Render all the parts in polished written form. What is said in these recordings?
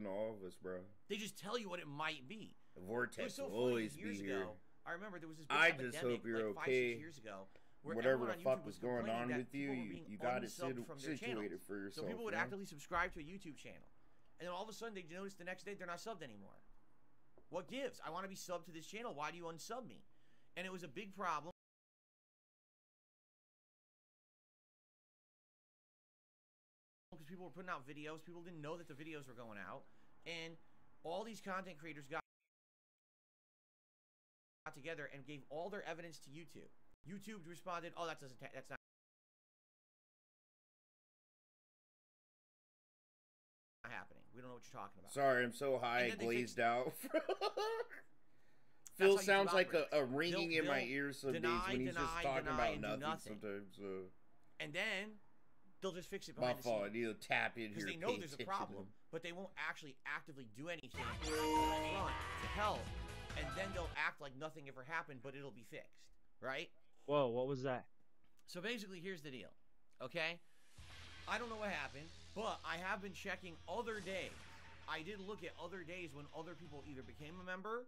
to all of us, bro. They just tell you what it might be. The vortex so will always be here. I remember there was this big I epidemic, just hope you're like 5-6 okay. years ago, where whatever the fuck was was going on with you, you got it situated for yourself. So people would actively subscribe to a YouTube channel, and then all of a sudden they notice the next day they're not subbed anymore. What gives? I want to be subbed to this channel. Why do you unsub me? And it was a big problem. Because people were putting out videos, people didn't know that the videos were going out, and all these content creators got together and gave all their evidence to YouTube. YouTube responded, "Oh, that's not happening. We don't know what you're talking about." Sorry, I'm so high, glazed out. Phil sounds like a ringing in my ears some days when he's just talking about nothing sometimes. And then they'll just fix it behind the scenes. My fault. You'll tap in here because they know there's a problem, but they won't actually actively do anything to help. And then they'll act like nothing ever happened, but it'll be fixed, right? Whoa, what was that? So basically, here's the deal, okay? I don't know what happened, but I have been checking other days. I did look at other days when other people either became a member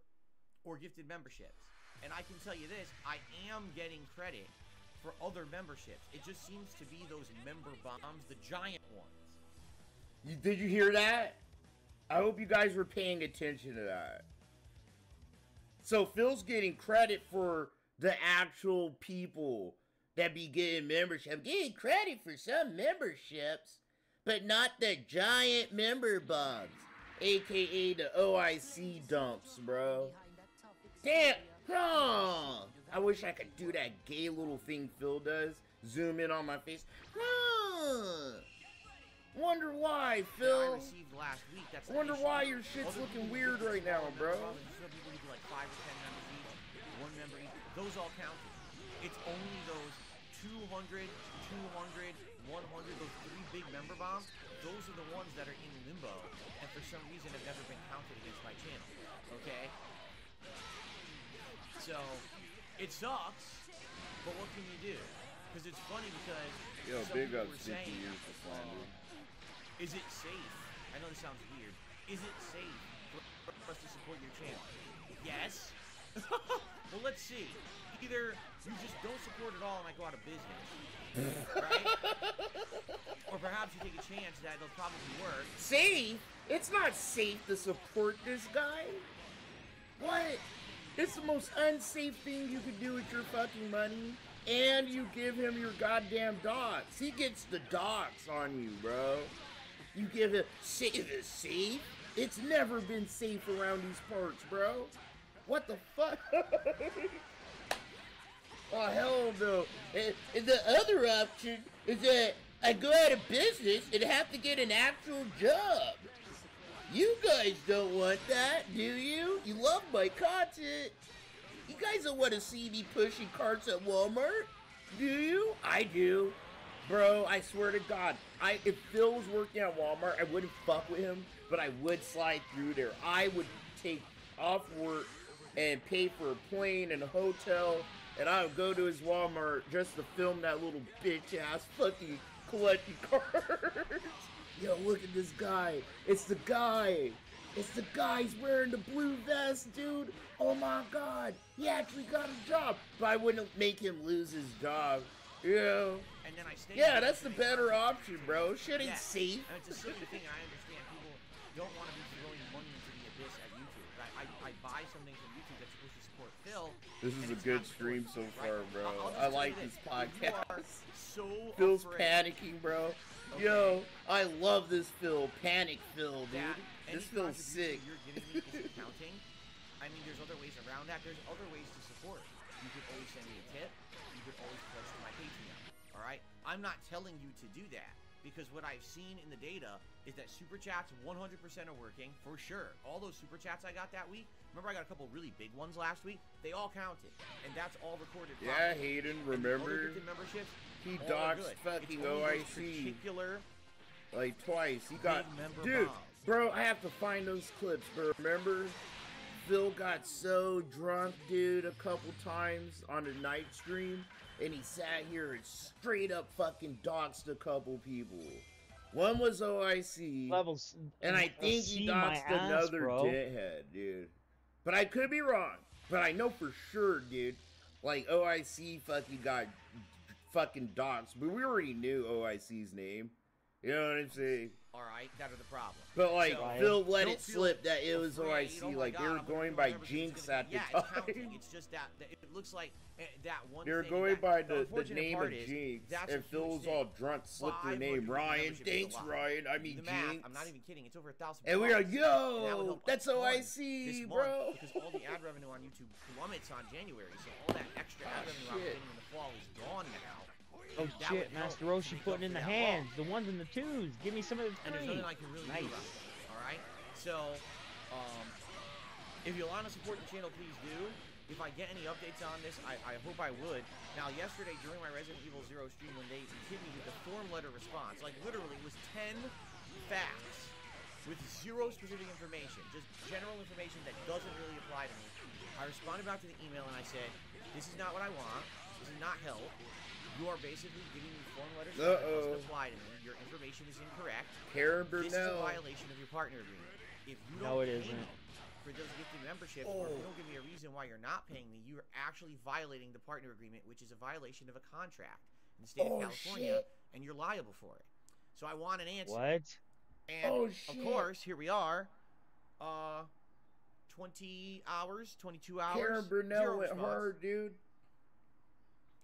or gifted memberships. And I can tell you this, I am getting credit for other memberships. It just seems to be those member bombs, the giant ones. Did you hear that? I hope you guys were paying attention to that. So Phil's getting credit for the actual people that be getting membership. Getting credit for some memberships, but not the giant member bombs, aka the OIC dumps, bro. Damn! Oh, I wish I could do that gay little thing Phil does. Zoom in on my face. Wonder why, Phil. I received last week. That's wonder why your shit's looking weird right now, bro. Some people do like 5 or 10 members each, 1 member each. Those all counted. It's only those 200, 200, 100, those 3 big member bombs. Those are the ones that are in limbo, and for some reason have never been counted against my channel. Okay. So it sucks, but what can you do? Because it's funny because some people were saying, is it safe? I know this sounds weird. Is it safe for us to support your channel? Yes. Well, let's see. Either you just don't support at all and I go out of business, right? Or perhaps you take a chance that it'll probably work. Safe? It's not safe to support this guy. What? It's the most unsafe thing you could do with your fucking money. And you give him your goddamn docs. He gets the docs on you, bro. You give him, is it safe? It's never been safe around these parts, bro. What the fuck? Oh, hell no. And the other option is that I go out of business and have to get an actual job. You guys don't want that, do you? You love my content. You guys don't want to see me pushing carts at Walmart, do you? I do. Bro, I swear to God, if Phil was working at Walmart, I wouldn't fuck with him, but I would slide through there. I would take off work and pay for a plane and a hotel, and I would go to his Walmart just to film that little bitch-ass fucking collecting cards. Yo, look at this guy. It's the guy. It's the guy. He's wearing the blue vest, dude. Oh my God. He actually got a job. But I wouldn't make him lose his job. Yeah. And then I stayed. Yeah, that's the better option, bro. Shit ain't safe. And it's a silly thing. I understand people don't want to be throwing money into the abyss at YouTube. I buy something from YouTube that's supposed to support Phil. This is a good stream so far, bro. I like this podcast. So Phil's panicking, bro. Okay. Yo, I love this Phil. Panic Phil, dude. This feels sick. You're giving me is accounting. I mean, there's other ways around that. There's other ways to support. You could always send me a tip. You could always pledge to my Patreon. All right? I'm not telling you to do that because what I've seen in the data is that super chats 100% are working for sure. All those super chats I got that week. Remember, I got a couple really big ones last week. They all counted, and that's all recorded. Yeah, Hayden. Remember? Memberships, he doxed fucking OIC. Like twice. He got, dude, bro. I have to find those clips, bro. Remember? Phil got so drunk, dude, a couple times on the night stream, and he sat here and straight up fucking doxed a couple people. One was OIC, Levels. and I think he C my doxed ass, another bro. dithead, dude. But I could be wrong. But I know for sure, dude. Like, OIC fucking got fucking doxed. But we already knew OIC's name. You know what I'm saying? Alright, that are the problem. But, like, So, Phil let it don't slip feel that it was afraid. OIC. Oh my like, God, they were I'm gonna going do by whatever 'cause it's Jinx gonna at be- the Yeah, it's time. counting. It's just that it looks like that one They were thing going that by the unfortunate name part of is, Jinx. that's And a Phil huge was thing. all drunk, slipped their 500 name. people Ryan. membership is a Thanks, lot. Ryan. I Do mean, the math. Jinx. I'm not even kidding. It's over 1,000. And we are, bucks. And that would yo, help a that's ton OIC, this bro. month because all the ad revenue on YouTube plummets on January, so all that extra ad revenue I was getting in the fall is gone now. Oh That shit, would help Master to Roshi make up putting in for the that hands, loss. the ones and the twos. Give me some of the And there's three. nothing I can really Nice. do about it. Alright? So, if you want to support the channel, please do. If I get any updates on this, I hope I would. Now, yesterday, during my Resident Evil 0 stream, when they hit me with the form letter response, like, literally, it was 10 facts with zero specific information, just general information that doesn't really apply to me. I responded back to the email, and I said, this is not what I want. This is not help. You are basically giving me form letters that doesn't apply to me. Your information is incorrect. Karen This is a Burnell. violation of your partner agreement. If you No, don't it pay isn't. me for those gifted memberships, or if you don't give me a reason why you're not paying me, you're actually violating the partner agreement, which is a violation of a contract in the state of California, and you're liable for it. So I want an answer. What? And of course, here we are. 20 hours, 22 hours. Karen Burnell zero went response. hard, dude.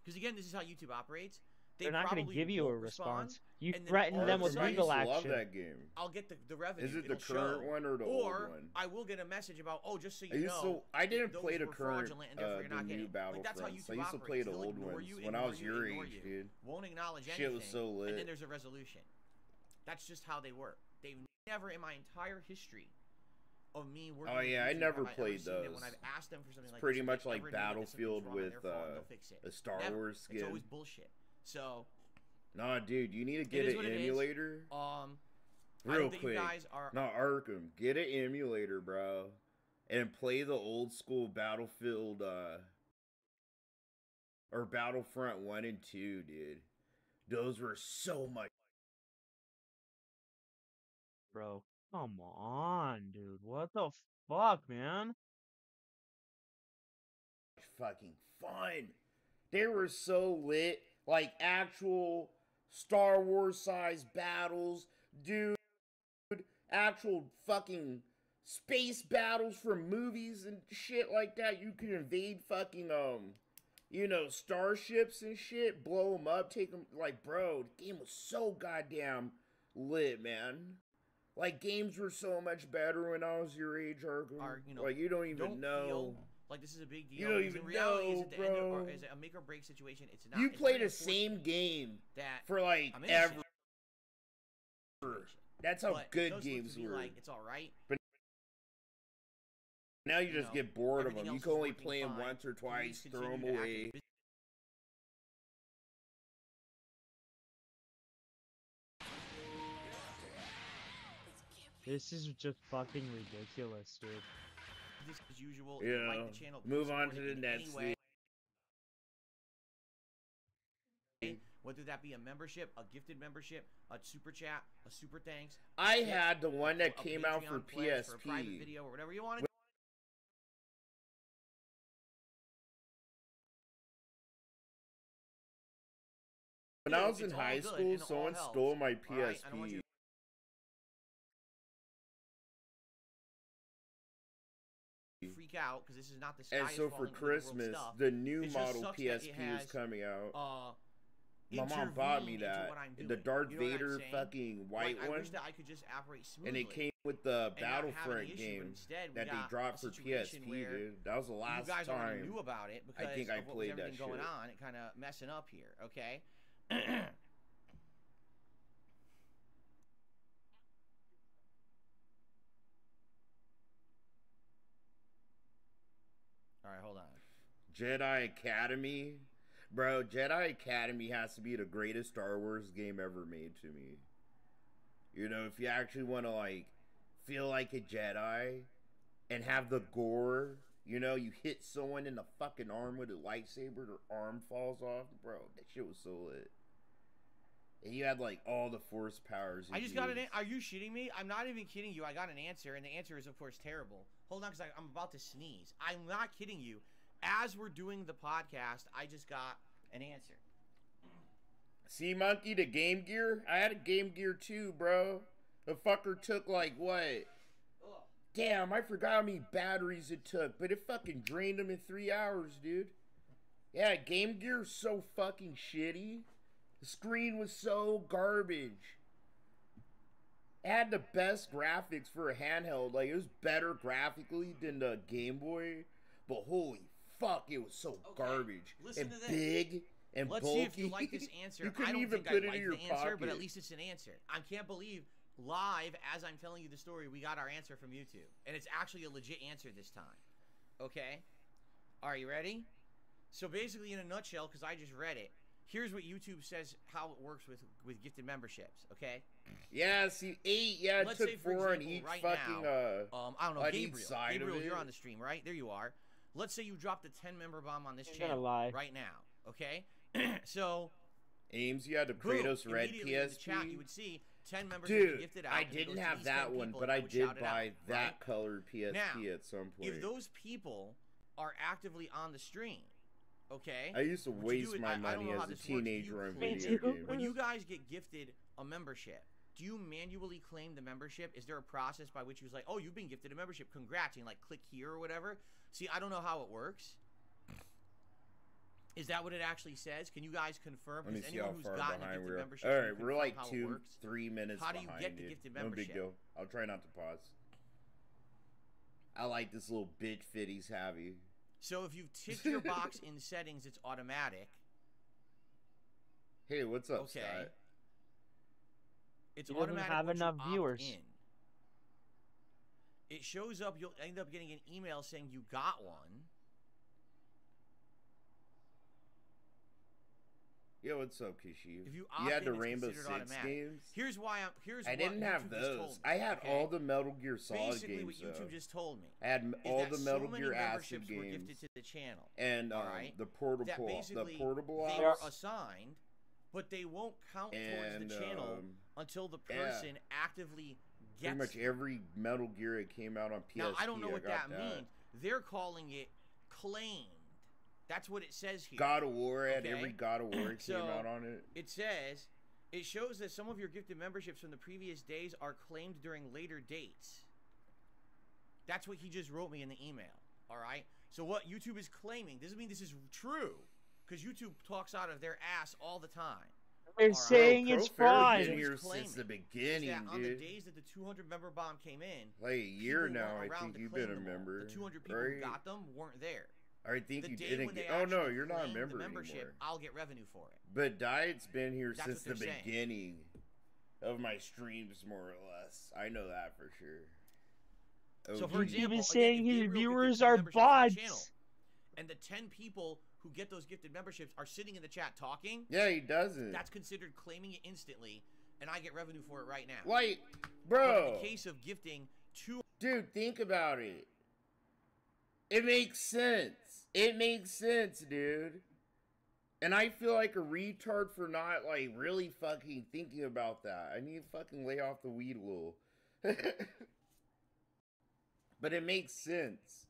Because again, this is how YouTube operates. They're not going to probably give you a won't respond, response. You and then threaten all them of a with sudden- legal I used to action. love that game. I'll get the revenue. Is it the it'll current show. one or the Or old one? I will get a message about, oh, just so I you used know, I didn't those play the were current, fraudulent and therefore you're the not new getting. Like, that's how Battlefronts. YouTube I used to play operates. the They'll old ignore ones you, when I was ignore your you, age, ignore dude. Won't acknowledge Shit anything. was so lit. And then there's a resolution. That's just how they work. They've never in my entire history of me working. Oh yeah, I with YouTube never have I ever played seen that those. when I've asked them for something It's like pretty this, much they like ever knew that something's Battlefield wrong on their with phone, they'll fix it. a Star Never. Wars skin. It's always bullshit. So, Nah, dude, you need to get is an what it is. emulator. I Real hope that quick. you guys are. Not Arkham. Get an emulator, bro. And play the old school Battlefield, or Battlefront 1 and 2, dude. Those were so much Bro, come on, dude. What the fuck, man? fucking fun. They were so lit. Like actual Star Wars size battles, dude. Actual fucking space battles from movies and shit like that. You could invade fucking, you know, starships and shit, blow them up, take them. Like, bro, the game was so goddamn lit, man. Like, games were so much better when I was your age, Arkham. You know, like, you don't even know. Feel like this is a big deal. You don't because even in reality, know, is it the end bro. or is it a make or break situation? It's not. You It's play very the same game that for like I'm innocent. ever. That's how But good those look games to be were. like, it's all right. Now you just know, get bored of everything them. You else can is only working play them fine. once or Police twice, throw them continue to act away. in This is just fucking ridiculous, dude. business as usual. If you Yeah. like the channel, Move please on support to it the in next any way. thing. Whether that be a membership, a gifted membership, a super chat, a super thanks. I tip, had the one that a came out for Patreon pledge, for a private PSP. video or whatever you want to. When I was It's in all high good school, and it all someone helps, stole my all right? I don't want you PSP. to freak out because this is not the sky And is so falling for end of the world Christmas, stuff. the new It just model sucks that it PSP has, is coming out. My mom intervened bought me into that. what I'm The doing. Darth You know what I'm Vader saying? fucking white Like, I one. wish that I could just operate smoothly. And it came with the and not have any Battlefront issue, but game instead we that they got dropped a for situation PSP, where dude. That was the last you guys already time. knew about it because I think I of what was played that everything going shit. on. It kind of messing up here, okay? All right, hold on. Jedi Academy? Bro, Jedi Academy has to be the greatest Star Wars game ever made to me. You know, if you actually want to, like, feel like a Jedi and have the gore, you know, you hit someone in the fucking arm with a lightsaber, their arm falls off. Bro, that shit was so lit. And you had like all the force powers. I just got an. Are you shitting me? I'm not even kidding you. I got an answer, and the answer is of course terrible. Hold on, because I'm about to sneeze. I'm not kidding you. As we're doing the podcast, I just got an answer. See, Monkey, the Game Gear? I had a Game Gear too, bro. The fucker took like what? Ugh. Damn, I forgot how many batteries it took, but it fucking drained them in 3 hours, dude. Yeah, Game Gear's so fucking shitty. The screen was so garbage. It had the best graphics for a handheld. Like, it was better graphically than the Game Boy. But holy fuck, it was so garbage. Listen and to this. big and Let's bulky. see if you like this answer. You couldn't I don't even think put I it like in your the answer, pocket. but at least it's an answer. I can't believe live, as I'm telling you the story, we got our answer from YouTube. And it's actually a legit answer this time. Okay? Are you ready? So basically, in a nutshell, because I just read it, here's what YouTube says how it works with gifted memberships, okay? Yeah, see, 8, yeah, it Let's took say, for 4 on example, each right fucking, now, I don't know, on each Gabriel. side Gabriel, of you're it. on the stream, right? There you are. Let's say you dropped a 10-member bomb on this I'm gonna channel lie. right now, okay? So, Ames, you had the boom, Kratos Red immediately in the chat, you PSP. would see 10 members Dude, gifted out. I and it didn't goes to have these that 10 one, people, but and I would did shout it buy out, that right? colored PSP Now, at some point. If those people are actively on the stream, okay? I used to what you do waste is- my I don't money know how as a this works. Do you teenager on claim video it? games. When you guys get gifted a membership, do you manually claim the membership? Is there a process by which you was like, oh, you've been gifted a membership, congrats, and like click here or whatever? See, I don't know how it works. Is that what it actually says? Can you guys confirm? Let me Because see how anyone who's far gotten a behind gifted we are. membership, All can right, we're confirm like how it works? 3 minutes How do you behind, get the dude. gifted No big membership? deal. I'll try not to pause. I like this little bitch fit he's having. So if you've ticked your box in settings, it's automatic. Hey, what's up, Okay. Scott? It's He doesn't automatic have once you enough opt viewers. in. It shows up. You'll end up getting an email saying you got one. Yo, what's up, Kishiu? If you You opt had in, the it's Rainbow considered Six automatic. games? Here's why I'm. Here's I what didn't have YouTube just told those. me, I had okay? all the Metal Gear Solid Basically, games, what YouTube though. just told me I had is all that the Metal so many Gear Acid memberships were games. gifted to the channel, And alright, the that portable basically ops. they are assigned, but they won't count towards And, the channel until the person actively gets pretty much every Metal Gear that came out on PSP. Now, I don't know what got that means. They're calling it claimed. That's what it says here. God of War had Okay. every God of War that So, came out on it. It says, it shows that some of your gifted memberships from the previous days are claimed during later dates. That's what he just wrote me in the email. All right? So what YouTube is claiming doesn't mean this is true, because YouTube talks out of their ass all the time. They're Alright. saying Bro, it's Pro Fair's fine. been here Claiming since the Is beginning, that on the dude. days that the 200 member bomb came in, Like a year people now, weren't I around think to you've claim been a them all. member. The 200 people right? who got them weren't there. I think The you day didn't when they get. Oh no, actually you're not a claim member the membership, anymore. I'll get revenue for it. But Diet's been here That's since what the they're saying. beginning of my streams, more or less. I know that for sure. So, OG. for example, is saying if his Gabriel viewers gets a are membership for the bots. channel, and the 10 people who get those gifted memberships are sitting in the chat talking, Yeah, he doesn't. that's considered claiming it instantly, and I get revenue for it right now. Like, But bro. in the case of gifting Dude, think about it. It makes sense. It makes sense, dude. And I feel like a retard for not, like, really fucking thinking about that. I need to fucking lay off the weed a little. But it makes sense.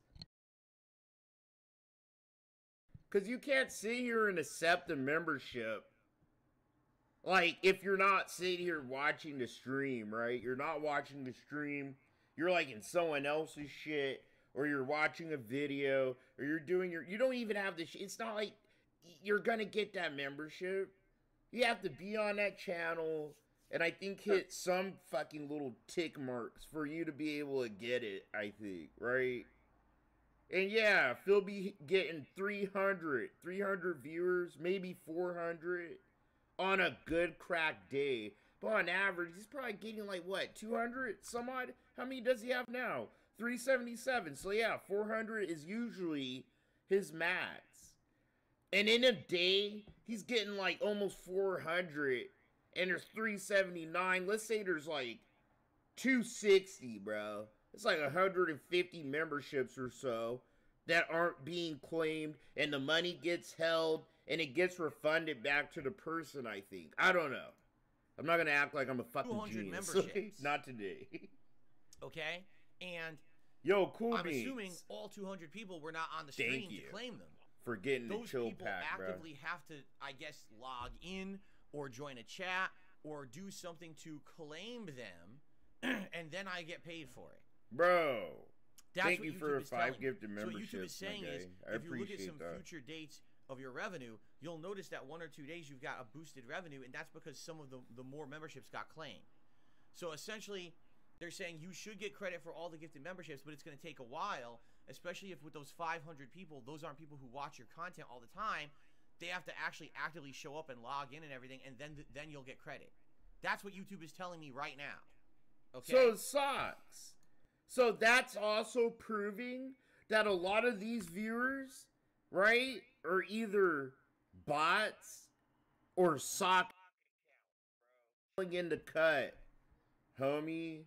Because you can't sit here and accept a membership. Like, if you're not sitting here watching the stream, right? You're not watching the stream. You're, like, in someone else's shit. Or you're watching a video. Or you're doing your... You don't even have the shit. It's not like you're gonna get that membership. You have to be on that channel. And I think hit some fucking little tick marks for you to be able to get it, I think. Right? And yeah, Phil be getting 300 viewers, maybe 400 on a good crack day. But on average, he's probably getting like, what, 200 some odd? How many does he have now? 377. So yeah, 400 is usually his max. And in a day, he's getting like almost 400. And there's 379. Let's say there's like 260, bro. It's like 150 memberships or so that aren't being claimed, and the money gets held, and it gets refunded back to the person, I think. I don't know. I'm not gonna act like I'm a fucking 200 genius. memberships. Not today. Okay? And yo, cool I'm beans. assuming all 200 people were not on the stream to claim them. For getting the chill people pack, actively have to, I guess, log in or join a chat or do something to claim them, and then I get paid for it. Bro, That's thank what you YouTube for is 5 gifted me. So what memberships, YouTube is saying is, if you look at some that. future dates of your revenue, you'll notice that 1 or 2 days you've got a boosted revenue, and that's because some of the more memberships got claimed. So essentially, they're saying you should get credit for all the gifted memberships, but it's going to take a while, especially if with those 500 people, those aren't people who watch your content all the time. They have to actually actively show up and log in and everything, and then you'll get credit. That's what YouTube is telling me right now. Okay? So it sucks. So that's also proving that a lot of these viewers, right, are either bots or sock in the cut, homie.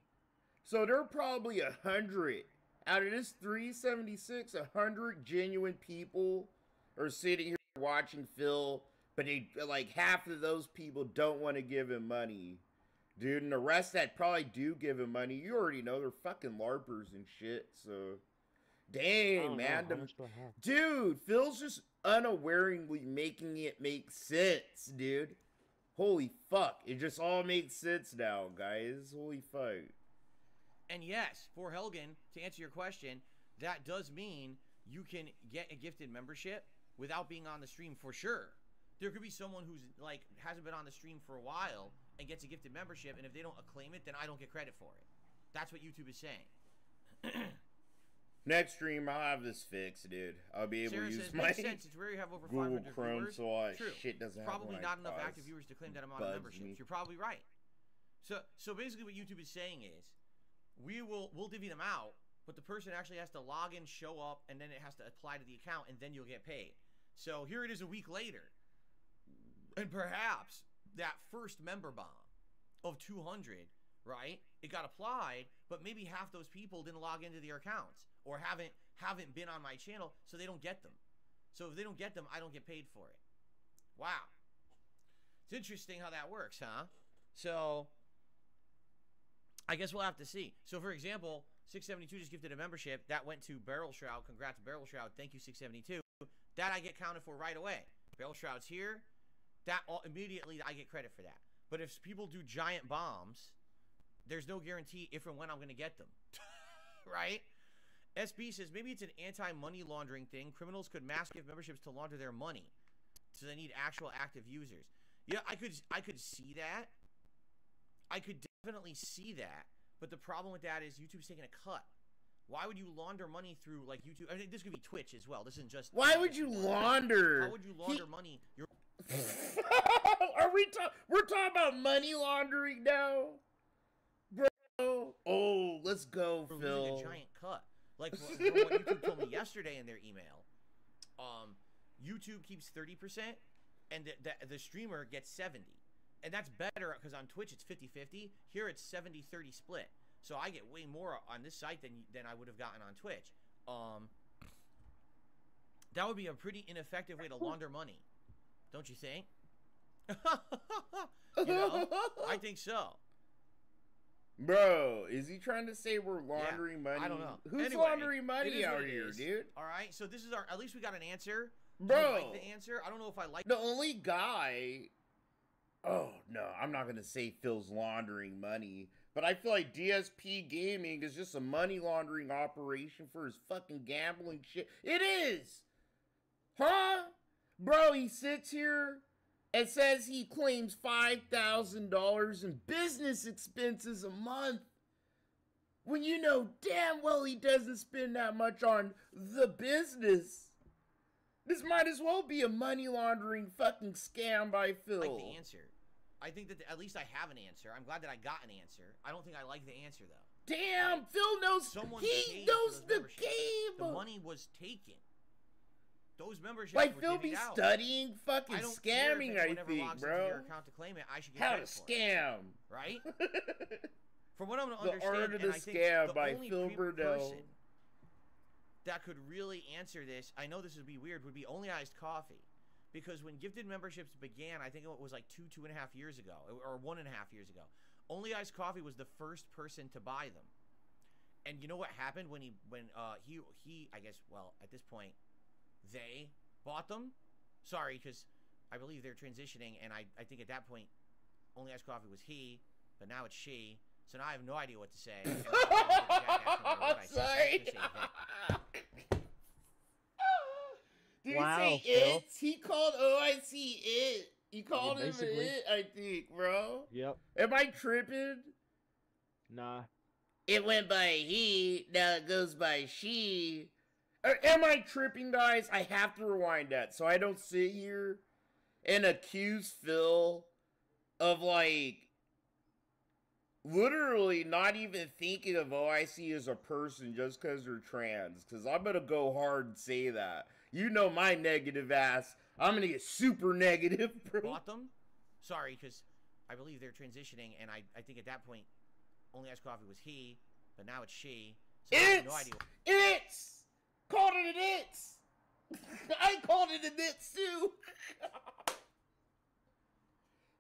So there are probably 100 out of this 376. 100 genuine people are sitting here watching Phil, but they, like, half of those people don't want to give him money, dude. And the rest that probably do give him money, you already know they're fucking LARPers and shit. So, dang, man, dude, Phil's just unawareingly making it make sense, dude. Holy fuck, it just all makes sense now, guys. Holy fuck. And yes, for Helgen, to answer your question, that does mean you can get a gifted membership without being on the stream for sure. There could be someone who's like hasn't been on the stream for a while and gets a gifted membership, and if they don't acclaim it, then I don't get credit for it. That's what YouTube is saying. Next stream, I'll have this fixed, dude. I'll be able Sarah to use says, my makes sense. It's rare you have over Google 500 Chrome, viewers. so all that True. shit doesn't happen. Probably not enough active viewers to claim that I'm on memberships. You're probably right. So basically, what YouTube is saying is, we'll divvy them out, but the person actually has to log in, show up, and then it has to apply to the account, and then you'll get paid. So here it is a week later, and perhaps that first member bomb of 200, right? It got applied, but maybe half those people didn't log into their accounts or haven't been on my channel, so they don't get them. So if they don't get them, I don't get paid for it. Wow. It's interesting how that works, huh? So I guess we'll have to see. So for example, 672 just gifted a membership. That went to Barrel Shroud. Congrats, Barrel Shroud. Thank you, 672. That I get counted for right away. Barrel Shroud's here. That immediately I get credit for that. But if people do giant bombs, there's no guarantee if and when I'm going to get them. Right? SB says maybe it's an anti-money laundering thing. Criminals could mass give memberships to launder their money. So they need actual active users. Yeah, I could see that. I could definitely see that. But the problem with that is YouTube's taking a cut. Why would you launder money through like YouTube? I mean, this could be Twitch as well. This isn't just. Why would you launder? How would you launder money? Are we're talking about money laundering now, bro? Oh, let's go, Phil. A giant cut, like from what YouTube told me yesterday in their email. YouTube keeps 30%, and the streamer gets 70%, and that's better because on Twitch it's 50-50. Here it's 70-30 split. So I get way more on this site than I would have gotten on Twitch. That would be a pretty ineffective way to launder money, don't you think? You know, I think so. Bro, is he trying to say we're laundering money? I don't know. Who's Anyway, laundering money out here, dude? All right, so this is our. At least we got an answer. Bro, I like the answer. I don't know if I like the only guy. Oh no, I'm not gonna say Phil's laundering money. But I feel like DSP Gaming is just a money laundering operation for his fucking gambling shit. It is! Huh? Bro, he sits here and says he claims $5,000 in business expenses a month. When you know damn well he doesn't spend that much on the business. This might as well be a money laundering fucking scam by Phil. I like the answer. I think that at least I have an answer. I'm glad that I got an answer. I don't think I like the answer, though. Damn, Phil knows. He knows the game. The money was taken. Those memberships like were Phil be out. studying fucking scamming, I think, bro. Your account to claim it, I should get how to scam, right? From what I'm going to understand, the art of the scam by Phil Burdell. That could really answer this. I know this would be weird. Would be Only Iced Coffee. because when gifted memberships began, I think it was like 2.5 years ago, or 1.5 years ago. Only Iced Coffee was the first person to buy them. And you know what happened when he I guess, well, at this point, they bought them? Sorry, because I believe they're transitioning, and I think at that point, Only Iced Coffee was he, but now it's she. So now I have no idea what to say. Sorry. Did Wow, he say Phil. it? He called OIC it. He called him it, I think, bro. Yep. Am I tripping? Nah. It went by he, now it goes by she. Am I tripping, guys? I have to rewind that so I don't sit here and accuse Phil of, like, literally not even thinking of OIC as a person just because they're trans. Because I'm going to go hard and say that. You know my negative ass. I'm going to get super negative, bro. Bought them? Sorry, because I believe they're transitioning, and I think at that point, Only Iced Coffee was he, but now it's she. So I have no idea. It's! Called it an it's! I called it an it's too!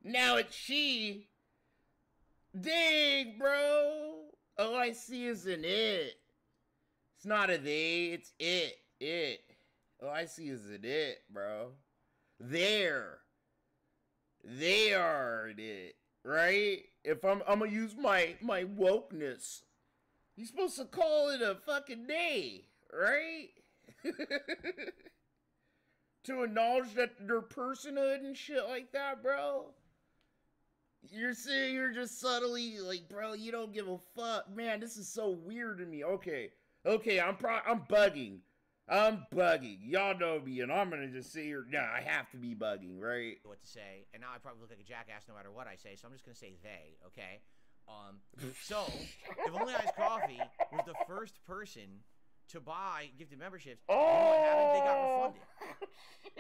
Now it's she. Dang, bro. All I see is an it. It's not a they, it's it. It. All I see is an it, bro. There. They are an it. Right? If I'm gonna use my wokeness. You're supposed to call it a fucking they, right? To acknowledge that their personhood and shit like that, bro. You're saying you're just subtly like, bro, you don't give a fuck. Man, this is so weird to me. Okay, I'm bugging. I'm bugging. Y'all know me, and I'm gonna just sit here. Nah, I have to be bugging, right? What to say, and now I probably look like a jackass no matter what I say, so I'm just gonna say they, okay? So, if Only Iced Coffee was the first person to buy gifted memberships, you know what happened? They got refunded.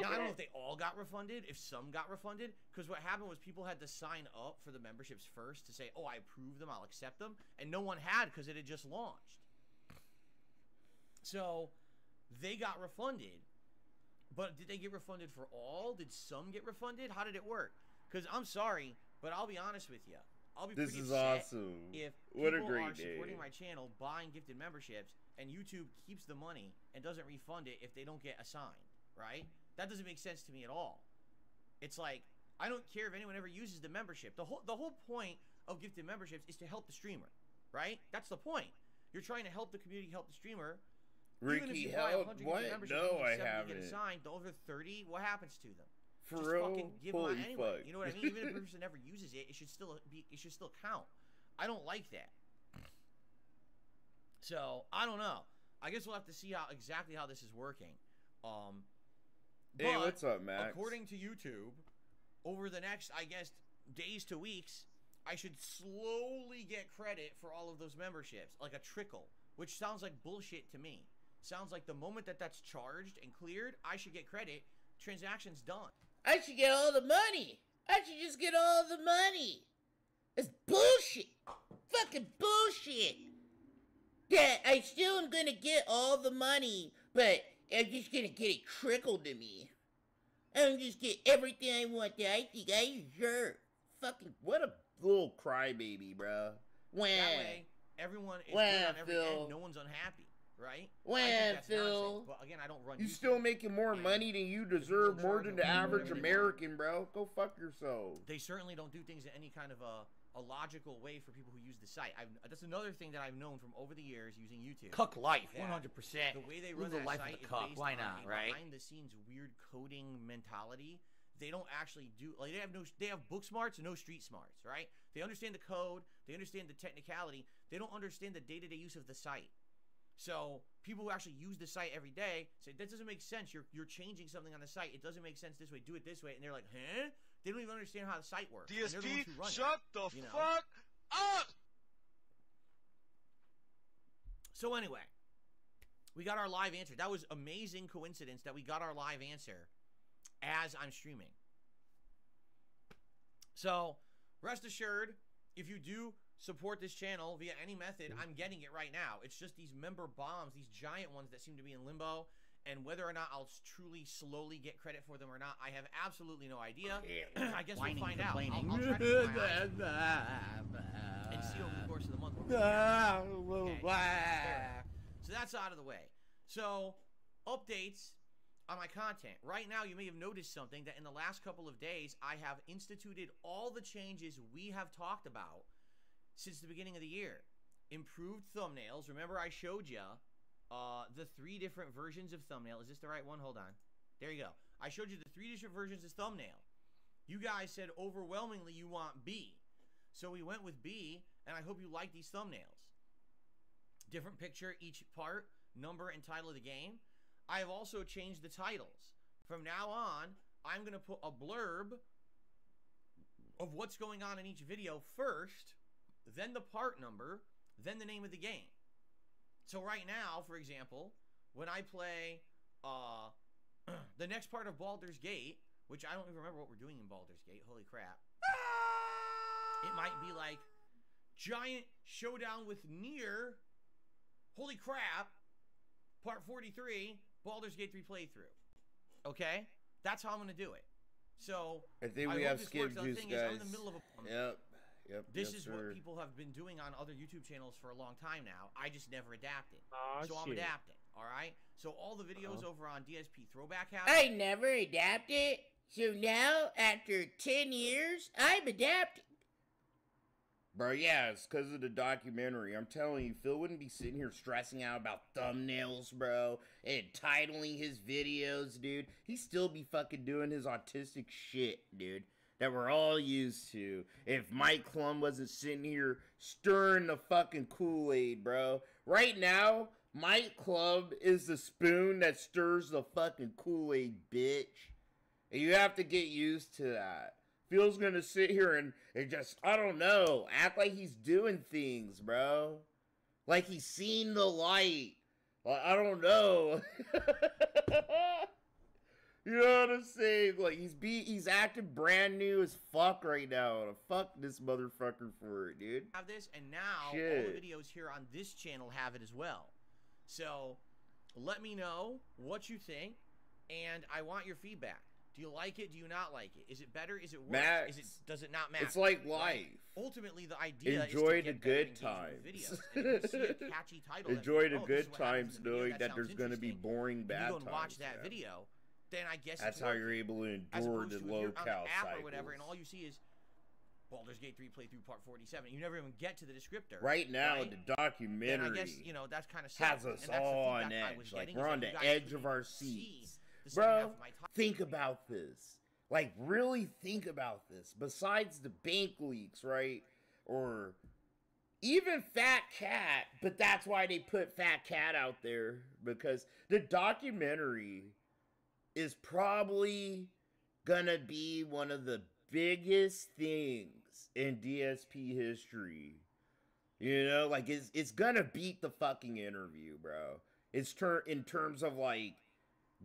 Now, I don't know if they all got refunded, if some got refunded, because what happened was people had to sign up for the memberships first to say, oh, I approve them, I'll accept them, and no one had because it had just launched. So, they got refunded, but did they get refunded for all? Did some get refunded? How did it work? Because I'm sorry, but I'll be honest with you. I'll be pretty upset awesome. if what people a great are day. supporting my channel, buying gifted memberships, and YouTube keeps the money and doesn't refund it if they don't get assigned, right? That doesn't make sense to me at all. It's like, I don't care if anyone ever uses the membership. The whole point of gifted memberships is to help the streamer, right? That's the point. You're trying to help the community, help the streamer. Ricky, even if you buy 100 what? gifted memberships, No, I 70 haven't. get assigned, the over 30, what happens to them? For Just real? fucking give Holy them out anyway. fuck. You know what I mean? Even if a person never uses it, it should still count. I don't like that. So I don't know. I guess we'll have to see exactly how this is working. Hey, what's up, Max? According to YouTube, over the next, I guess, days to weeks, I should slowly get credit for all of those memberships, like a trickle, which sounds like bullshit to me. Sounds like the moment that that's charged and cleared, I should get credit. Transaction's done. I should get all the money. I should just get all the money. It's bullshit. Fucking bullshit. Yeah, I still am gonna get all the money, but I'm just gonna get it trickled to me. I'm just get everything I want that I think I deserve. Fucking, what a little crybaby, bro. When? That way, everyone is good on every end. No one's unhappy, right? When, Phil? Nonsense, but again, I don't run You YouTube. still making more money than you deserve, more than the average American, bro. Go fuck yourself. They certainly don't do things in any kind of a logical way for people who use the site. That's another thing that I've known from over the years using YouTube. Cuck life, 100%. The way they run Live the that life site of the is cuck. based Why on not, a right? behind-the-scenes weird coding mentality. They don't actually do, like, they have book smarts and no street smarts, right? They understand the code, they understand the technicality, they don't understand the day-to-day use of the site. So people who actually use the site every day say, that doesn't make sense. You're changing something on the site. It doesn't make sense this way. Do it this way. And they're like, huh? They don't even understand how the site works. DSP, shut the fuck up! So anyway, we got our live answer. That was amazing coincidence that we got our live answer as I'm streaming. So rest assured, if you do support this channel via any method, I'm getting it right now. It's just these member bombs, these giant ones that seem to be in limbo, And whether or not I'll truly slowly get credit for them or not, I have absolutely no idea. I guess we'll find out. I'll try to keep my eyes and see over the course of the month. Okay. So that's out of the way. So, updates on my content. Right now, you may have noticed something that in the last couple of days, I have instituted all the changes we have talked about since the beginning of the year. Improved thumbnails. Remember I showed you the 3 different versions of thumbnail. Is this the right one? Hold on. There you go. I showed you the 3 different versions of thumbnail. You guys said overwhelmingly you want B. So we went with B, and I hope you like these thumbnails. Different picture, each part, number, and title of the game. I have also changed the titles. From now on, I'm going to put a blurb of what's going on in each video first, then the part number, then the name of the game. So right now, for example, when I play the next part of Baldur's Gate, which I don't even remember what we're doing in Baldur's Gate, holy crap. It might be like, giant showdown with Nier, holy crap, part 43, Baldur's Gate 3 playthrough. Okay? That's how I'm going to do it. So, I think we have skip juice, guys. I'm in the middle of a... Yep. This is what people have been doing on other YouTube channels for a long time now. I just never adapted. So I'm adapting, all right? So all the videos over on DSP Throwback House... I never adapted. So now, after 10 years, I'm adapting. Bro, yeah, it's because of the documentary. I'm telling you, Phil wouldn't be sitting here stressing out about thumbnails, bro, and titling his videos, dude. He'd still be fucking doing his autistic shit, dude, that we're all used to. If Mike Klum wasn't sitting here stirring the fucking Kool-Aid, bro. Right now, Mike Klum is the spoon that stirs the fucking Kool-Aid, bitch. And you have to get used to that. Phil's gonna sit here and just, I don't know, act like he's doing things, bro. Like he's seen the light. Like, I don't know. You know what I'm saying? Like, he's acting brand new as fuck right now. Fuck this motherfucker for it, dude. Have this, and now all the videos here on this channel have it as well. So, let me know what you think, and I want your feedback. Do you like it? Do you not like it? Is it better? Is it worse? Does it not matter? It's like life. Ultimately, the idea enjoy is to the good times. And if you see a catchy title, enjoy the good times, knowing that there's going to be boring bad times. You go and watch that video, then I guess that's how you're able to endure the low cal cycles. Or whatever, and all you see is Baldur's Gate 3 playthrough part 47. You never even get to the descriptor. Right now, the documentary and I guess, you know, that's kind of has us all on edge. Like, we're on the edge of our seats. Bro, think about this. Like, really think about this. Besides the bank leaks, right? Or even Fat Cat, but that's why they put Fat Cat out there. Because the documentary is probably gonna be one of the biggest things in DSP history. You know, like, it's gonna beat the fucking interview, bro. It's in terms of, like,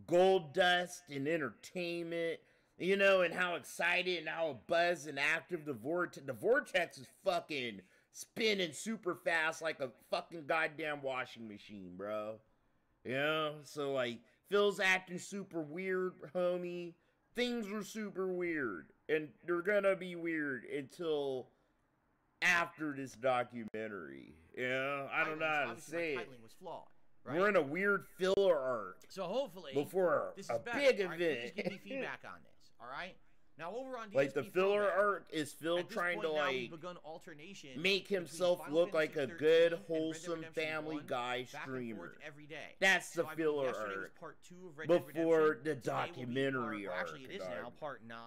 gold dust and entertainment, you know, and how excited and how buzz and active the vortex is fucking spinning super fast like a fucking goddamn washing machine, bro. You know, so like Phil's acting super weird, homie. Things were super weird, and they're gonna be weird until after this documentary. You know, I don't know how to say it. Was flawed. Right? We're in a weird filler arc. So hopefully, before this a is better. big event. event. Just give me feedback on this. All right. Now over on DSP like the filler arc is Phil trying to like make himself look like a good, wholesome family guy streamer. Every day. That's the filler arc. Part 2 of Red before the documentary arc. Actually, it is now part 9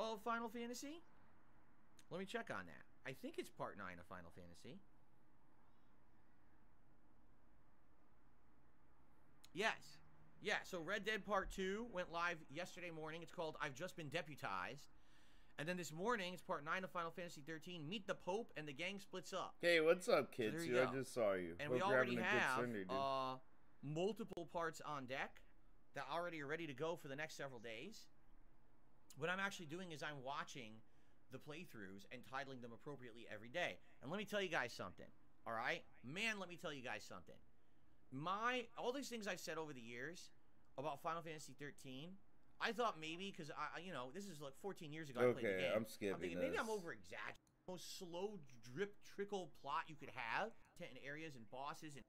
of Final Fantasy. Let me check on that. I think it's part 9 of Final Fantasy. Yes. Yeah, so Red Dead Part 2 went live yesterday morning. It's called I've Just Been Deputized. And then this morning, it's Part 9 of Final Fantasy 13. Meet the Pope, and the gang splits up. Hey, what's up, kids? So I just saw you. And we already have multiple parts on deck that already are ready to go for the next several days. What I'm actually doing is I'm watching the playthroughs and titling them appropriately every day. And let me tell you guys something, all right? Man, let me tell you guys something. all these things I've said over the years about Final Fantasy 13, I thought maybe because this is like 14 years ago I played the game. I'm skipping. I'm thinking maybe I'm over exaggerating. Most slow drip trickle plot you could have in areas and bosses and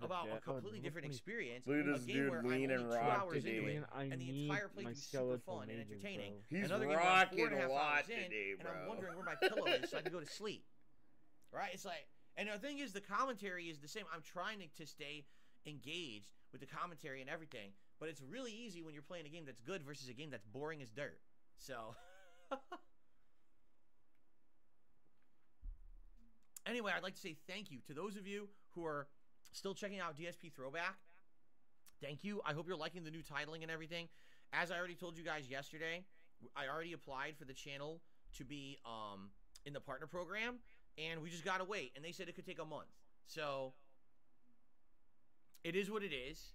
about a completely different experience. Look at this dude lean and rock today. And the entire playthrough is super fun and entertaining. He's rocking a lot today, bro. And I'm wondering where my pillow is so I can go to sleep. Right? It's like, and the thing is, the commentary is the same. I'm trying to stay engaged with the commentary and everything, but it's really easy when you're playing a game that's good versus a game that's boring as dirt. So, anyway, I'd like to say thank you to those of you who are still checking out DSP Throwback. Thank you. I hope you're liking the new titling and everything. As I already told you guys yesterday, I already applied for the channel to be in the partner program, and we just gotta wait. And they said it could take a month. So it is what it is.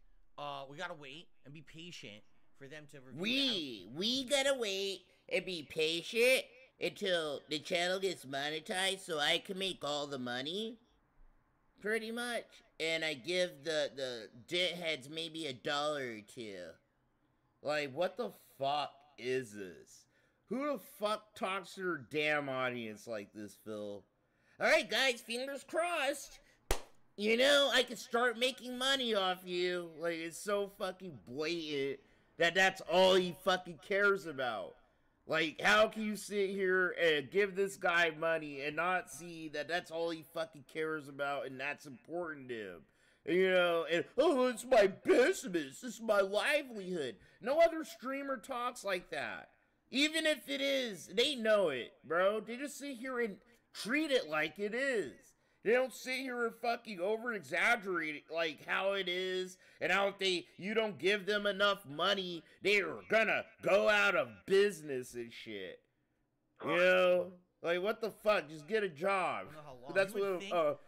We gotta wait and be patient for them to review. We gotta wait and be patient until the channel gets monetized so I can make all the money. Pretty much. And I give the ditheads maybe $1 or $2. Like, what the fuck is this? Who the fuck talks to their damn audience like this, Phil? Alright, guys, fingers crossed. You know, I can start making money off you. Like, it's so fucking blatant that that's all he fucking cares about. Like, how can you sit here and give this guy money and not see that that's all he fucking cares about and that's important to him? You know, and, oh, it's my business. It's my livelihood. No other streamer talks like that. Even if it is, they know it, bro. They just sit here and treat it like it is. They don't sit here and fucking over-exaggerate like how it is and how if you don't give them enough money, they're gonna go out of business and shit. You know? Like, what the fuck? Just get a job. That's what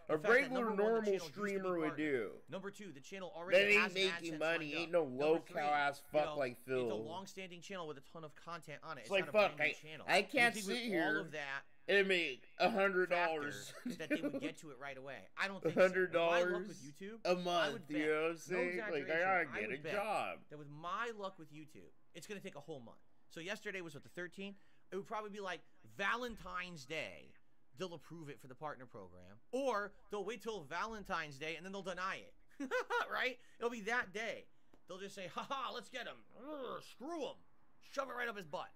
a regular, normal streamer would do. Number 2, the channel already has AdSense making money. Ain't no low-cow-ass fuck like Phil. It's a long-standing channel with a ton of content on it. It's like, fuck, I can't sit here. All of that. It made $100 that they would get to it right away. I don't think $100 so. My luck with YouTube, a month. You know what I'm saying? Like, I gotta get a job. That with my luck with YouTube, it's gonna take a whole month. So yesterday was what, the 13th? It would probably be like Valentine's Day. They'll approve it for the partner program, or they'll wait till Valentine's Day and then they'll deny it. Right? It'll be that day. They'll just say, "Haha, let's get him. Screw him. Shove it right up his butt."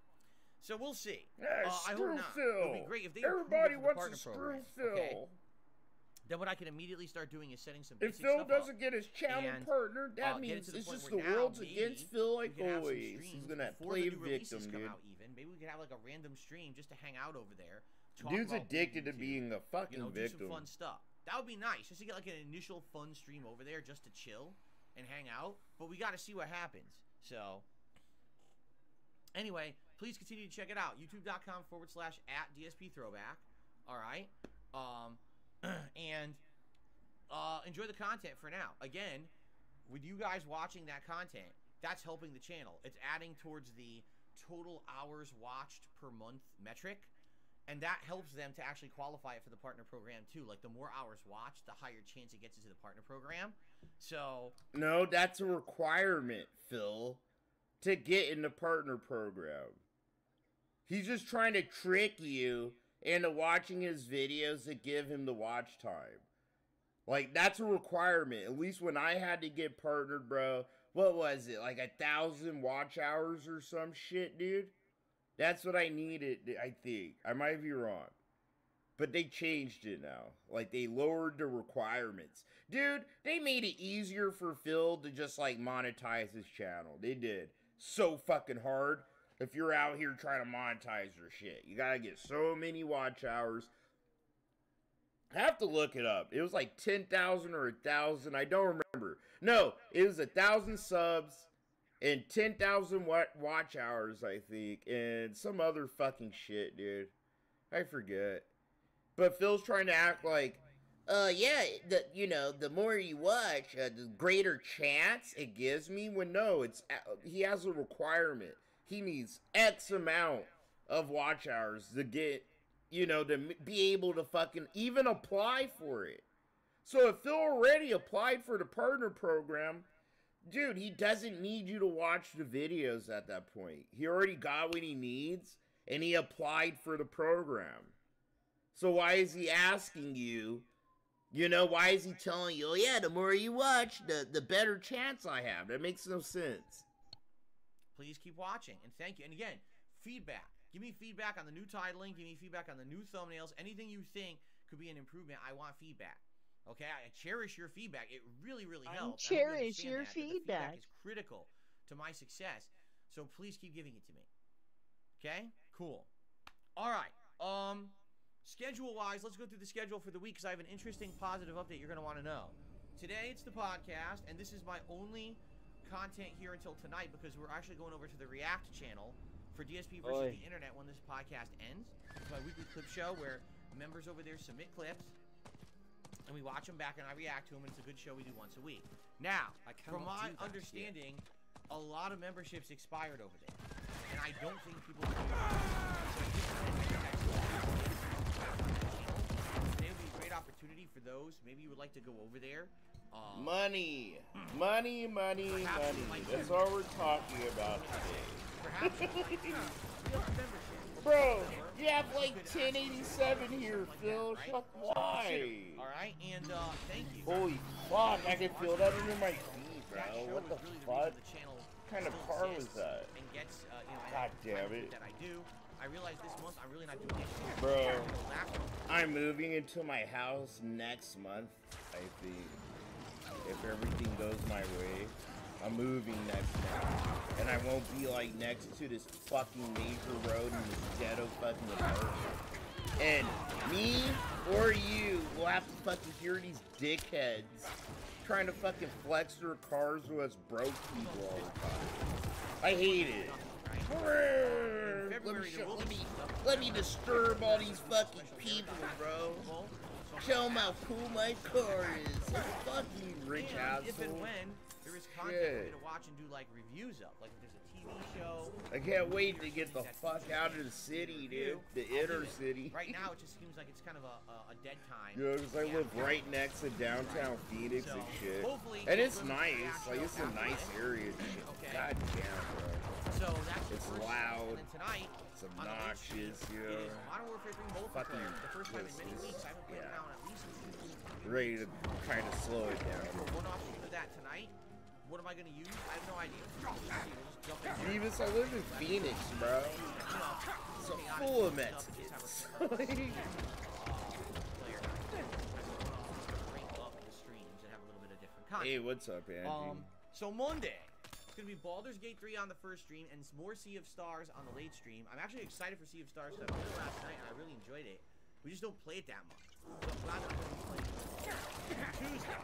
So we'll see. Yeah, I hope not. Phil. It'll be great if they Everybody approve it for the wants partner to screw program. Phil. Okay? Then what I can immediately start doing is setting some if basic Phil stuff doesn't up get his channel and, partner, that get it means to the it's point just where the now world's maybe against Phil like we could have some always. streams He's gonna before play the new releases victim, come dude. out even. Maybe we could have like a random stream just to hang out over there. Dude's addicted to being a fucking victim. Do some fun stuff. That would be nice, just to get like an initial fun stream over there, just to chill and hang out. But we got to see what happens. So, anyway, please continue to check it out. YouTube.com/@DSPThrowback. All right, and enjoy the content for now. Again, with you guys watching that content, that's helping the channel. It's adding towards the total hours watched per month metric. And that helps them to actually qualify it for the partner program too. Like, the more hours watched, the higher chance it gets into the partner program. So no, that's a requirement, Phil, to get in the partner program. He's just trying to trick you into watching his videos to give him the watch time. Like, that's a requirement. At least when I had to get partnered, bro, what was it? Like 1,000 watch hours or some shit, dude? That's what I needed, I think. I might be wrong. But they changed it now. Like, they lowered the requirements. Dude, they made it easier for Phil to just, like, monetize his channel. They did. So fucking hard. If you're out here trying to monetize your shit, you gotta get so many watch hours. I have to look it up. It was like 10,000 or 1,000. I don't remember. No, it was 1,000 subs. And 10,000 watch hours, I think, and some other fucking shit, dude. I forget. But Phil's trying to act like, yeah, the more you watch, the greater chance it gives me. When no, he has a requirement. He needs X amount of watch hours to get, to be able to fucking even apply for it. So if Phil already applied for the partner program, dude, he doesn't need you to watch the videos at that point. He already got what he needs, and he applied for the program. So why is he asking you, you know, why is he telling you, oh yeah, the more you watch, the better chance I have? That makes no sense. Please keep watching, and thank you. And again, feedback. Give me feedback on the new titling. Give me feedback on the new thumbnails. Anything you think could be an improvement, I want feedback. Okay, I cherish your feedback. It really, really helps. Cherish your that the feedback feedback is critical to my success. So please keep giving it to me. Okay, cool. All right. Schedule-wise, let's go through the schedule for the week because I have an interesting positive update you're going to want to know. Today it's the podcast, and this is my only content here until tonight because we're actually going over to the React channel for DSP versus the Internet when this podcast ends. It's my weekly clip show where members over there submit clips. And we watch them back, and I react to them, and it's a good show we do once a week. Now, from my understanding, a lot of memberships expired over there. And I don't think people will do today would be a great opportunity for those. Maybe you would like to go over there. Money. That's all we're talking about today. Perhaps membership. Bro, you have like 1087 here, Phil. Why? Alright, and thank you. Holy fuck, I can feel that under my feet, bro. What the fuck? What kind of car was that? And gets, God damn it. That I do. I realized this month I'm really not doing it. Bro, I'm moving into my house next month, I think. If everything goes my way. I'm moving next month, and I won't be like next to this fucking major road in this ghetto fucking apartment. And me or you will have to fucking hear these dickheads trying to fucking flex their cars with us broke people all the time. I hate it. Let me disturb all these fucking people, bro. Show them how cool my car is. Fucking rich asshole. If and when there is content for me to watch and do like reviews of, like if there's a TV show. I can't wait to get the fuck out of the city, dude. The inner city. Right now, it just seems like it's kind of a dead time. Yeah, because I live right next to downtown Phoenix and shit. And it's nice. Like, it's a nice area. God damn, bro. So that's it's loud. And then tonight, it's obnoxious, yeah. Modern Warfare 3 multiplayer. The first time in many weeks I've been playing out at least. Ready to kind of slow it down. One option for that tonight. What am I gonna use? I have no idea. Revis, I live in Phoenix, bro. So full of Mexicans. Hey, what's up, Andy? So Monday. It's going to be Baldur's Gate 3 on the first stream and more Sea of Stars on the late stream. I'm actually excited for Sea of Stars because I played it last night and I really enjoyed it. We just don't play it that much. So I'm glad that we're going to be playing it. Tuesday,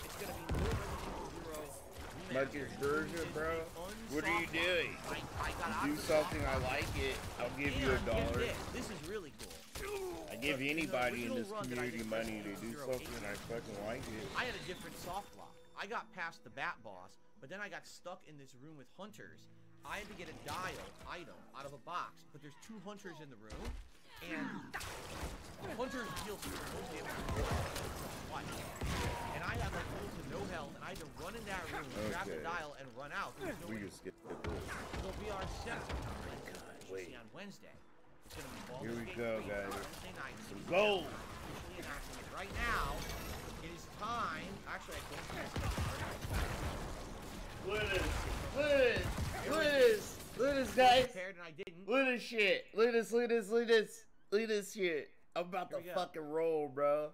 it's going to be more Resident Evil 0. Version, bro. What are you doing? Do something I like it. I'll give you $1. This is really cool. I give anybody in this community money to do something I fucking like it. I had a different soft lock. I got past the Bat Boss. But then I got stuck in this room with hunters. I had to get a dial item out of a box, but there's 2 hunters in the room, and the hunters deal most damage twice. And I had like close to no health, and I had to run in that room, grab the dial, and run out. We just get this. It'll be our second on Wednesday. It's gonna be Here we go, guys. Wednesday night. Some gold. Right now, it is time. Actually, I don't. Look at this, guys. Look at this shit. Look at this shit. I'm about to fucking roll, bro.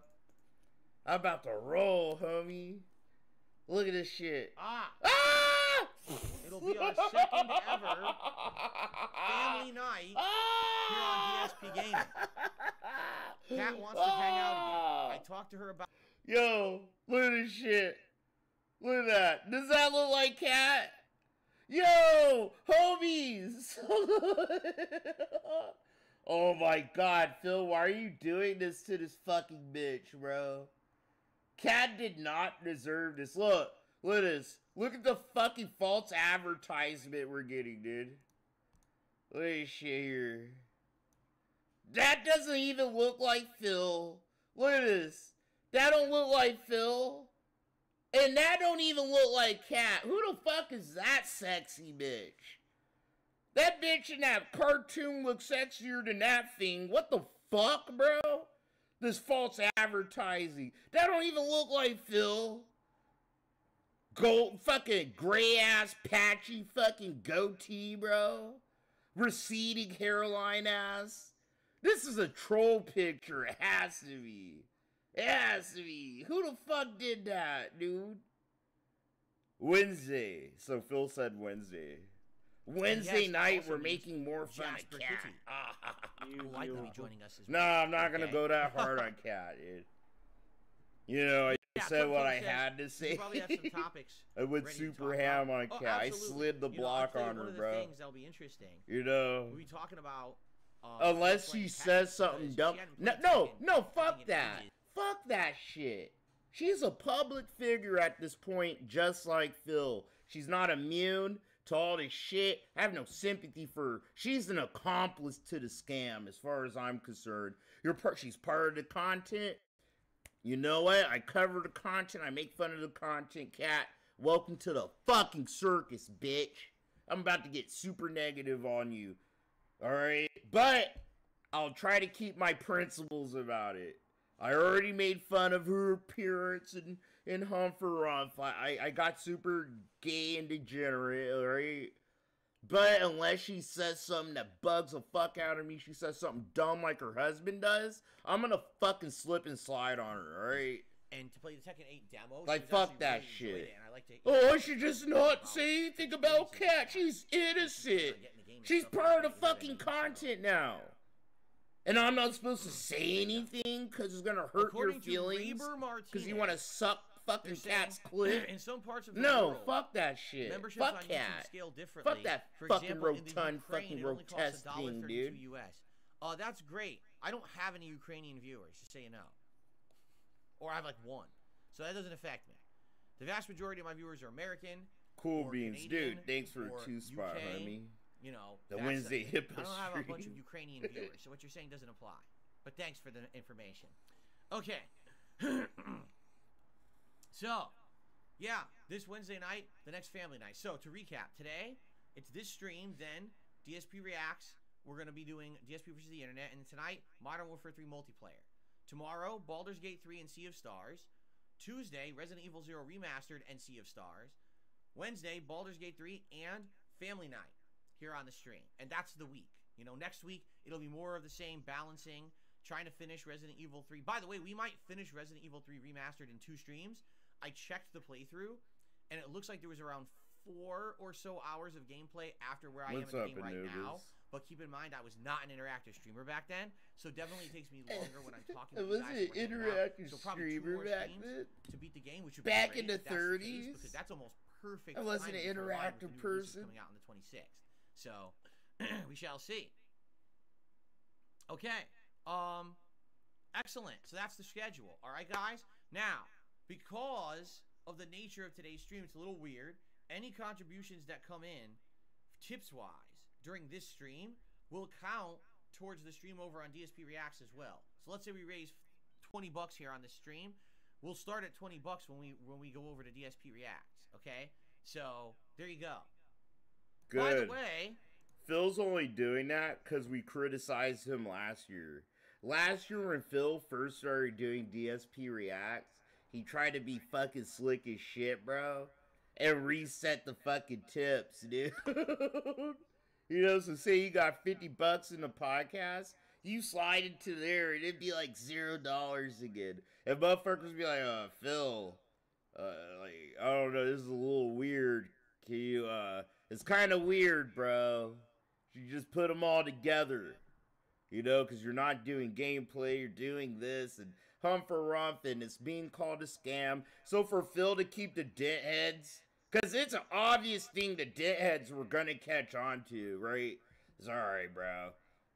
I'm about to roll, homie. Look at this shit. It'll be our second ever family night here on DSP Gaming. Kat wants to hang out again. I talked to her about. Yo, look at this shit. Look at that. Does that look like Kat? Yo, homies. Oh my God, Phil, why are you doing this to this fucking bitch, bro? Kat did not deserve this. Look at this. Look at the fucking false advertisement we're getting, dude. Look at this shit here. That doesn't even look like Phil. Look at this. That don't look like Phil. And that don't even look like Cat. Who the fuck is that sexy bitch? That bitch in that cartoon looks sexier than that thing. What the fuck, bro? This false advertising. That don't even look like Phil. Gold fucking gray ass patchy fucking goatee, bro. Receding hairline ass. This is a troll picture. It has to be. It has to be. Who the fuck did that, dude? Wednesday. So Phil said Wednesday. Wednesday night, we're making more fun of Cat. Likely be joining us as well. No, I'm not gonna go that hard on Cat, dude. You know, I said what I had to say. You probably have some topics. I went super ham on Cat. I slid the block on her, bro. One of the things that'll be interesting. You know, we'll be talking about. Unless she says something dumb. No, fuck that. Fuck that shit. She's a public figure at this point, just like Phil. She's not immune to all this shit. I have no sympathy for her. She's an accomplice to the scam, as far as I'm concerned. She's part of the content. You know what? I cover the content. I make fun of the content, Cat. Welcome to the fucking circus, bitch. I'm about to get super negative on you. Alright? But I'll try to keep my principles about it. I already made fun of her appearance in Humphrey. I got super gay and degenerate, alright? But unless she says something that bugs the fuck out of me, she says something dumb like her husband does, I'm gonna fucking slip and slide on her, alright? And to play the Tekken 8 demo, like, fuck that really shit. I should just not say anything about Cat. She's innocent. She's part of the fucking content now. And I'm not supposed to say anything because it's gonna hurt your feelings. Because you want to suck fucking Cat's clit. In some parts of the world, fuck that shit. Fuck Cat. Fuck that fucking rotund fucking grotesque thing, dude. That's great. I don't have any Ukrainian viewers, just so you know. Or I have like one. So that doesn't affect me. The vast majority of my viewers are American. Cool beans, dude. Thanks for a 2-spot, homie. You know, the Wednesday hippo I don't have a bunch of Ukrainian viewers, so what you're saying doesn't apply. But thanks for the information. Okay. So, yeah, this Wednesday night, the next family night. So, to recap, today, it's this stream, then DSP Reacts. We're going to be doing DSP versus the Internet. And tonight, Modern Warfare 3 multiplayer. Tomorrow, Baldur's Gate 3 and Sea of Stars. Tuesday, Resident Evil 0 Remastered and Sea of Stars. Wednesday, Baldur's Gate 3 and Family Night here on the stream. And that's the week. You know, next week, it'll be more of the same, balancing, trying to finish Resident Evil 3. By the way, we might finish Resident Evil 3 Remastered in 2 streams. I checked the playthrough, and it looks like there was around 4 or so hours of gameplay after where I am in the game right now. But keep in mind, I was not an interactive streamer back then, so definitely takes me longer when I'm talking to you guys. Was it interactive streamer back then? To beat the game, which would back be in the 30s? Because that's almost perfect. I wasn't an interactive person. Coming out on the 26th, so we shall see. Okay, excellent. So that's the schedule. All right, guys. Now, because of the nature of today's stream, it's a little weird. Any contributions that come in, tips-wise, during this stream will count towards the stream over on DSP Reacts as well. So let's say we raise $20 here on the stream. We'll start at $20 when we go over to DSP Reacts. Okay, so there you go. Good. By the way, Phil's only doing that because we criticized him last year. Last year when Phil first started doing DSP Reacts, he tried to be fucking slick as shit, bro, and reset the fucking tips, dude. You know, so say you got $50 in the podcast, you slide into there and it'd be like $0 again. And motherfuckers be like, Phil, like, I don't know, this is a little weird. Can you, it's kind of weird, bro. You just put them all together, you know, because you're not doing gameplay, you're doing this and hump-a-rump, and it's being called a scam. So for Phil to keep the dent heads, because it's an obvious thing the dent heads were going to catch on to, right? It's alright, bro.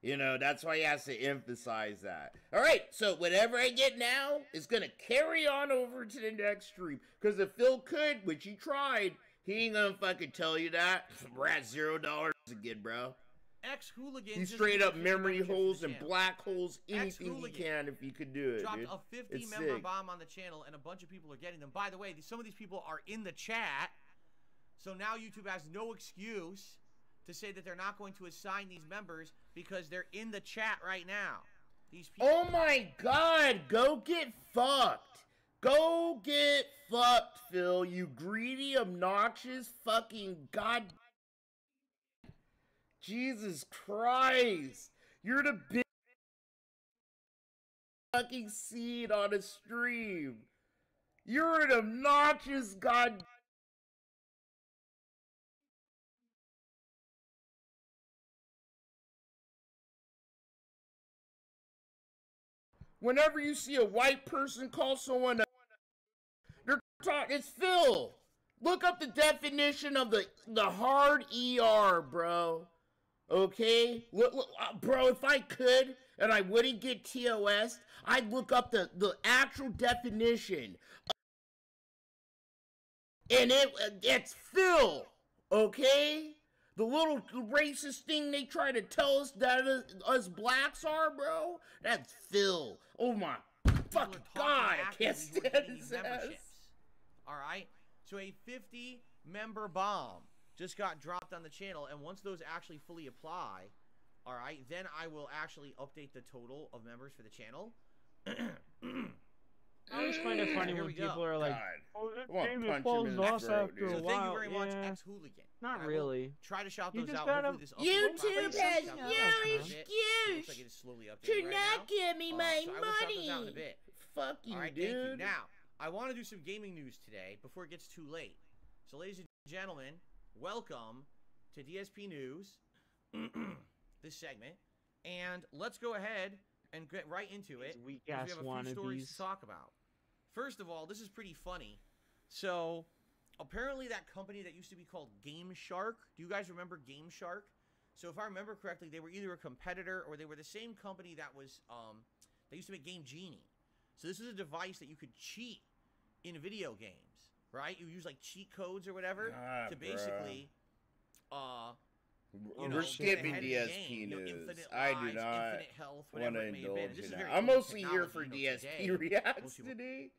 You know, that's why he has to emphasize that. Alright, so whatever I get now is going to carry on over to the next stream. Because if Phil could, which he tried, he ain't going to fucking tell you that. We're at $0 again, bro. Ex-Hooligans. He straight up memory holes and black holes anything he can if he could do it. Dropped dude. a 50-member bomb on the channel, and a bunch of people are getting them. By the way, some of these people are in the chat, so now YouTube has no excuse to say that they're not going to assign these members because they're in the chat right now. These people. Oh my God! Go get fucked. Go get fucked, Phil. You greedy, obnoxious, fucking god. Jesus Christ! You're the big fucking seed on a stream. You're an obnoxious god. Whenever you see a white person call someone they're talking, it's Phil. Look up the definition of the hard ER, bro. Okay? Look, bro, if I could, and I wouldn't get TOS, I'd look up the actual definition. And it's Phil. Okay? The little racist thing they try to tell us that us blacks are, bro, that's Phil. Oh my fucking God, I can't stand his ass. Alright? So a 50-member bomb just got dropped on the channel, and once those actually fully apply, alright, then I will actually update the total of members for the channel. I always find it funny when people are like, "Oh, that game it falls off after a while." So thank you very much, ex-hooligan. Not really. Try to shout those out. YouTube has no excuse to not give me my money. Fuck you, dude. Thank you. Now, I want to do some gaming news today before it gets too late. So, ladies and gentlemen, welcome to DSP News, this segment, and let's go ahead and get right into it. We have a few stories to talk about. First of all, this is pretty funny. So, apparently that company that used to be called Game Shark, do you guys remember Game Shark? So if I remember correctly, they were either a competitor or they were the same company that was, they used to make Game Genie. So this is a device that you could cheat in video games, right? You use like cheat codes or whatever to basically, we're skipping DSP news. I do not want to indulge in that. I'm mostly here for DSP reacts today.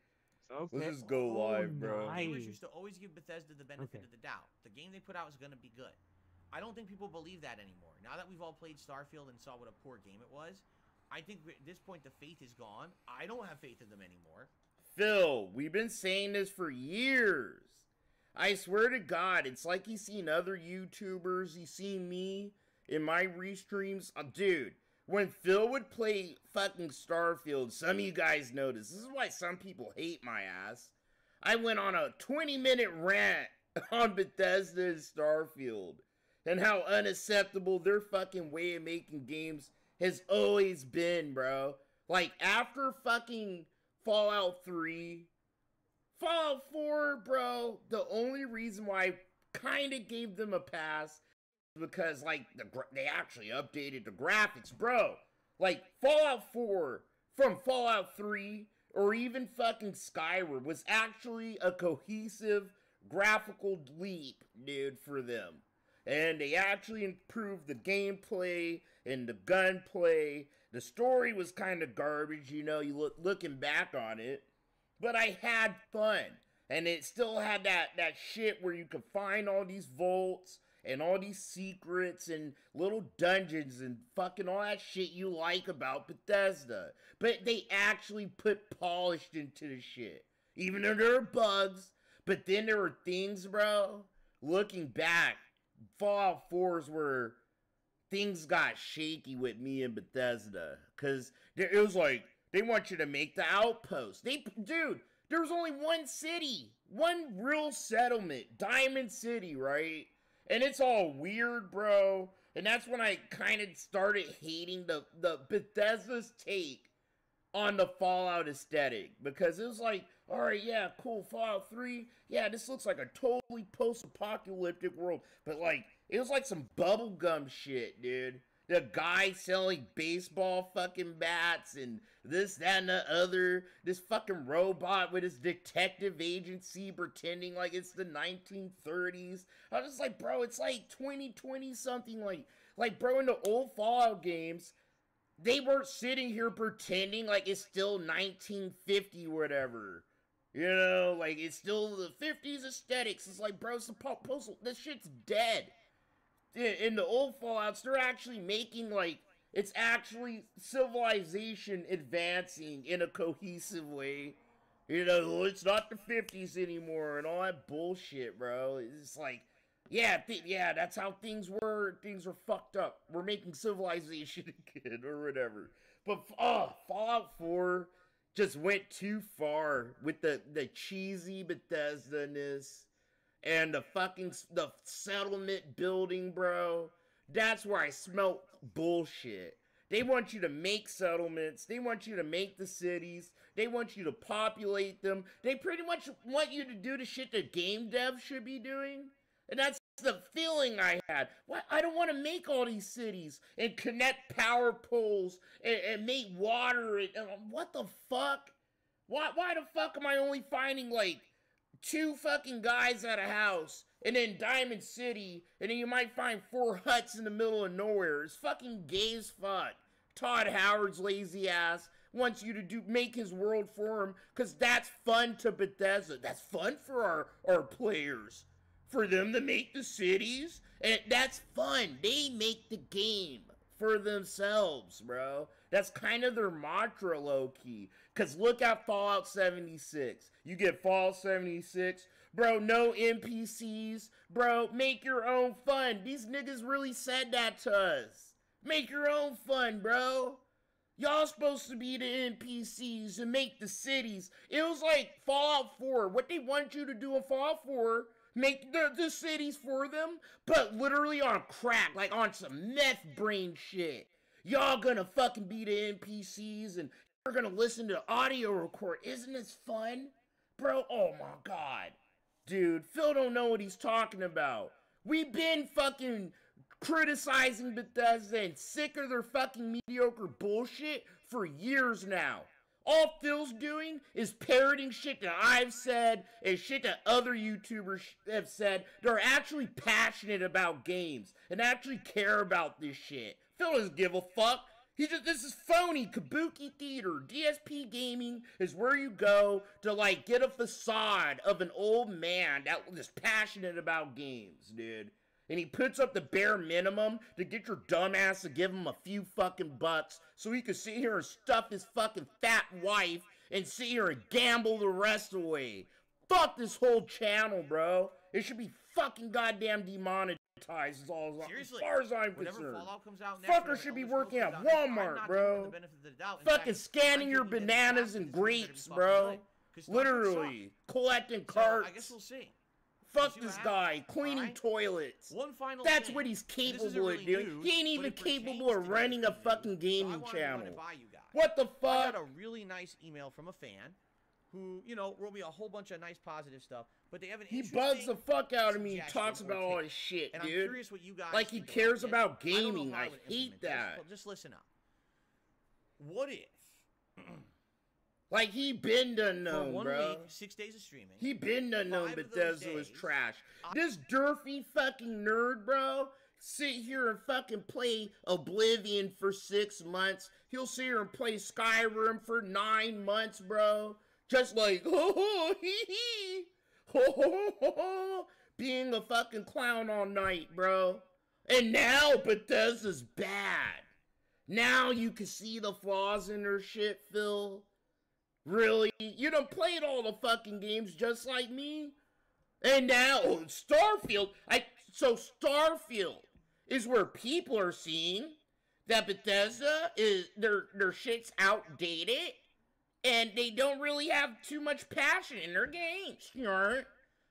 Okay. Let's just go live, bro. Gamers used to always give Bethesda the benefit of the doubt. The game they put out is going to be good. I don't think people believe that anymore. Now that we've all played Starfield and saw what a poor game it was, I think at this point the faith is gone. I don't have faith in them anymore. Phil, we've been saying this for years. I swear to God, it's like he's seen other YouTubers, he's seen me in my restreams. Dude, when Phil would play fucking Starfield, some of you guys noticed. This is why some people hate my ass. I went on a 20-minute rant on Bethesda and Starfield and how unacceptable their fucking way of making games has always been, bro. Like, after fucking Fallout 3, Fallout 4, bro, the only reason why I kind of gave them a pass because, like, they actually updated the graphics, bro. Like, Fallout 4 from Fallout 3 or even fucking Skyward was actually a cohesive graphical leap, dude, for them. And they actually improved the gameplay and the gunplay. The story was kind of garbage, you know, looking back on it. But I had fun. And it still had that shit where you could find all these vaults and all these secrets and little dungeons and fucking all that shit you like about Bethesda. But they actually put polished into the shit. Even though there are bugs. But then there were things, bro, looking back, Fallout 4's where things got shaky with me and Bethesda. Because it was like, they want you to make the outpost. Dude, there was only one city. One real settlement. Diamond City, right? And it's all weird, bro. And that's when I kind of started hating the Bethesda's take on the Fallout aesthetic. Because it was like, alright, yeah, cool, Fallout 3. Yeah, this looks like a totally post-apocalyptic world. But, like, it was like some bubblegum shit, dude. The guy selling baseball fucking bats and this, that, and the other. This fucking robot with his detective agency pretending like it's the 1930s. I was just like, bro, it's like 2020 something. Like Like, bro, in the old Fallout games, they weren't sitting here pretending like it's still 1950 or whatever. You know, like, it's still the 50s aesthetics. It's like, bro, it's this shit's dead. In the old Fallouts, they're actually making, like, it's actually civilization advancing in a cohesive way. You know, it's not the 50s anymore and all that bullshit, bro. It's like, yeah, that's how things were. Things were fucked up. We're making civilization again or whatever. But, Fallout 4 just went too far with the cheesy Bethesda-ness and the settlement building, bro. That's where I smelt bullshit. They want you to make settlements. They want you to make the cities. They want you to populate them. They pretty much want you to do the shit that game devs should be doing. And that's the feeling I had. What? I don't want to make all these cities and connect power poles and make water. And what the fuck? Why the fuck am I only finding, like, 2 fucking guys at a house, and then Diamond City, and then you might find 4 huts in the middle of nowhere? It's fucking gay as fuck. Todd Howard's lazy ass wants you to make his world for him, because that's fun to Bethesda. That's fun for our players. For them to make the cities, and that's fun. They make the game for themselves, bro. That's kind of their mantra, low-key. Because look at Fallout 76. You get Fallout 76. Bro, no NPCs. Bro, make your own fun. These niggas really said that to us. Make your own fun, bro. Y'all supposed to be the NPCs and make the cities. It was like Fallout 4. What they want you to do in Fallout 4, make the cities for them, but literally on crack, like on some meth brain shit. Y'all gonna fucking be the NPCs and you're gonna listen to audio record. Isn't this fun? Bro, oh my god. Dude, Phil don't know what he's talking about. We've been fucking criticizing Bethesda and sick of their fucking mediocre bullshit for years now. All Phil's doing is parroting shit that I've said and shit that other YouTubers have said. They're actually passionate about games and actually care about this shit. Phil doesn't give a fuck. This is phony. Kabuki Theater. DSP Gaming is where you go to, like, get a facade of an old man that is passionate about games, dude. And he puts up the bare minimum to get your dumbass to give him a few fucking bucks so he can sit here and stuff his fucking fat wife and sit here and gamble the rest away. Fuck this whole channel, bro. It should be fucking goddamn demonetized. Seriously, as far as I'm whenever concerned. Fallout comes out next, Fucker should be working at Walmart, bro. Fucking scanning your bananas and grapes, bro. Literally. Collecting carts. I guess we'll see. Fuck this guy, cleaning toilets. One final That's thing. what he's capable really of doing. news, he ain't even capable of running a fucking gaming channel. What the fuck? I got a really nice email from a fan who, you know, wrote me a whole bunch of nice positive stuff, but they have an He bugs the fuck out of me. He talks about all this shit, and dude. I'm curious what you guys like he cares about gaming. I hate that. Just listen up. What if like he been done known, for 1 bro. week, 6 days of streaming, he been done known Bethesda was trash. This derfy fucking nerd, bro, sit here and fucking play Oblivion for 6 months. He'll sit here and play Skyrim for 9 months, bro. Just like, ho, hee, hee. Ho, being a fucking clown all night, bro. And now Bethesda's bad. Now you can see the flaws in their shit, Phil. Really? You done played all the fucking games just like me? And now, Starfield. So Starfield is where people are seeing that Bethesda is, their shit's outdated. And they don't really have too much passion in their games, you know?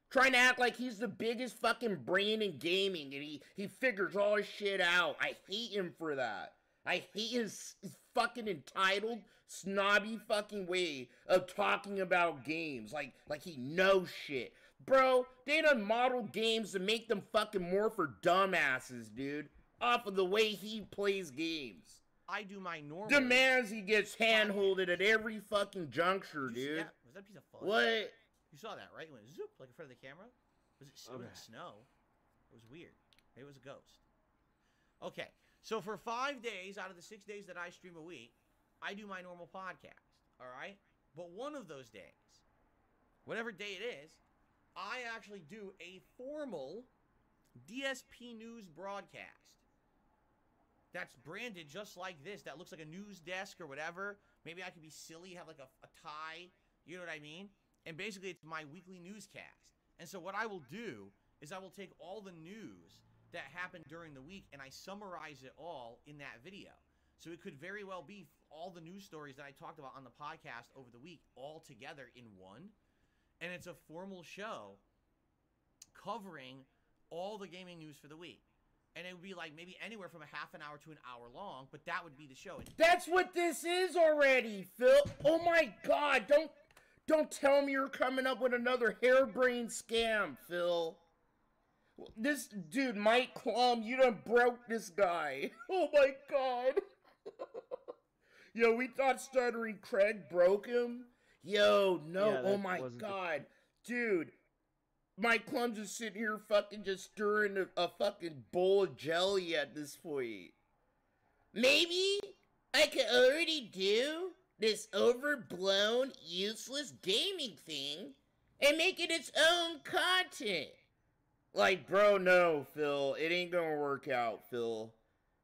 Trying to act like he's the biggest fucking brain in gaming and he figures all his shit out. I hate him for that. I hate his fucking entitled, snobby fucking way of talking about games. Like he knows shit. Bro, they done modeled games to make them fucking more for dumbasses, dude. Off of the way he plays games. I do my normal. Demands he gets hand-holded at every fucking juncture, dude. Was that a piece of fun? What? You saw that, right? It went zoop, like in front of the camera. It wasn't snow. It was weird. Maybe it was a ghost. Okay, so for 5 days out of the 6 days that I stream a week, I do my normal podcast, all right? But one of those days, whatever day it is, I actually do a formal DSP News broadcast. That's branded just like this. That looks like a news desk or whatever. Maybe I could be silly, have like a tie. You know what I mean? And basically, it's my weekly newscast. And so what I will do is I will take all the news that happened during the week and I summarize it all in that video. So it could very well be all the news stories that I talked about on the podcast over the week all together in one. And it's a formal show covering all the gaming news for the week. And it would be like maybe anywhere from a half an hour to an hour long, but that would be the show. That's what this is already, Phil. Oh my God, don't tell me you're coming up with another harebrained scam, Phil. This dude, Mike Klum, you done broke this guy. Oh my God. Yo, we thought Stuttering Craig broke him. Yo, no, Yeah, oh my God. Dude. Mike Klum's just sitting here fucking just stirring a fucking bowl of jelly at this point. Maybe I could already do this overblown, useless gaming thing and make it its own content. Like, bro, no, Phil. It ain't gonna work out, Phil.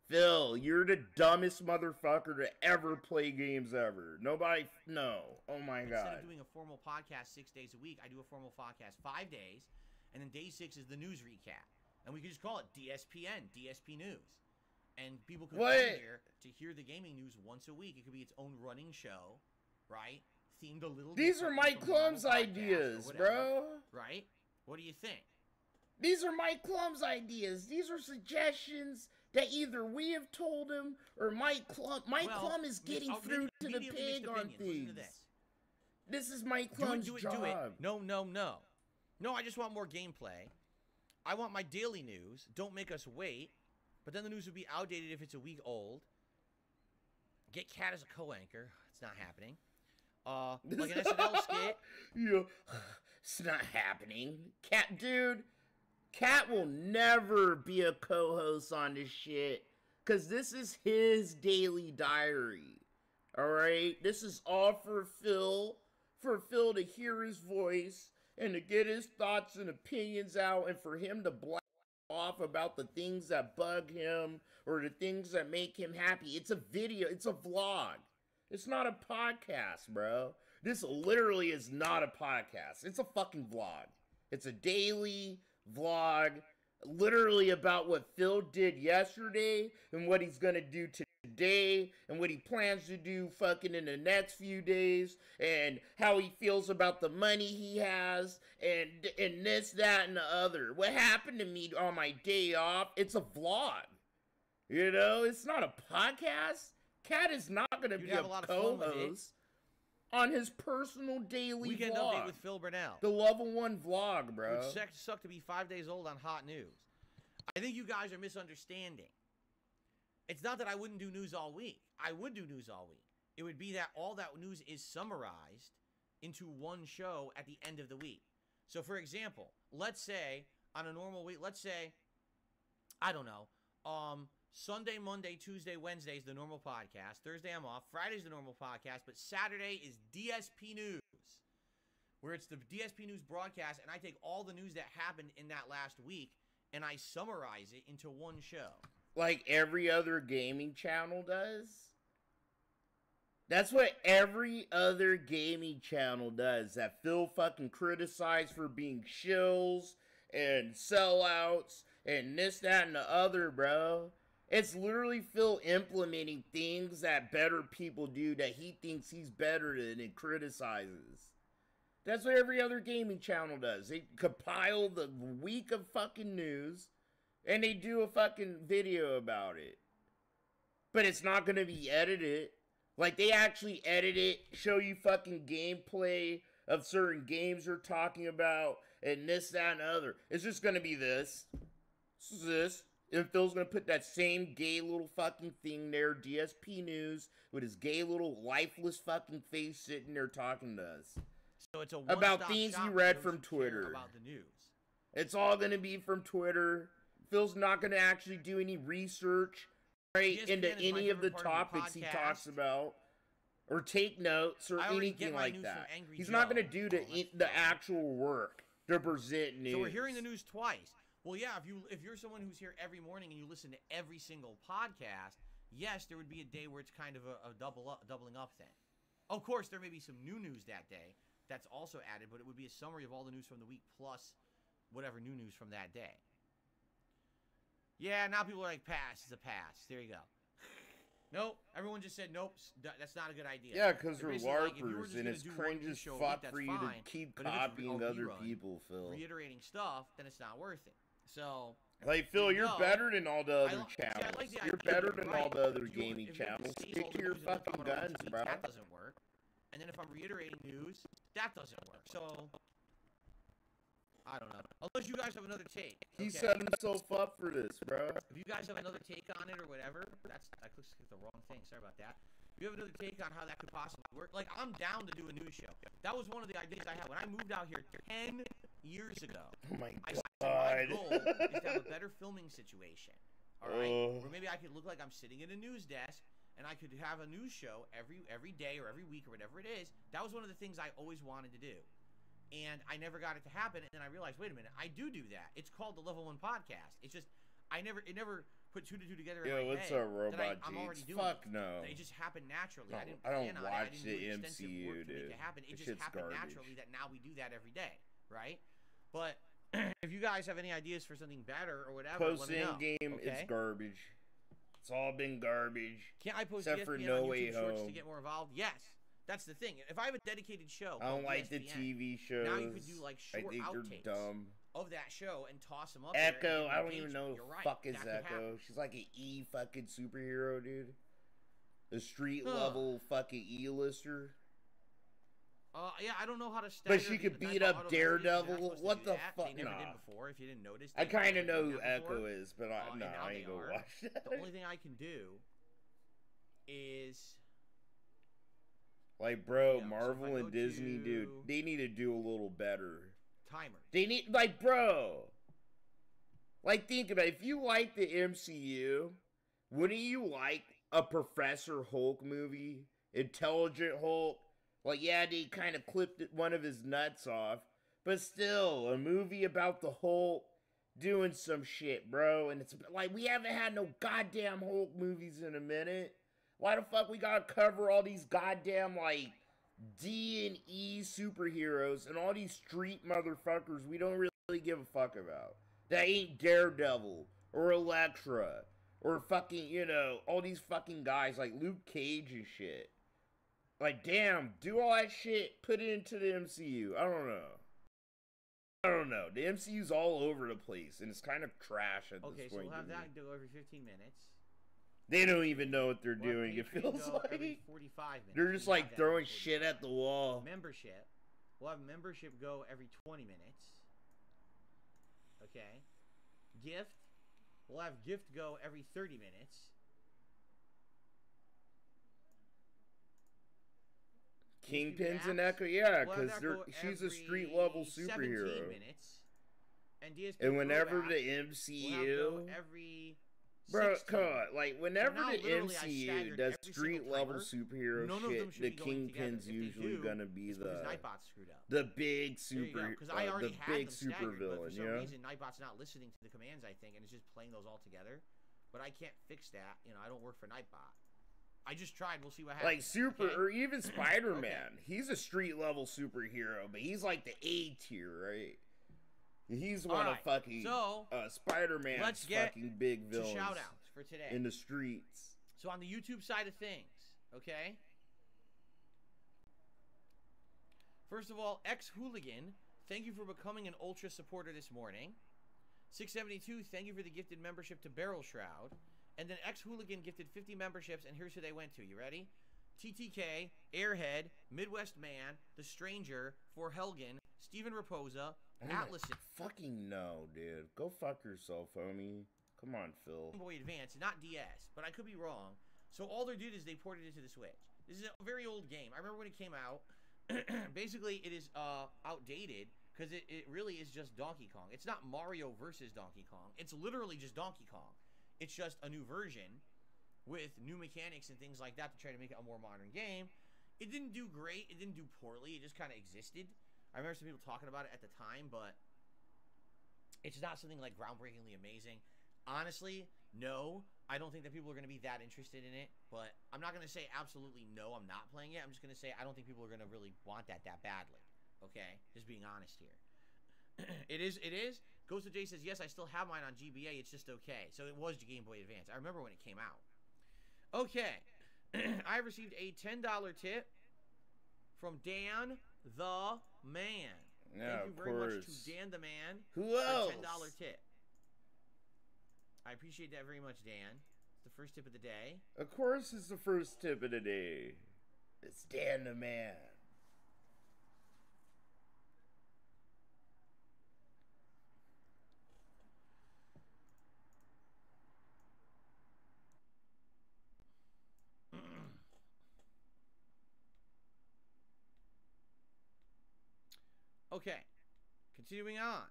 Phil, you're the dumbest motherfucker to ever play games ever. Nobody, no. Oh my God. Instead of doing a formal podcast 6 days a week, I do a formal podcast 5 days, and then day 6 is the news recap. And we could just call it DSPN, DSP News. And people could come here to hear the gaming news once a week. It could be its own running show, right? Themed a little. These are Mike Klum's ideas, bro. Right? What do you think? These are Mike Klum's ideas. These are suggestions that either we have told him or Mike Klum is getting through to the pig on things. This is Mike Klum's job. Do it. No. No, I just want more gameplay. I want my daily news. Don't make us wait. But then the news would be outdated if it's a week old. Get Cat as a co-anchor. It's not happening. Like an SNL skit. Yeah, it's not happening. Cat will never be a co-host on this shit, because this is his daily diary, alright? This is all for Phil to hear his voice, and to get his thoughts and opinions out, and for him to blast off about the things that bug him, or the things that make him happy. It's a video, it's a vlog. It's not a podcast, bro. This literally is not a podcast. It's a fucking vlog. It's a daily vlog, literally about what Phil did yesterday and what he's gonna do today and what he plans to do fucking in the next few days and how he feels about the money he has and this, that, and the other. What happened to me on my day off? It's a vlog. You know, it's not a podcast. Cat is not gonna be a co-host on his personal daily Weekend vlog. Update with Phil Burnell. The Level 1 vlog, bro. It would suck to be 5 days old on hot news. I think you guys are misunderstanding. It's not that I wouldn't do news all week. I would do news all week. It would be that all that news is summarized into one show at the end of the week. So, for example, let's say on a normal week, let's say, I don't know, Sunday, Monday, Tuesday, Wednesday is the normal podcast. Thursday I'm off. Friday's the normal podcast. But Saturday is DSP News, where it's the DSP News broadcast, and I take all the news that happened in that last week, and I summarize it into one show. Like every other gaming channel does? That's what every other gaming channel does. That Phil fucking criticized for being shills and sellouts and this, that, and the other, bro. It's literally Phil implementing things that better people do that he thinks he's better than and criticizes. That's what every other gaming channel does. They compile the week of fucking news and they do a fucking video about it. But it's not going to be edited. Like, they actually edit it, show you fucking gameplay of certain games they're talking about and this, that, and the other. It's just going to be this. This. And Phil's going to put that same gay little fucking thing there, DSP News, with his gay little lifeless fucking face sitting there talking to us. So it's a about things he read from Twitter. About the news. It's all going to be from Twitter. Phil's not going to actually do any research, right, ESPN into is my any of the favorite part of the topics he podcast. talks about, or take notes, or I already anything get my like news that. from Angry He's Joe. not going to do Oh, that's the fine. actual work to present news. So we're hearing the news twice. Well, yeah, if you're someone who's here every morning and you listen to every single podcast, yes, there would be a day where it's kind of a doubling up thing. Of course, there may be some new news that day that's also added, but it would be a summary of all the news from the week plus whatever new news from that day. Yeah, now people are like, pass. It's a pass. There you go. Nope. Everyone just said, nope, that's not a good idea. Yeah, because we're basically like, if you were LARPers, just and gonna it's do one cringe news as show a week, fuck that's for you fine, to keep but if it's copying a other rerun, people, Phil. reiterating stuff, then it's not worth it. So, Like, Phil, you're No. better than all the other see, I channels. like the You're idea, better but than all right, the other if you- gaming if you channels. say all Stick the to your news and we're fucking talking about guns, once a week, bro. That doesn't work. And then if I'm reiterating news, that doesn't work. So, I don't know. Unless you guys have another take. He okay? set himself up for this, bro. If you guys have another take on it or whatever, I clicked the wrong thing. Sorry about that. If you have another take on how that could possibly work, like, I'm down to do a news show. That was one of the ideas I had when I moved out here 10 years ago. Oh my I god. said my goal is to have a better filming situation. All right, where maybe I could look like I'm sitting at a news desk and I could have a news show every day or every week or whatever it is. That was one of the things I always wanted to do. And I never got it to happen, and then I realized, wait a minute, I do that. It's called the Level 1 Podcast. It's just, it never put two to two together in my Yo, what's head up, Robot I'm already Jeets? doing Fuck it. no. It just happened naturally. No, I didn't I don't plan on it. watch I didn't the do extensive MCU, work to make dude. it happen. It That just shit's happened garbage. naturally that now we do that every day, right? But if you guys have any ideas for something better or whatever, let me know. Post-in-game, okay? it's garbage. It's all been garbage. Can't I post Except for ESPN No on Way YouTube Shorts to Home. get more involved? Yes. That's the thing. If I have a dedicated show I don't called like the ESPN, TV shows. now you could do like I short think outtakes they're dumb. of that show and toss them up Echo, there. I don't even know who You're the right. fuck is That could Echo. happen. She's like an E fucking superhero, dude. A street Huh. level fucking E-lister. Yeah, I don't know how to stagger. But she could beat up Daredevil. What the fuck? They never Nah. did before. If you didn't notice, I they kind never of know did who that before. Echo is, but and no, now I they ain't gonna are. watch that. The only thing I can do is Like, bro, Yeah, so if I Marvel go and Disney, to- dude, they need to do a little better. timers. They need, like, bro. Like, think about it. If you like the MCU, wouldn't you like a Professor Hulk movie? Intelligent Hulk? Like, yeah, they kind of clipped one of his nuts off. But still, a movie about the Hulk doing some shit, bro. And it's like, we haven't had no goddamn Hulk movies in a minute. Why the fuck we gotta cover all these goddamn, like, D and E superheroes and all these street motherfuckers we don't really give a fuck about? That ain't Daredevil or Elektra or fucking, you know, all these fucking guys like Luke Cage and shit. Like, damn, do all that shit, put it into the MCU. I don't know. The MCU's all over the place, and it's kind of trash at this point. Okay, so we'll have to me. that go every 15 minutes. They don't even know what they're We'll have doing, it Patreon feels go every like. 45 minutes. They're just We have like that throwing every shit 45. at the wall. Membership. We'll have membership go every 20 minutes. Okay. Gift. We'll have gift go every 30 minutes. Kingpins and Max, Echo, yeah, we'll have because that go she's a every street level 17 superhero. minutes. And DSP And whenever Throwback, the we'll have MCU, go every bro, 16. come on, like whenever now the literally I MCU staggered does every street single level timer. superhero None of them shit, should the be going together. Kingpin's If they usually do, gonna be it's because the Nightbot screwed up. the big There you go. super, Because I already the had big them super staggered, but villain, for you some know? reason Nightbot's not listening to the commands, I think, and it's just playing those all together. But I can't fix that. You know, I don't work for Nightbot. I just tried. We'll see what happens. Like Super, okay? or even Spider-Man. He's a street level superhero, but he's like the A tier, right? He's one of Alright, fucking so, Spider-Man's let's get fucking big to villains shout-outs for today. in the streets. So on the YouTube side of things, okay? First of all, X-Hooligan, thank you for becoming an Ultra supporter this morning. 672, thank you for the gifted membership to Barrel Shroud. And then X-Hooligan gifted 50 memberships, and here's who they went to. You ready? TTK, Airhead, Midwest Man, The Stranger, For Helgen, Steven Raposa, Atlas, Fucking no, dude. Go fuck yourself, homie. Come on, Phil. Game Boy Advance, not DS, but I could be wrong. So all they did is they ported it to the Switch. This is a very old game. I remember when it came out. Basically, it is outdated, because it really is just Donkey Kong. It's not Mario versus Donkey Kong. It's literally just Donkey Kong. It's just a new version with new mechanics and things like that to try to make it a more modern game. It didn't do great. It didn't do poorly. It just kind of existed. I remember some people talking about it at the time, but it's not something like groundbreakingly amazing. Honestly, no. I don't think that people are going to be that interested in it, but I'm not going to say absolutely no, I'm not playing it. I'm just going to say I don't think people are going to really want that badly. Okay? Just being honest here. It is. Ghost of Jay says, yes, I still have mine on GBA. It's just okay. So it was Game Boy Advance. I remember when it came out. Okay. I received a $10 tip from Dan the Man. Yeah, Thank you very much to Dan the Man. Who else? For $10 tip. I appreciate that very much, Dan. It's the first tip of the day. Of course it's the first tip of the day. It's Dan the Man. Okay. Continuing on.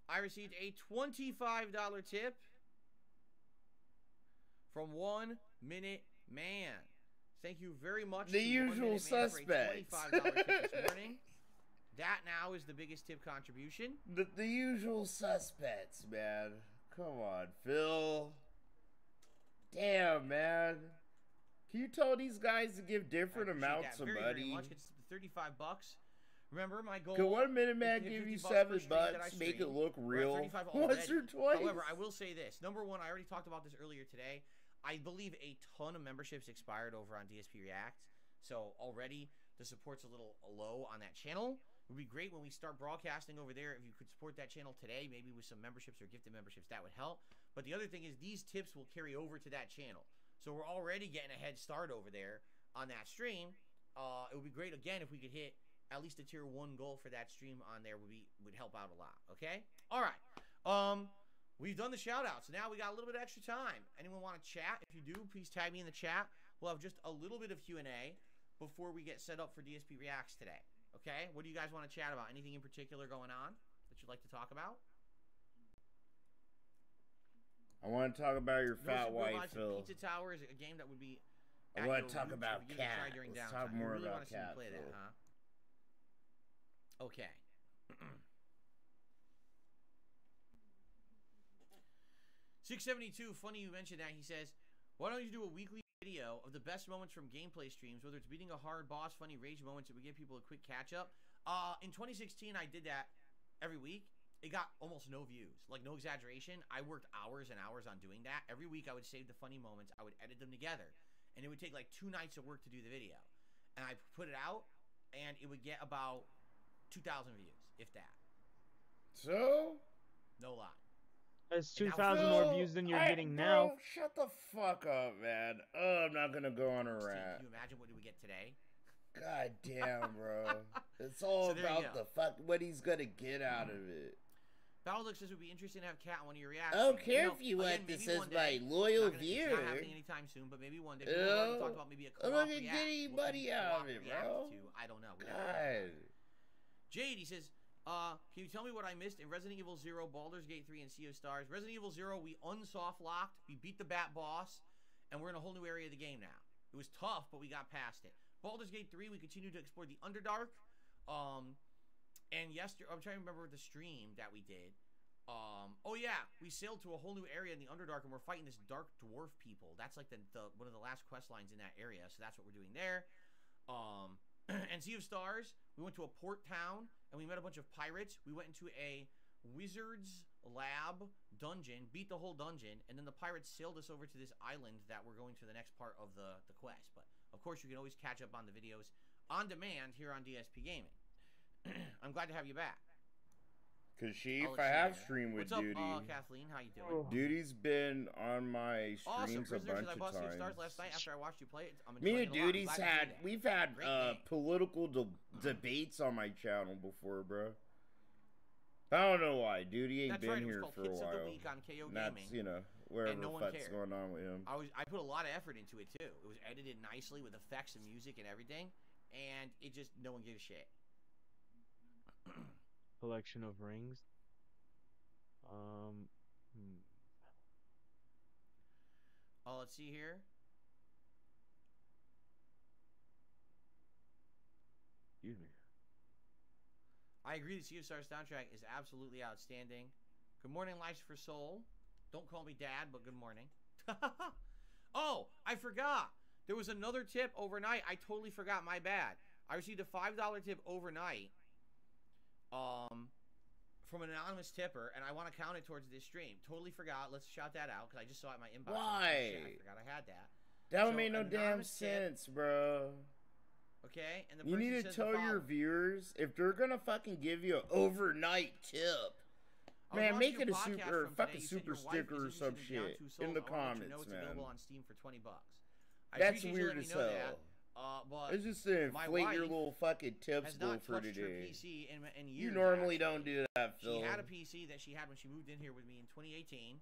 I received a $25 tip from 1 Minute Man. Thank you very much. The usual suspects. For a $25 tip this morning. That now is the biggest tip contribution. The usual suspects, man. Come on, Phil. Damn, man. Can you tell these guys to give different amounts of money? Very much. It's $35. Remember, my goal. Could 1 Minute Man give you $7? Make it look real once or twice. However, I will say this. Number one, I already talked about this earlier today. I believe a ton of memberships expired over on DSP React. So already the support's a little low on that channel. It would be great when we start broadcasting over there. If you could support that channel today, maybe with some memberships or gifted memberships, that would help. But the other thing is these tips will carry over to that channel. So we're already getting a head start over there on that stream. It would be great, again, if we could hit at least a tier 1 goal for that stream on there would help out a lot, okay? All right. We've done the shout-outs. Now we got a little bit of extra time. Anyone want to chat? If you do, please tag me in the chat. We'll have just a little bit of Q&A before we get set up for DSP Reacts today, okay? What do you guys want to chat about? Anything in particular going on that you'd like to talk about? I want to talk about your fat wife, Phil. Pizza Tower is a game that would be... I want to talk about Cat. Let's talk more about Cat, Phil. That, huh? Okay. $672, funny you mentioned that. He says, why don't you do a weekly video of the best moments from gameplay streams, whether it's beating a hard boss, funny rage moments that would give people a quick catch-up? In 2016, I did that every week. It got almost no views. Like, no exaggeration. I worked hours and hours on doing that. Every week, I would save the funny moments. I would edit them together. And it would take, like, 2 nights of work to do the video. And I put it out, and it would get about 2,000 views, if that. So? No lie. That's 2,000 more views than you're getting now. Bro, shut the fuck up, man. Oh, I'm not gonna go on a rant. Can you imagine what do we get today? God damn, bro. It's all about the fuck, what he's gonna get out of it. Battleduck says it would be interesting to have Cat on one of your reactions. I don't care if you want this as my loyal viewer. It's not happening anytime soon, but maybe one day. We've already talked about maybe a co-op I'm not gonna get any money out of it, bro. I don't know. God. Jade, he says, can you tell me what I missed in Resident Evil 0, Baldur's Gate 3, and Sea of Stars? Resident Evil 0, we unsoft locked, we beat the Bat boss, and we're in a whole new area of the game now. It was tough, but we got past it. Baldur's Gate 3, we continued to explore the Underdark. And yesterday, I'm trying to remember the stream that we did. Oh yeah, we sailed to a whole new area in the Underdark, and we're fighting this dark dwarf people. That's like one of the last quest lines in that area, so that's what we're doing there. And Sea of Stars, we went to a port town, and we met a bunch of pirates. We went into a wizard's lab dungeon, beat the whole dungeon, and then the pirates sailed us over to this island that we're going to the next part of the quest. But, of course, you can always catch up on the videos on demand here on DSP Gaming. I'm glad to have you back. Kashief, I have streamed with Duty. What's up, Kathleen? How you doing? Duty's been on my streams a bunch of times. I Stars last night after I watched you play it. Me and Duty's we've had political debates on my channel before, bro. I don't know why. Duty ain't been here for a while. Of the Week on KO That's, you know, wherever the fuck's going on with him. I put a lot of effort into it, too. It was edited nicely with effects and music and everything, and it just, no one gave a shit. collection of rings. Hmm. Oh, let's see here. Excuse me. I agree the Sea of Stars soundtrack is absolutely outstanding. Good morning, Lives for Soul. Don't call me Dad, but good morning. Oh, I forgot. There was another tip overnight. I totally forgot. My bad. I received a $5 tip overnight from an anonymous tipper, and I want to count it towards this stream. Totally forgot. Let's shout that out, because I just saw it in my inbox. Why? Shit, I forgot I had that. That would make no damn sense, bro. Okay, and the you need to tell your viewers, if they're gonna fucking give you an overnight tip, man, make it a super fucking super sticker or some shit in the comments, man. Available on Steam for $20. That's weird as hell. But it's just to inflate your little fucking tip school for today. PC in years, you normally don't do that, Phil. She had a PC that she had when she moved in here with me in 2018,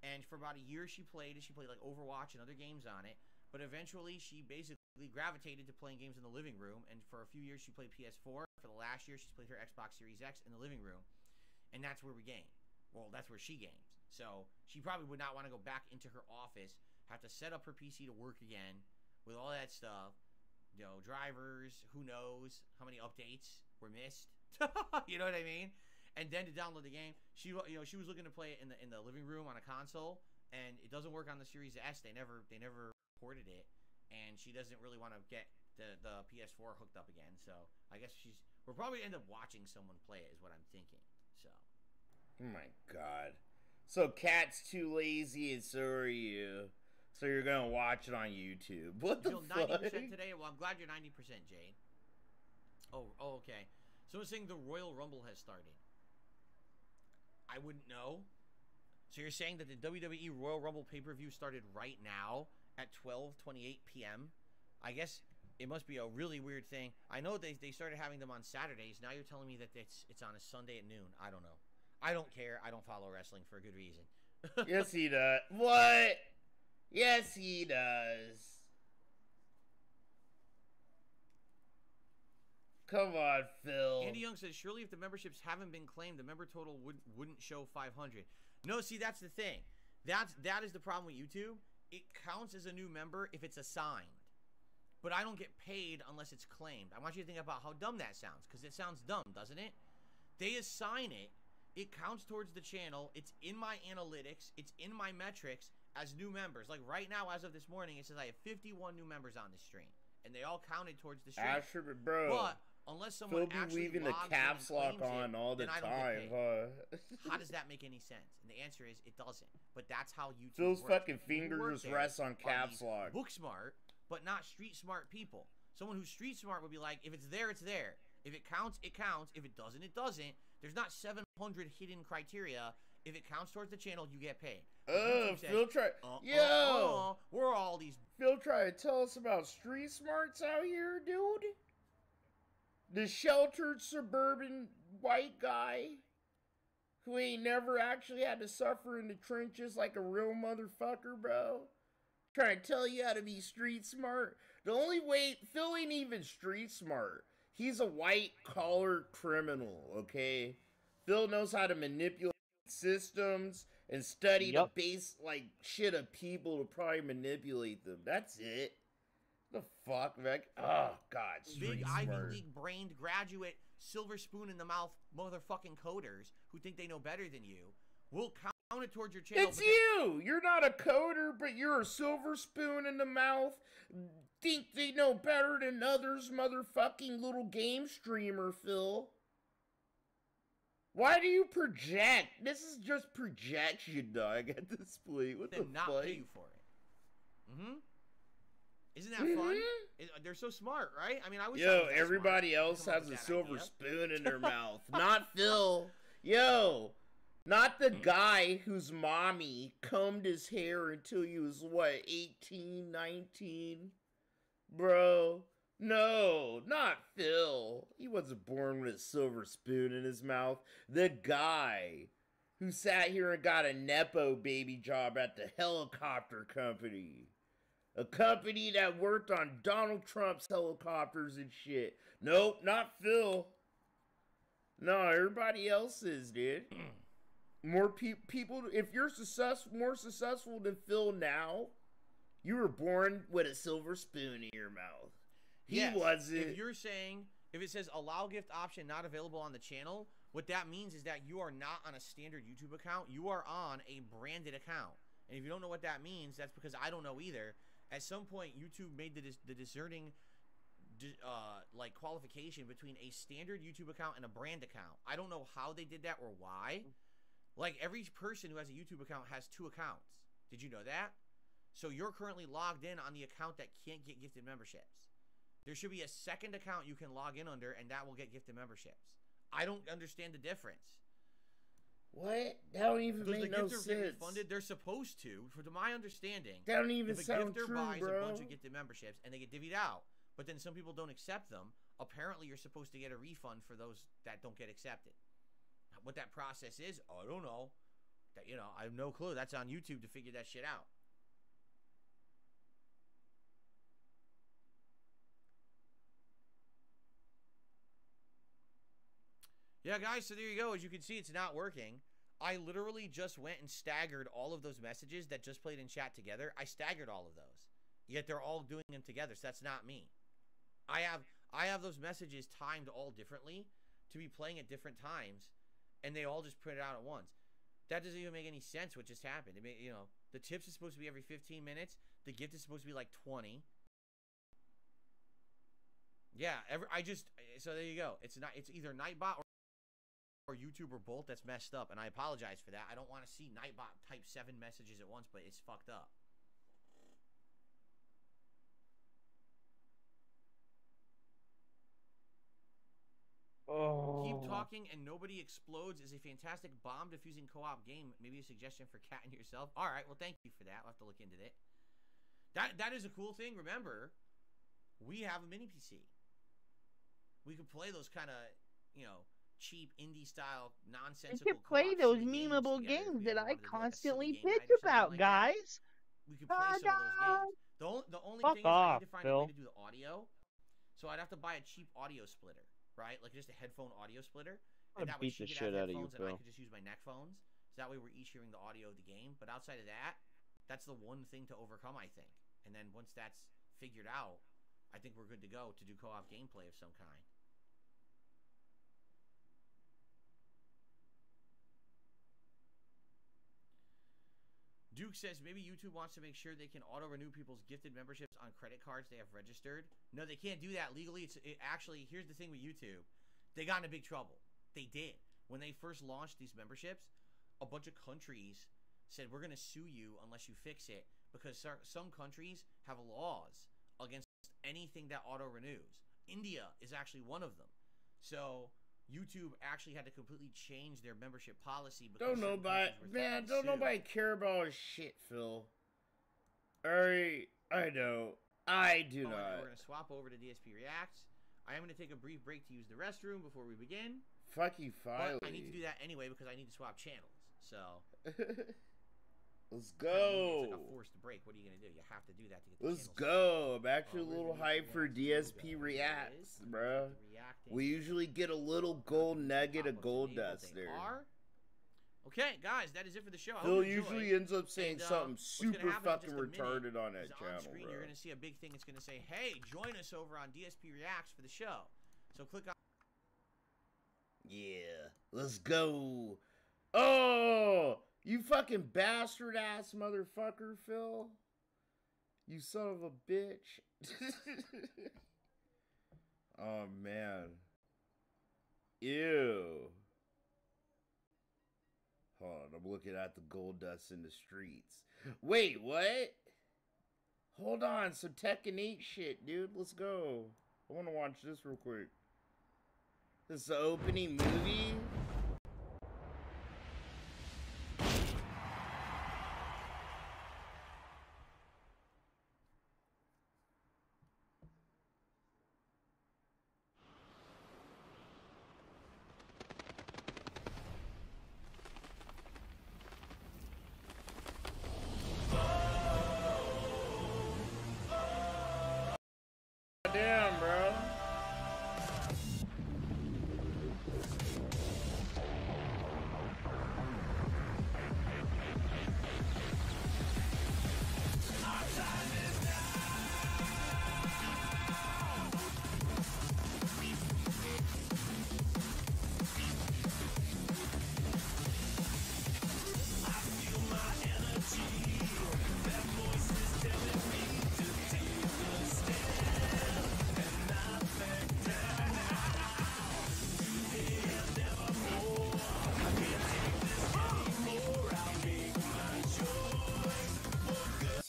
and for about a year she played like Overwatch and other games on it. But eventually she basically gravitated to playing games in the living room, and for a few years she played PS4. For the last year she's played her Xbox Series X in the living room, and that's where we game. Well, that's where she games. So she probably would not want to go back into her office, have to set up her PC to work again with all that stuff, you know, drivers, who knows how many updates were missed. You know what I mean? And then to download the game, she was looking to play it in the living room on a console, and it doesn't work on the Series S. They never ported it, and she doesn't really want to get the PS4 hooked up again. So I guess we'll probably end up watching someone play it, is what I'm thinking. So. Oh my God. So Cat's too lazy, and so are you. So you're gonna watch it on YouTube. What the fuck? 90% today? Well, I'm glad you're 90%, Jade. Oh, okay. Someone's saying the Royal Rumble has started. I wouldn't know. So you're saying that the WWE Royal Rumble pay-per-view started right now at 12:28 p.m.? I guess it must be a really weird thing. I know they started having them on Saturdays. Now you're telling me that it's on a Sunday at noon. I don't know. I don't care. I don't follow wrestling for a good reason. Yes, he does. What? Yes, he does. Come on, Phil. Andy Young says, surely if the memberships haven't been claimed, the member total wouldn't show 500. No, see, that's the thing. That is the problem with YouTube. It counts as a new member if it's assigned. But I don't get paid unless it's claimed. I want you to think about how dumb that sounds, because it sounds dumb, doesn't it? They assign it. It counts towards the channel. It's in my analytics. It's in my metrics as new members. Like right now, as of this morning, it says I have 51 new members on the stream, and they all counted towards the stream. Bro. But unless someone actually leaving the caps lock on all the time, How does that make any sense? And the answer is it doesn't. But that's how YouTube Phil's works. fucking fingers rest on caps lock. Book smart, but not street smart people. Someone who's street smart would be like, if it's there, it's there. If it counts, it counts. If it doesn't, it doesn't. There's not 700 hidden criteria. If it counts towards the channel, you get paid. Phil try. We're all these. Phil try to tell us about street smarts out here, dude. The sheltered suburban white guy who ain't never actually had to suffer in the trenches like a real motherfucker, bro. Trying to tell you how to be street smart. The only way Phil ain't even street smart. He's a white-collar criminal, okay? Phil knows how to manipulate systems and study the base, like, shit of people to probably manipulate them. That's it. The fuck, man? Oh, God, street Big smart. Ivy League-brained graduate, silver spoon in the mouth motherfucking coders who think they know better than you will count it towards your channel. It's you! You're not a coder, but you're a silver spoon in the mouth. Think they know better than others, motherfucking little game streamer, Phil. Why do you project? This is just projection, dog, at this point. What the fuck? Not pay you for it. Mm-hmm. Isn't that fun? They're so smart, right? I mean, I wish. Yo, everybody else has a silver spoon in their mouth. Not Phil. Yo, not the guy whose mommy combed his hair until he was, what, 18, 19? Bro, no, not Phil. He wasn't born with a silver spoon in his mouth. The guy who sat here and got a Nepo baby job at the helicopter company. A company that worked on Donald Trump's helicopters and shit. Nope, not Phil. No, everybody else is, dude. More people. If you're more successful than Phil now, you were born with a silver spoon in your mouth. He wasn't. If you're saying, if it says allow gift option not available on the channel, what that means is that you are not on a standard YouTube account. You are on a branded account. And if you don't know what that means, that's because I don't know either. At some point, YouTube made the discerning like qualification between a standard YouTube account and a brand account. I don't know how they did that or why. Like, every person who has a YouTube account has 2 accounts. Did you know that? So you're currently logged in on the account that can't get gifted memberships. There should be a second account you can log in under, and that will get gifted memberships. I don't understand the difference. What? That don't even make no sense. Get refunded? They're supposed to my understanding. That don't even sound true, bro. If a gifter buys a bunch of gifted memberships and they get divvied out, but then some people don't accept them, apparently you're supposed to get a refund for those that don't get accepted. What that process is, I don't know. That, you know, I have no clue. That's on YouTube to figure that shit out. Yeah, guys, so there you go. As you can see, it's not working. I literally just went and staggered all of those messages that just played in chat together. I staggered all of those. Yet they're all doing them together, so that's not me. I have those messages timed all differently to be playing at different times, and they all just print it out at once. That doesn't even make any sense what just happened. I mean, you know, the tips is supposed to be every 15 minutes. The gift is supposed to be like 20. Yeah, so there you go. It's either Nightbot or YouTube or both. That's messed up, and I apologize for that. I don't want to see Nightbot type 7 messages at once, but it's fucked up. Oh. Keep talking and nobody explodes is a fantastic bomb diffusing co-op game. Maybe a suggestion for Cat and yourself. All right, well, thank you for that. I'll have to look into it. That is a cool thing. Remember, we have a mini PC. We could play those kind of, you know, cheap indie style nonsensical. We could play those memeable games that I constantly bitch about, like guys. We could play some of those games. The only thing is I need to find a way to do the audio. So I'd have to buy a cheap audio splitter. Right, like just a headphone audio splitter, and that way she could have headphones and I could just use my neck phones. So that way we're each hearing the audio of the game. But outside of that, that's the one thing to overcome, I think. And then once that's figured out, I think we're good to go to do co-op gameplay of some kind. Duke says maybe YouTube wants to make sure they can auto-renew people's gifted memberships on credit cards they have registered. No, they can't do that legally. Actually, here's the thing with YouTube. They got into big trouble. They did. When they first launched these memberships, a bunch of countries said, we're going to sue you unless you fix it, because some countries have laws against anything that auto-renews. India is actually one of them. So YouTube actually had to completely change their membership policy. Don't nobody care about his shit, Phil. Alright, I know. I do not. We're going to swap over to DSP Reacts. I am going to take a brief break to use the restroom before we begin. Fuck you, Filey. But I need to do that anyway because I need to swap channels. So let's go. It's like a forced break. What are you going to do? You have to do that to get the Let's go. I'm actually a little hyped for DSP Reacts, bro. We usually get a little gold nugget of gold dust there. Okay, guys, that is it for the show. Phil usually ends up saying something super fucking retarded on that channel, screen, bro. You're going to see a big thing. It's going to say, hey, join us over on DSP Reacts for the show. So click on. Yeah, let's go. Oh, you fucking bastard ass motherfucker, Phil. You son of a bitch. Oh, man. Ew. Hold on, I'm looking at the gold dust in the streets. Wait, what? Hold on, some Tekken 8 shit, dude. Let's go. I want to watch this real quick. This is the opening movie. Damn, bro.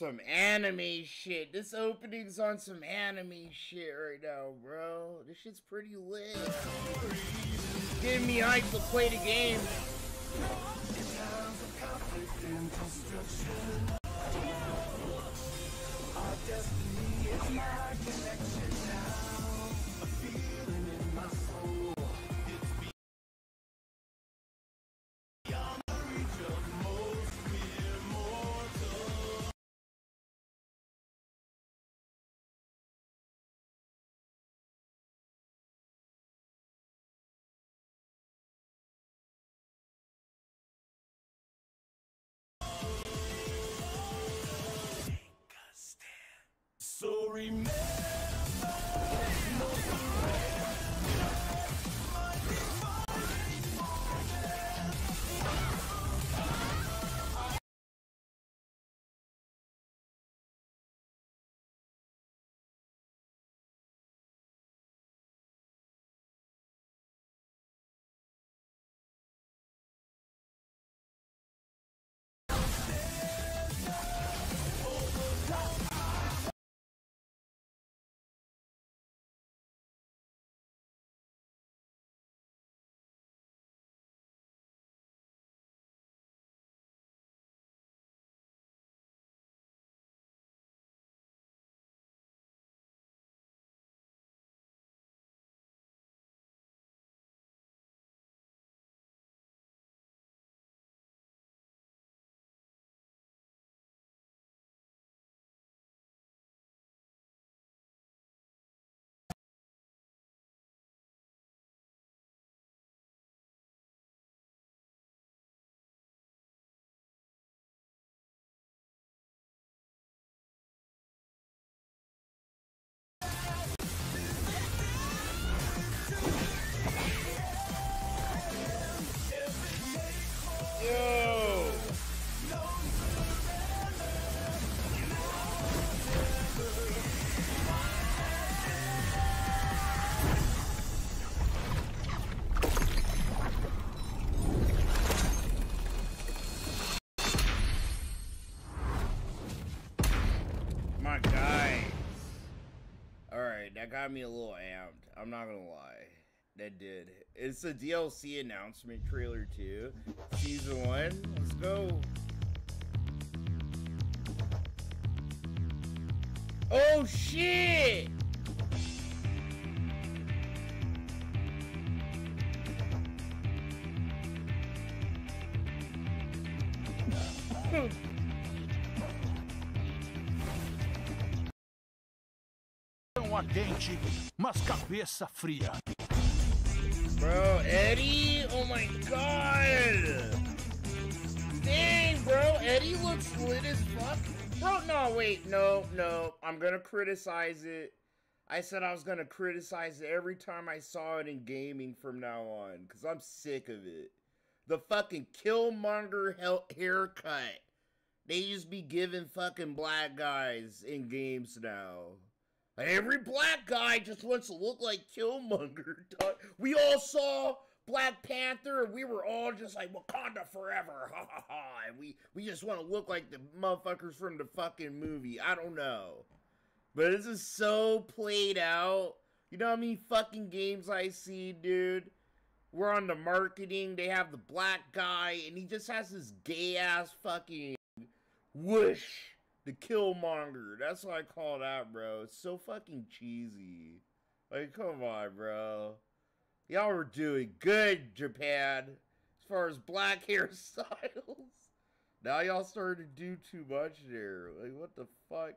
some anime shit. This opening's on some anime shit right now, bro. This shit's pretty lit. Give me hype to play the game. So remember. My guys. Alright, that got me a little amped. I'm not gonna lie. That did. It's a DLC announcement trailer too. Season 1. Let's go. Oh shit! Quente, mas cabeça fria. Bro, Eddie? Oh my god! Dang, bro, Eddie looks lit as fuck. Bro, no, wait, no. I'm gonna criticize it. I said I was gonna criticize it every time I saw it in gaming from now on, because I'm sick of it. The fucking Killmonger haircut. They just be giving fucking black guys in games now. Every black guy just wants to look like Killmonger. We all saw Black Panther and we were all just like, Wakanda forever, ha ha ha. And we just want to look like the motherfuckers from the fucking movie. I don't know. But this is so played out. You know how many fucking games I see, dude? We're on the marketing, they have the black guy and he just has this gay ass fucking whoosh. The Killmonger. That's what I call that, bro. It's so fucking cheesy. Like, come on, bro. Y'all were doing good, Japan. As far as black hairstyles. Now y'all started to do too much there. Like, what the fuck?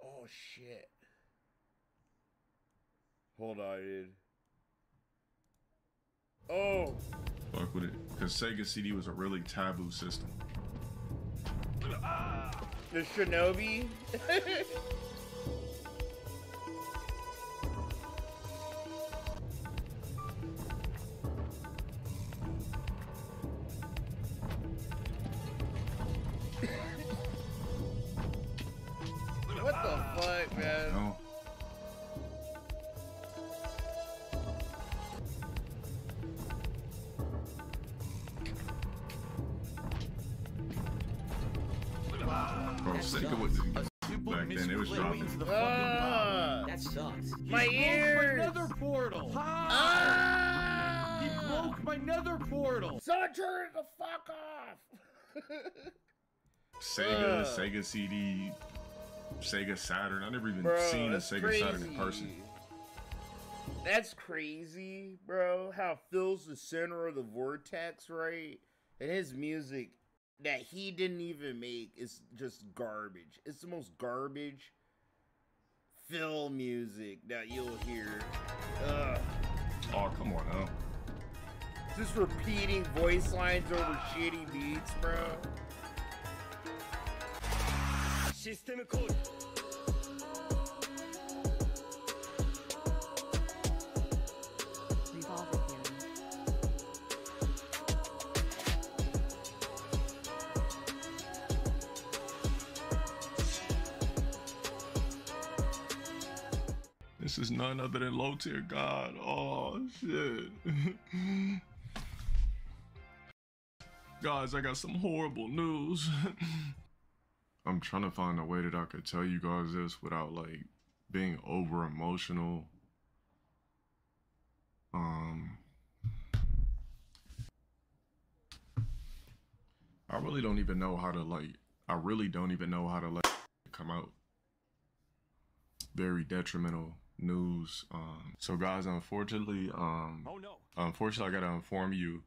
Oh, shit. Hold on, dude. Oh. Fuck with it. Because Sega CD was a really taboo system. The Shinobi? What the fuck, man? No. Sega was back then. It was dropping. That sucks. My ears! My nether portal! He broke my nether portal! Someone turn the fuck off! Sega CD, Sega Saturn. I never even seen a Sega Saturn in person. That's crazy, bro. How Phil's the center of the vortex, right? And his music that he didn't even make is just garbage. It's the most garbage Phil music that you'll hear. Ugh. Oh, come on now. Just repeating voice lines over shitty beats, bro. System code. This is none other than Low Tier God. Oh, shit. Guys, I got some horrible news. I'm trying to find a way that I could tell you guys this without, like, being over emotional. I really don't even know how to, like, let it come out. Very detrimental news. So guys, unfortunately, I gotta inform you,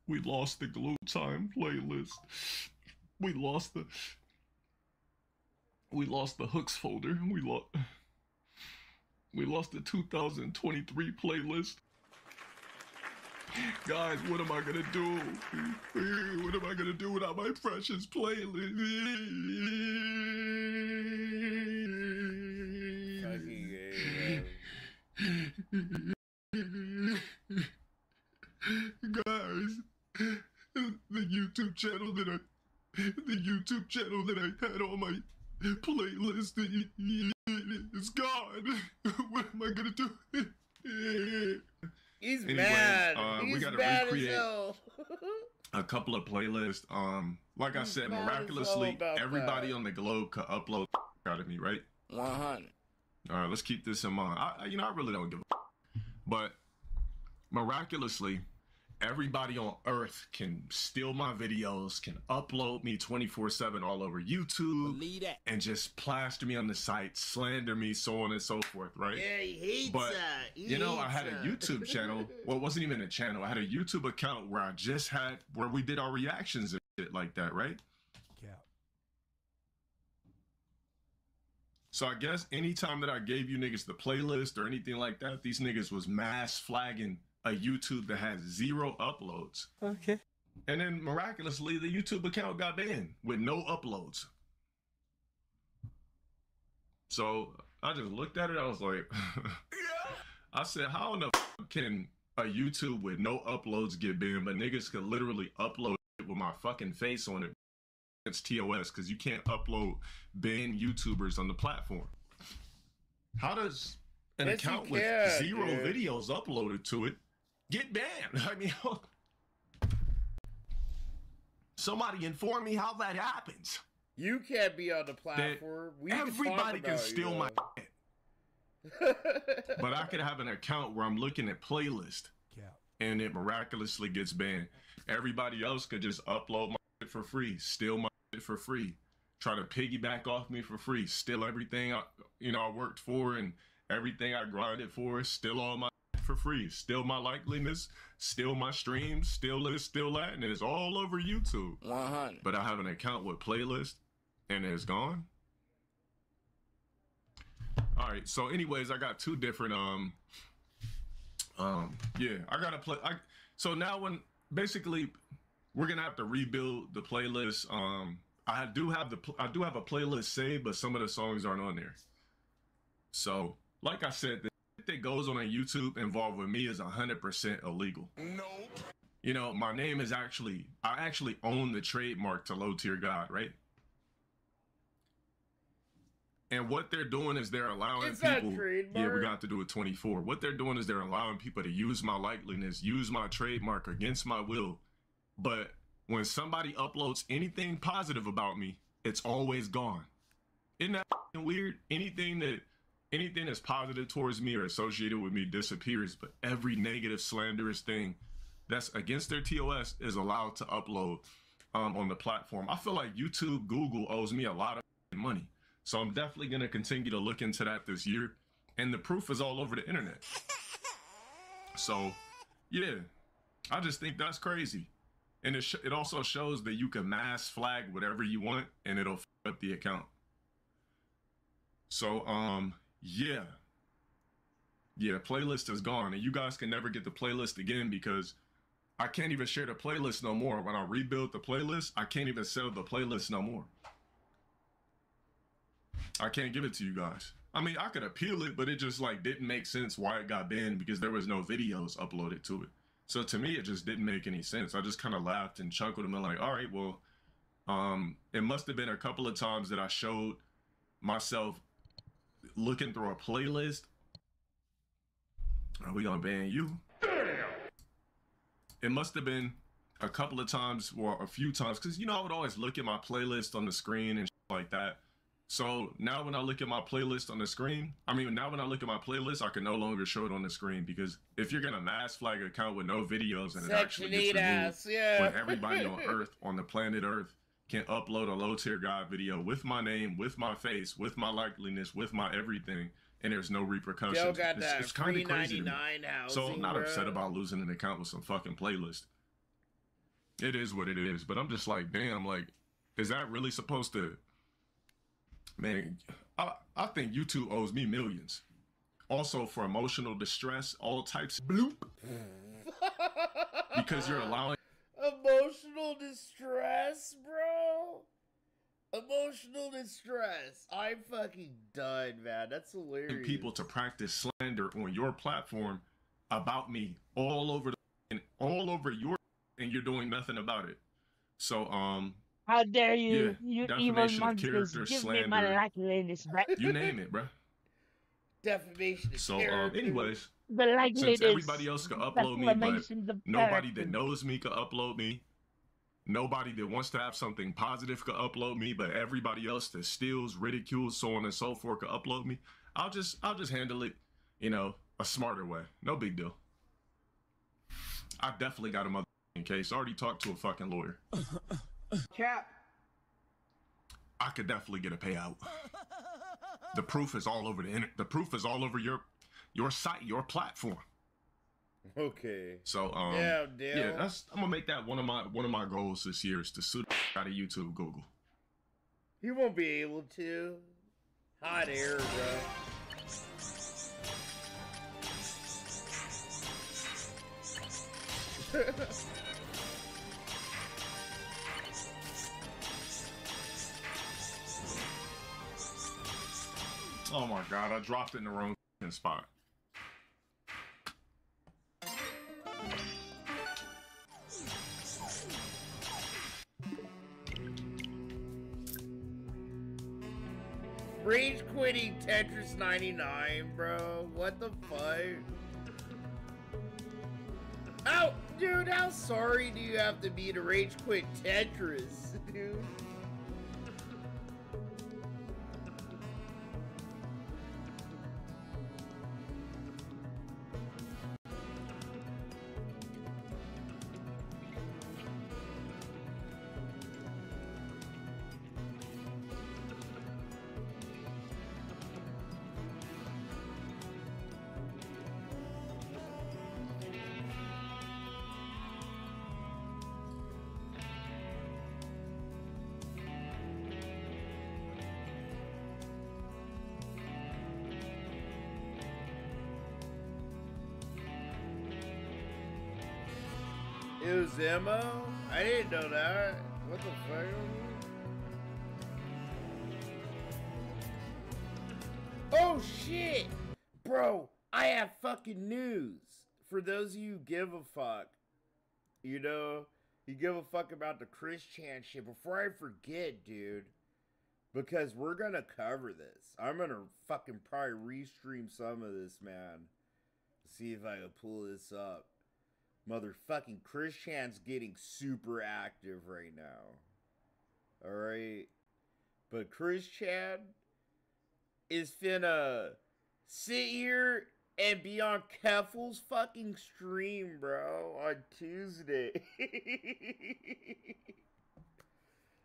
we lost the Glue Time playlist. We lost the hooks folder. We lost the 2023 playlist. Guys, what am I gonna do? What am I gonna do without my precious playlist? Guys, the YouTube channel that I had on my playlist is gone. What am I gonna do? He's mad. We gotta recreate a couple of playlists. Like I said, miraculously, everybody on the globe could upload out of me, right? 100. All right, let's keep this in mind. I really don't give a but miraculously, everybody on Earth can steal my videos, can upload me 24/7 all over YouTube, and just plaster me on the site, slander me, so on and so forth, right? Yeah, he hates that. I had a YouTube channel. Well, it wasn't even a channel. I had a YouTube account where we did our reactions and shit like that, right? Yeah. So I guess anytime that I gave you niggas the playlist or anything like that, these niggas was mass flagging a YouTube that has 0 uploads. Okay. And then miraculously, the YouTube account got banned with no uploads. So I just looked at it. I was like, I said, how in the can a YouTube with no uploads get banned, but niggas could literally upload it with my fucking face on it? It's TOS because you can't upload banned YouTubers on the platform. How does an account with 0 videos uploaded to it get banned? I mean, somebody inform me how that happens. You can't be on the platform. Everybody can steal my but I could have an account where I'm looking at playlist and it miraculously gets banned. Everybody else could just upload my shit for free, steal my shit for free, try to piggyback off me for free, steal everything I worked for and everything I grinded for, steal all my for free, steal my likeliness, steal my streams, steal this, steal that, and it's all over YouTube. 100. But I have an account with playlist and it's gone. All right, so anyways, I got 2 different I gotta play. So now when basically we're gonna have to rebuild the playlist. I do have a playlist saved, but some of the songs aren't on there. So like I said, the shit that goes on YouTube involved with me is 100% illegal. No. My name is I actually own the trademark to Low Tier God, right? And what they're doing is they're allowing people. Yeah, we're gonna have to do it 24. What they're doing is they're allowing people to use my likeliness, use my trademark against my will. But when somebody uploads anything positive about me, it's always gone. Isn't that weird? Anything that's positive towards me or associated with me disappears, but every negative, slanderous thing that's against their TOS is allowed to upload on the platform. I feel like YouTube, Google owes me a lot of money. So I'm definitely going to continue to look into that this year. And the proof is all over the internet. So, yeah, I just think that's crazy. And it also shows that you can mass flag whatever you want and it'll f up the account. So, yeah. Yeah, the playlist is gone. And you guys can never get the playlist again because I can't even share the playlist no more. When I rebuild the playlist, I can't even sell the playlist no more. I can't give it to you guys. I mean, I could appeal it, but it just like didn't make sense why it got banned because there was no videos uploaded to it. So to me, it just didn't make any sense. I just kind of laughed and chuckled and I'm like, all right, well, it must have been a couple of times that I showed myself looking through a playlist. Are we gonna ban you? It must have been a couple of times or a few times because, you know, I would always look at my playlist on the screen and shit like that. So now when I look at my playlist on the screen, now when I look at my playlist, I can no longer show it on the screen because if you're going to mass flag an account with no videos and it actually gets removed, when everybody on Earth, on the planet Earth, can upload a low tier guy video with my name, with my face, with my likeliness, with my everything, and there's no repercussions. Joe got that it's kind of crazy to me. housing, so I'm not bro. upset about losing an account with some fucking playlist. It is what it is, but I'm just like, damn, like, is that really supposed to... Man, I think YouTube owes me millions. Also for emotional distress, all types of bloop. Because you're allowing... Emotional distress, bro? Emotional distress. I'm fucking done, man. That's hilarious. People to practice slander on your platform about me all over your... And you're doing nothing about it. So, how dare you, yeah, you evil monsters, character, give slander, me my likeliness back. You name it, bruh. Defamation of so, character. anyways, The likeliness, since everybody else can upload me, but nobody that knows me can upload me. Nobody that wants to have something positive can upload me, but everybody else that steals, ridicules, so on and so forth can upload me. I'll just handle it, you know, a smarter way. No big deal. I definitely got a motherfucking case. I already talked to a fucking lawyer. Cap. I could definitely get a payout. The proof is all over the internet. The proof is all over your site, your platform. Okay. So yeah, I'm gonna make that one of my goals this year is to sue the out of YouTube, Google. You won't be able to. Hot air, bro. Oh my god, I dropped it in the wrong spot. Rage quitting Tetris 99, bro. What the fuck? Oh, dude, how sorry do you have to be to rage quit Tetris, dude? It was Emma? I didn't know that. What the fuck? Oh shit! Bro, I have fucking news. For those of you who give a fuck. You know, you give a fuck about the Chris Chan shit. Before I forget, dude. Because we're gonna cover this. I'm gonna fucking probably restream some of this, man. See if I can pull this up. Motherfucking Chris Chan's getting super active right now. Alright? But Chris Chan is finna sit here and be on Keffel's fucking stream, bro, on Tuesday.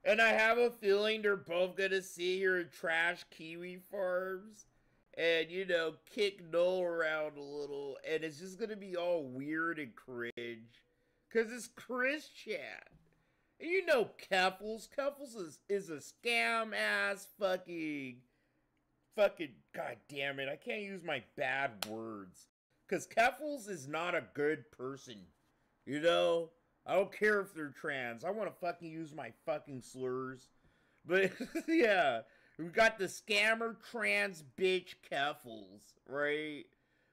And I have a feeling they're both gonna sit here and trash Kiwi Farms and, you know, kick Noel around a little. And it's just gonna be all weird and cringe. Because it's Chris Chan. And you know Keffels. Keffels is a scam-ass fucking, god damn it. I can't use my bad words. Because Keffels is not a good person. You know? I don't care if they're trans. I want to fucking use my fucking slurs. But, yeah. We got the scammer trans bitch Keffels, right?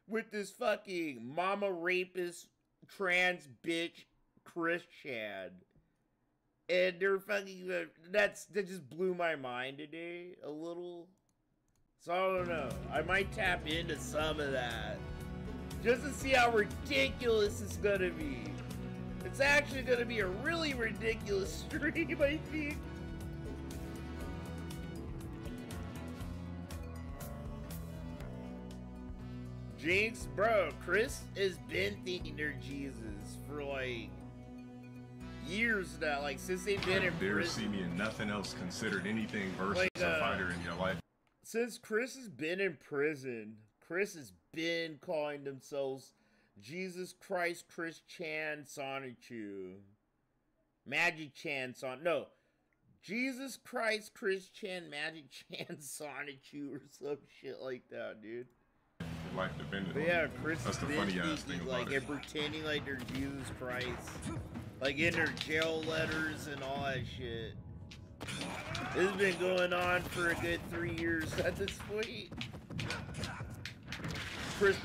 With this fucking mama rapist trans bitch Chris Chan. And they're fucking, that just blew my mind today a little. So I don't know. I might tap into some of that. Just to see how ridiculous it's gonna be. It's actually gonna be a really ridiculous stream, I think. Jinx, bro, Chris has been thinking they're Jesus for like years now, like since they've been in Dare prison. see me in nothing else considered anything versus Like, a fighter in your life. Since Chris has been in prison, Chris has been calling themselves Jesus Christ Chris Chan Sonichu. Magic Chan Son. No. Jesus Christ Chris Chan Magic Chan Sonichu or some shit like that, dude. Your life depended But on yeah, it. Chris That's the has funny been ass thing thinking, about like, it. and pretending like they're Jesus Christ. Like in their jail letters and all that shit. This has been going on for a good 3 years at this point. Chris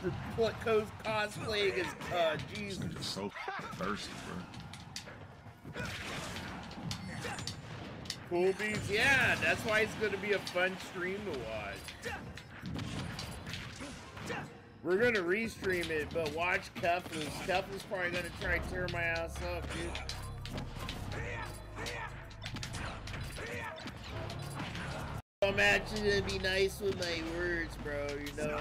cosplaying as Jesus. This nigga's so thirsty, bro. Cool beans, yeah, that's why it's gonna be a fun stream to watch. We're gonna restream it, but watch Keffels. Keffels probably gonna try and tear my ass up, dude. I'm actually gonna be nice with my words, bro, you know?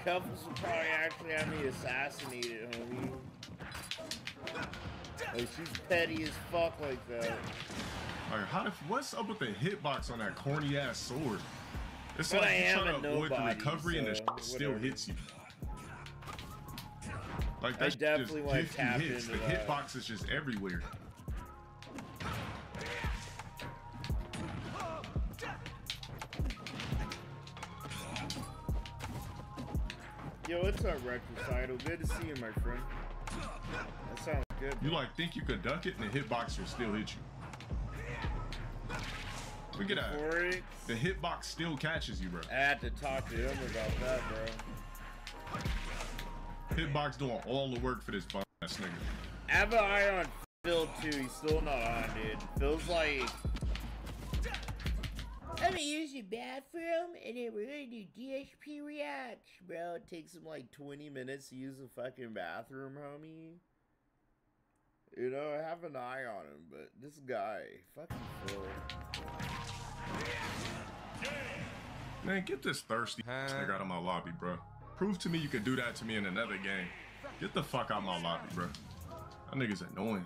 Keffels will probably actually have me assassinated, homie. Like, she's petty as fuck like that. Like, what's up with the hitbox on that corny ass sword? It's But like I you're am trying a to avoid the nobody, recovery and the so shit still whatever. hits you. Like, I that shit definitely just wanna gives you tap hits. into The that. hitbox is just everywhere. Yo, what's up, Recticidal? Good to see you, my friend. That sounds good. You bro. like think you could duck it and the hitbox will still hit you. Look at that. Before it, The hitbox still catches you, bro. I had to talk to him about that, bro. Hitbox doing all the work for this bum ass nigga. I have an eye on Phil, too. He's still not on, dude. Phil's like, I'm gonna use your bathroom, and then we're gonna do DHP reacts, bro. It takes him like 20 minutes to use the fucking bathroom, homie. You know, I have an eye on him, but this guy, fucking Phil. Man, get this thirsty ass nigga out of my lobby, bro. Prove to me you could do that to me in another game. Get the fuck out my lobby, bro. That nigga's annoying.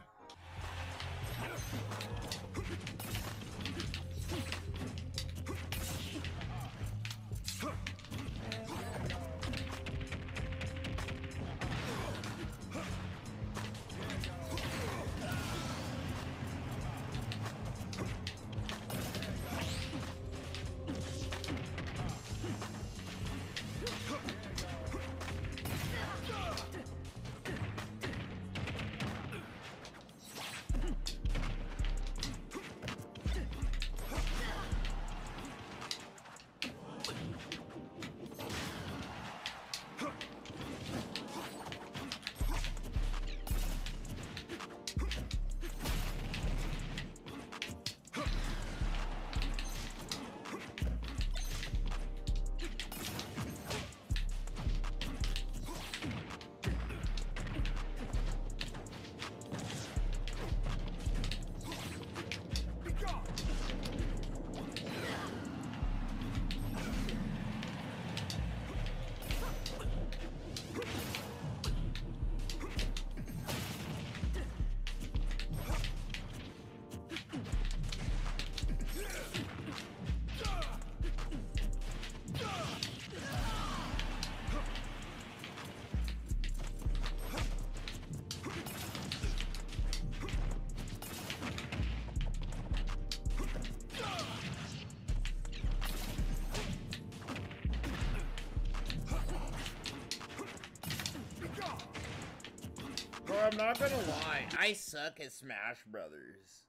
I'm not gonna lie, I suck at Smash Brothers.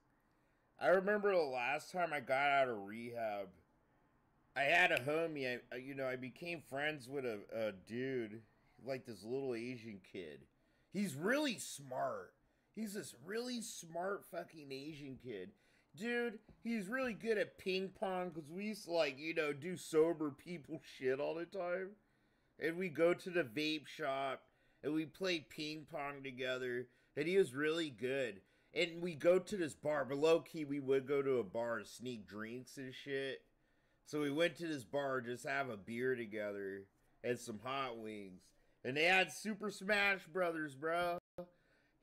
I remember the last time I got out of rehab, I had a homie, I became friends with a dude, like this little Asian kid. He's really smart. He's this really smart fucking Asian kid. Dude, he's really good at ping pong, because we used to, like, do sober people shit all the time. And we go to the vape shop, and we play ping pong together, and he was really good. And we go to this bar, but low-key we would go to a bar and sneak drinks and shit. So we went to this bar just to have a beer together and some hot wings. And they had Super Smash Brothers, bro.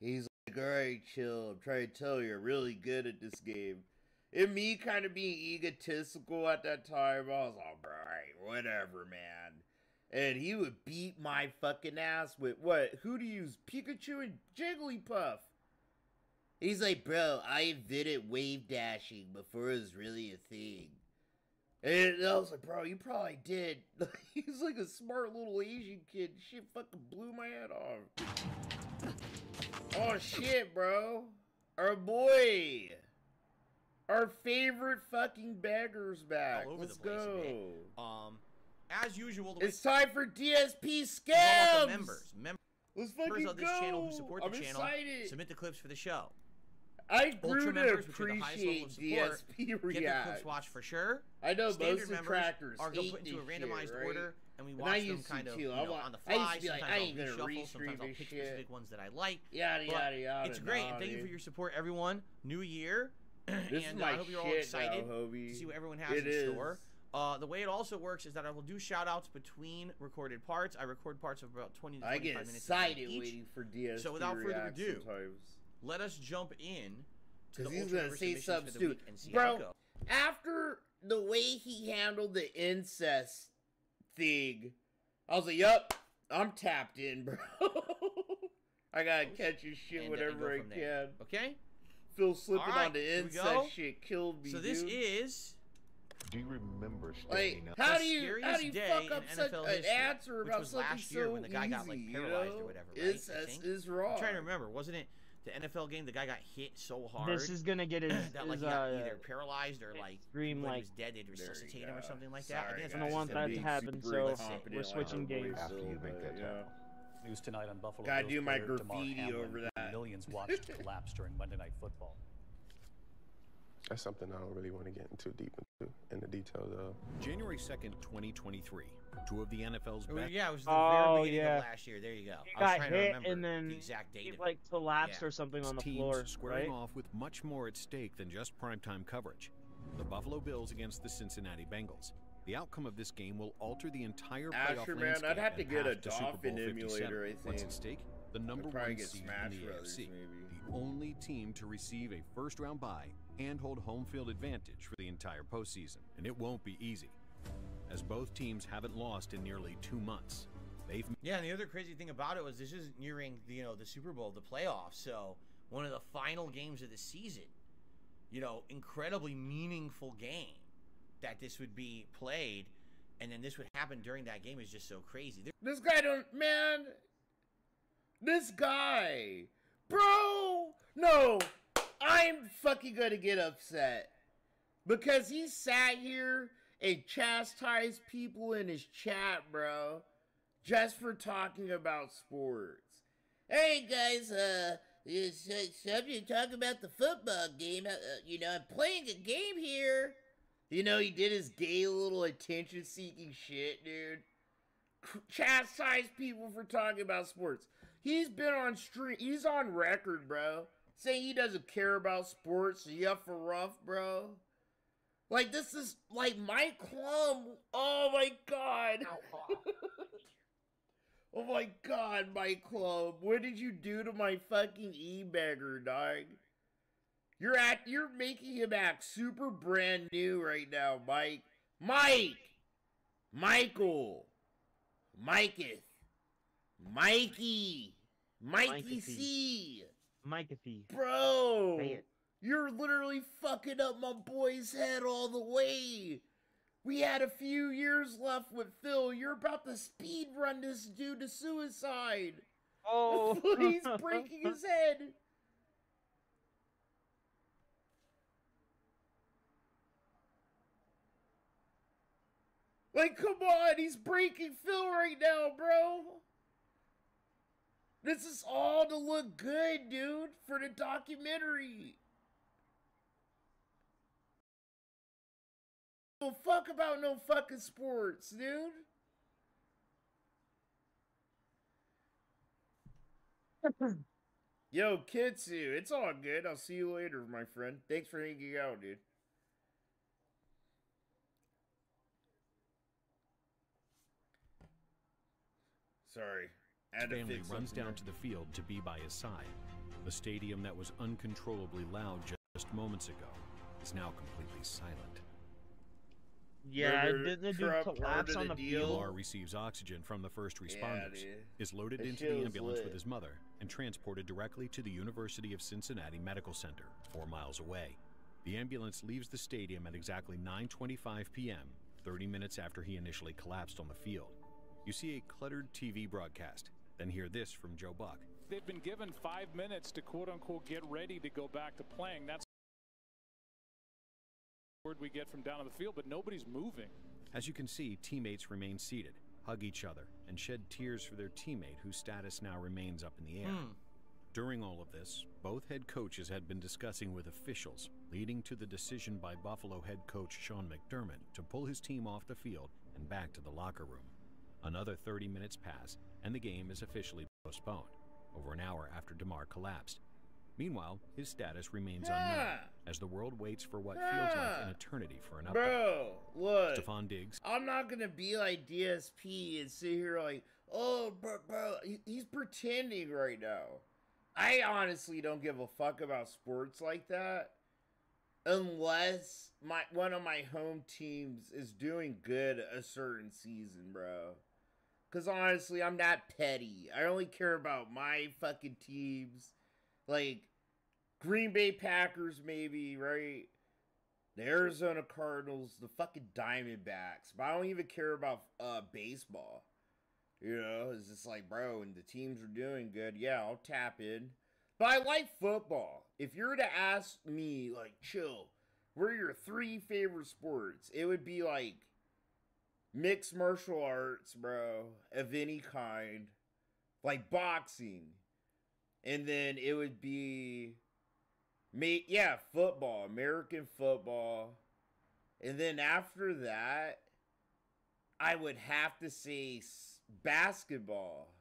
He's like, alright, chill. I'm trying to tell you, I'm really good at this game. And me kind of being egotistical at that time, I was like, alright, whatever, man. And he would beat my fucking ass with, what? Who to use? Pikachu and Jigglypuff. He's like, bro, I invented wave dashing before it was really a thing. And I was like, bro, you probably did. He's like a smart little Asian kid. Shit fucking blew my head off. Oh, shit, bro. Our boy. Our favorite fucking beggar's back. Let's go. As usual, it's time for DSP scams. Scams. Let's fucking of this go. channel who support the I'm channel excited. submit the clips for the show. I grew to members, which are the highest level of appreciate support, DSP get the React. clips watched for sure. I know Standard most members detractors are hate put into a this randomized shit, right? order, and we And watch I them used kind to of too. on the I used fly. to be like, Sometimes I I'll ain't gonna reshuffle. Sometimes I'll restream pick this shit. specific ones that I like. Yada But yada yada. it's great, and thank you for your support, everyone. New year, This and is my I hope you're all shit excited now, Hobie. to see what everyone has in store. The way it also works is that I will do shout-outs between recorded parts. I record parts of about 20 to 25 minutes. I get excited waiting for DSP So without further ado, sometimes. let us jump in to the he's Ultra gonna Member say submissions something for the stupid. week and see how Bro, it goes. after the way he handled the incest thing, I was like, yup, I'm tapped in, bro. I gotta catch his shit whenever I can. Okay? Phil slipping right, on the here we incest go. shit killed me, So this dude. is Do you remember Like, staying up? how the do you scariest day fuck up in such NFL an history, answer which about was something last year so when the guy got like easy, paralyzed you or know? whatever, right? I Incest think? is wrong. I'm trying to remember. Wasn't it the NFL game? The guy got hit so hard. This is gonna get his, that like his he got either paralyzed or like extreme, when he like, was dead, they'd resuscitate him or something like that. Sorry, I think I don't want that to happen, so we're switching games. After you make that tackle. News tonight on Buffalo Gotta Bills do my player Damar graffiti Hamlin, over who that. millions watched collapse during Monday Night Football. That's something I don't really want to get too deep in the details of. January 2nd, 2023. Two of the NFL's best. Yeah, it was the very beginning of last year. There you go. He I was got trying to hit remember and then the exact date he of like it. collapsed or something on the Teams floor, squaring right? off with much more at stake than just primetime coverage. The Buffalo Bills against the Cincinnati Bengals. The outcome of this game will alter the entire playoff Asher, man, landscape I'd have to and get a path to Super Dolphin Bowl emulator, 57. I think. What's at stake? The number probably one get seed Smash in the Brothers, AFC. maybe. The only team to receive a first-round bye and hold home field advantage for the entire postseason. And it won't be easy, as both teams haven't lost in nearly 2 months. Yeah, and the other crazy thing about it was this is nearing the Super Bowl, the playoffs, so one of the final games of the season. Incredibly meaningful game that this would be played, and then this would happen during that game is just so crazy. This guy this guy, bro, no, I'm fucking gonna get upset because he sat here and chastised people in his chat, bro, just for talking about sports. Hey guys, somebody talk about the football game. I'm playing a game here. He did his gay little attention-seeking shit, dude. Chastise people for talking about sports. He's been on stream. He's on record, bro, saying he doesn't care about sports. Yuff for rough, bro. Like, this is like Mike Klum. Oh my god. Oh my god, Mike Klum. What did you do to my fucking e-beggar, dog? You're making him act super brand new right now, Mike. Michael. Mikey C. Mikey. Bro. You're literally fucking up my boy's head all the way. We had a few years left with Phil. You're about to speed run this dude to suicide. Oh. He's breaking his head. Like, come on, he's breaking Phil right now, bro. This is all to look good, dude, for the documentary. No fuck about no fucking sports, dude. Yo, Kitsu, it's all good. I'll see you later, my friend. Thanks for hanging out, dude. Sorry. Family runs down to the field to be by his side. The stadium that was uncontrollably loud just moments ago is now completely silent. Yeah, didn't the dude collapse on the field? Lamar receives oxygen from the first responders, is loaded into the ambulance with his mother, and transported directly to the University of Cincinnati Medical Center, 4 miles away. The ambulance leaves the stadium at exactly 9:25 p.m., 30 minutes after he initially collapsed on the field. You see a cluttered TV broadcast, then hear this from Joe Buck. They've been given 5 minutes to quote-unquote get ready to go back to playing. That's the word we get from down on the field, but nobody's moving. As you can see, teammates remain seated, hug each other, and shed tears for their teammate whose status now remains up in the air. During all of this, both head coaches had been discussing with officials, leading to the decision by Buffalo head coach Sean McDermott to pull his team off the field and back to the locker room. Another 30 minutes pass, and the game is officially postponed, over an hour after DeMar collapsed. Meanwhile, his status remains unknown, as the world waits for what feels like an eternity for an update. Bro, look. Stephon Diggs. I'm not gonna be like DSP and sit here like, oh, bro, he's pretending right now. I honestly don't give a fuck about sports like that, unless one of my home teams is doing good a certain season, bro. Because honestly, I'm not petty. I only care about my fucking teams. Like, Green Bay Packers maybe, right? The Arizona Cardinals, the fucking Diamondbacks. But I don't even care about baseball. You know, it's just like, bro, and the teams are doing good. Yeah, I'll tap in. But I like football. If you were to ask me, like, chill, what are your 3 favorite sports? It would be like mixed martial arts, bro, of any kind, like boxing, and then it would be football, American football, and then after that, I would have to say basketball,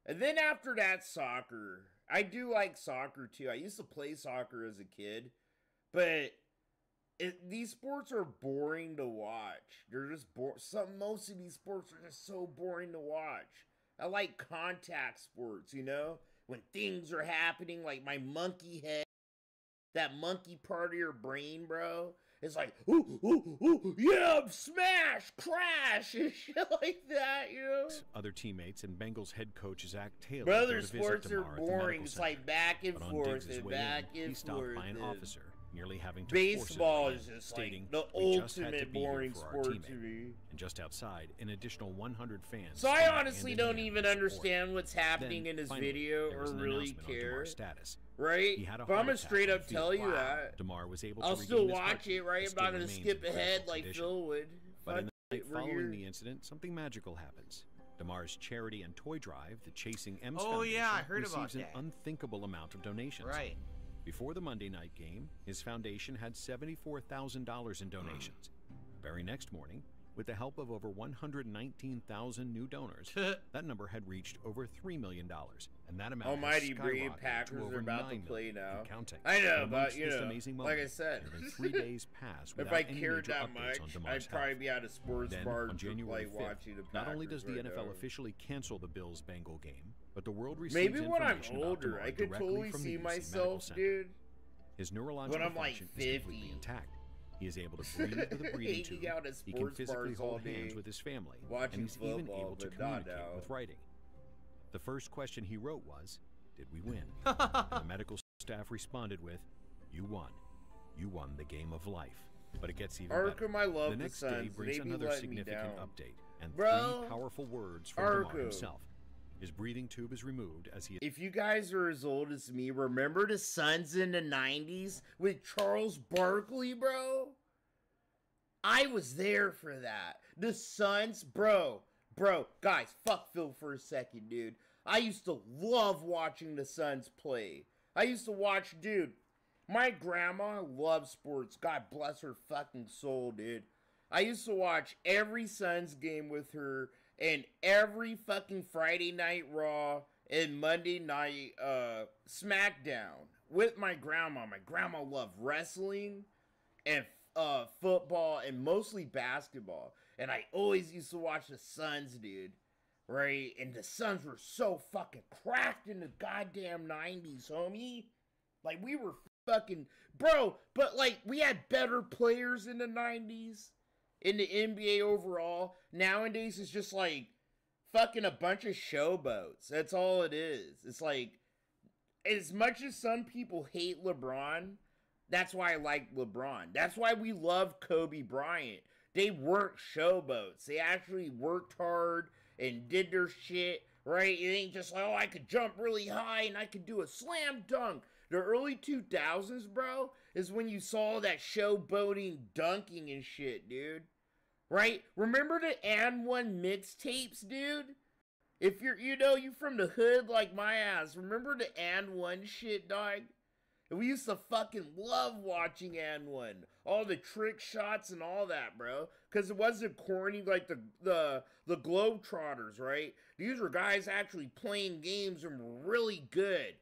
and then after that, soccer. I do like soccer too. I used to play soccer as a kid, but these sports are boring to watch. They're just most of these sports are just so boring to watch. I like contact sports, you know? When things are happening, like my monkey head, that monkey part of your brain, bro. It's like, ooh, yeah, smash, crash, and shit like that, you know? Other teammates and Bengals head coach Zach Taylor. Brother, sports are boring. It's like back and forth and back and forth. He stopped by an officer, nearly having to baseball is just stating like the ultimate boring sport to me. And just outside, an additional 100 fans. So I honestly don't even understand what's happening in his video or really care. Right? But I'm gonna straight up tell you that. DeMar was able I'll still watch it, right? I'm not gonna skip ahead like Phil would. But in the night following the incident, something magical happens. DeMar's charity and toy drive, the Chasing M's Foundation, I heard receives about that. an unthinkable amount of donations. Right. Before the Monday night game, his foundation had $74,000 in donations. Very next morning, with the help of over 119,000 new donors, that number had reached over $3 million, and that amount Almighty has Brave skyrocketed Packers to over are about to $9 play million now. and counting. I know, And but amongst this amazing like moment, I said, nearly 3 days pass if without I any cared major that updates on much, DeMar's I'd probably health. be at a sports Then, bar on January like 5th, watching the Packers. not only does the right NFL now. officially cancel the Bills-Bengal game, but the world receives Maybe when I'm information about older, DeMar I could directly totally from the see UC myself, Medical Center. dude. His neurological When I'm like function 50, is completely intact. He is able to breathe with a breathing tube. hanging out at He can sports physically bars all hold hands day, with his family, watching and he's even football, able to but not communicate now. with writing. The first question he wrote was, "Did we win?" And the medical staff responded with, "You won. You won the game of life." But it gets even better. Arkham, I love The the next day Suns. brings They be another letting me significant down. update and Bro, 3 powerful words from DeMar Arkham. himself. His breathing tube is removed as he... If you guys are as old as me, remember the Suns in the 90s with Charles Barkley, bro? I was there for that. The Suns, bro, guys, fuck Phil for a second, dude. I used to love watching the Suns play. I used to watch, dude, my grandma loved sports. God bless her fucking soul, dude. I used to watch every Suns game with her and every fucking Friday night Raw and Monday night SmackDown with my grandma. My grandma loved wrestling and football and mostly basketball. And I always used to watch the Suns, dude. Right? And the Suns were so fucking cracked in the goddamn 90s, homie. Like, we were fucking... Bro, but, like, we had better players in the 90s. In the NBA overall. Nowadays, it's just, like, fucking a bunch of showboats. That's all it is. It's like, as much as some people hate LeBron, that's why I like LeBron. That's why we love Kobe Bryant. They weren't showboats. They actually worked hard and did their shit, right? It ain't just like, oh, I could jump really high and I could do a slam dunk. The early 2000s, bro, is when you saw that showboating dunking and shit, dude. Right? Remember the And One mixtapes, dude? If you're, you from the hood like my ass, remember the And One shit, dog? We used to fucking love watching And One. All the trick shots and all that, bro. Because it wasn't corny like the Globetrotters, right? These were guys actually playing games and were really good.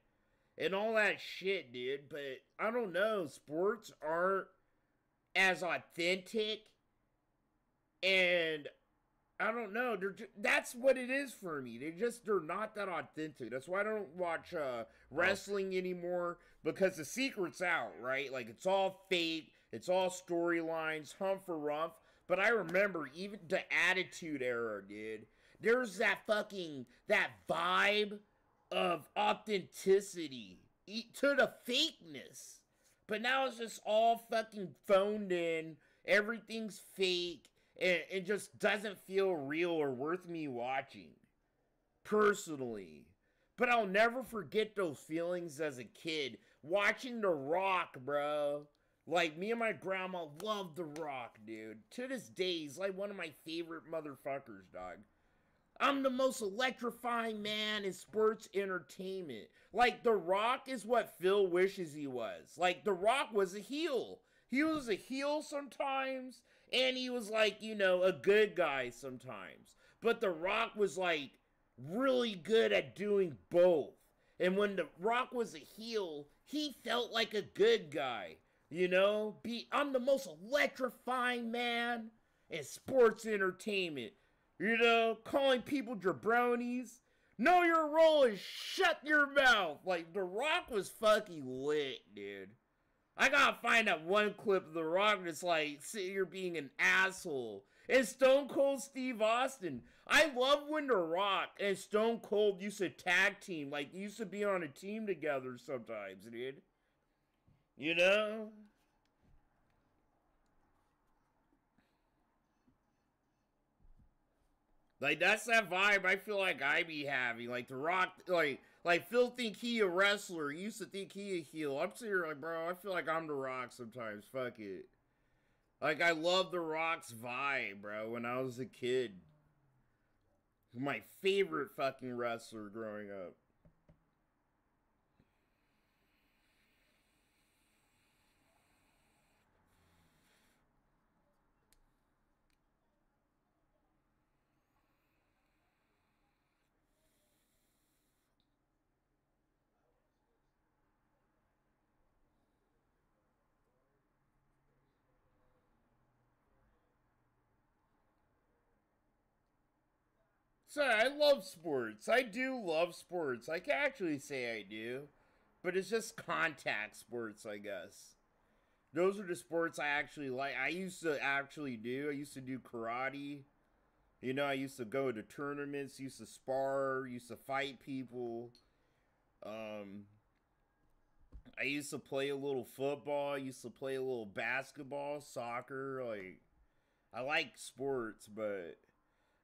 And all that shit, dude. But, I don't know. Sports aren't as authentic. And, I don't know. That's what it is for me. They're not that authentic. That's why I don't watch wrestling anymore. Because the secret's out, right? Like, it's all fake. It's all storylines, hump for rump. But I remember even the Attitude Era, dude. There's that vibe of authenticity to the fakeness. But now it's just all fucking phoned in. Everything's fake. And it just doesn't feel real or worth me watching. Personally. But I'll never forget those feelings as a kid. Watching The Rock, bro. Like, me and my grandma loved The Rock, dude. To this day, he's like one of my favorite motherfuckers, dog. I'm the most electrifying man in sports entertainment. Like, The Rock is what Phil wishes he was. Like, The Rock was a heel. He was a heel sometimes, and he was like, a good guy sometimes. But The Rock was like, really good at doing both. And when The Rock was a heel, he felt like a good guy. I'm the most electrifying man in sports entertainment. Calling people jabronis. Know your role is shut your mouth. Like, The Rock was fucking lit, dude. I gotta find that one clip of The Rock that's like sitting here being an asshole. And Stone Cold Steve Austin. I love when The Rock and Stone Cold used to tag team. Like, used to be on a team together sometimes, dude. Like, that's that vibe I feel like I be having. Like, The Rock, like Phil think he a wrestler. He used to think he a heel. I'm sitting here like, bro, I feel like I'm The Rock sometimes. Fuck it. Like, I love The Rock's vibe, bro, when I was a kid. My favorite fucking wrestler growing up. So, I love sports. I do love sports. I can actually say I do. But it's just contact sports, I guess. Those are the sports I actually like. I used to do karate. I used to go to tournaments, used to spar, used to fight people. I used to play a little football, I used to play a little basketball, soccer. Like, I like sports, but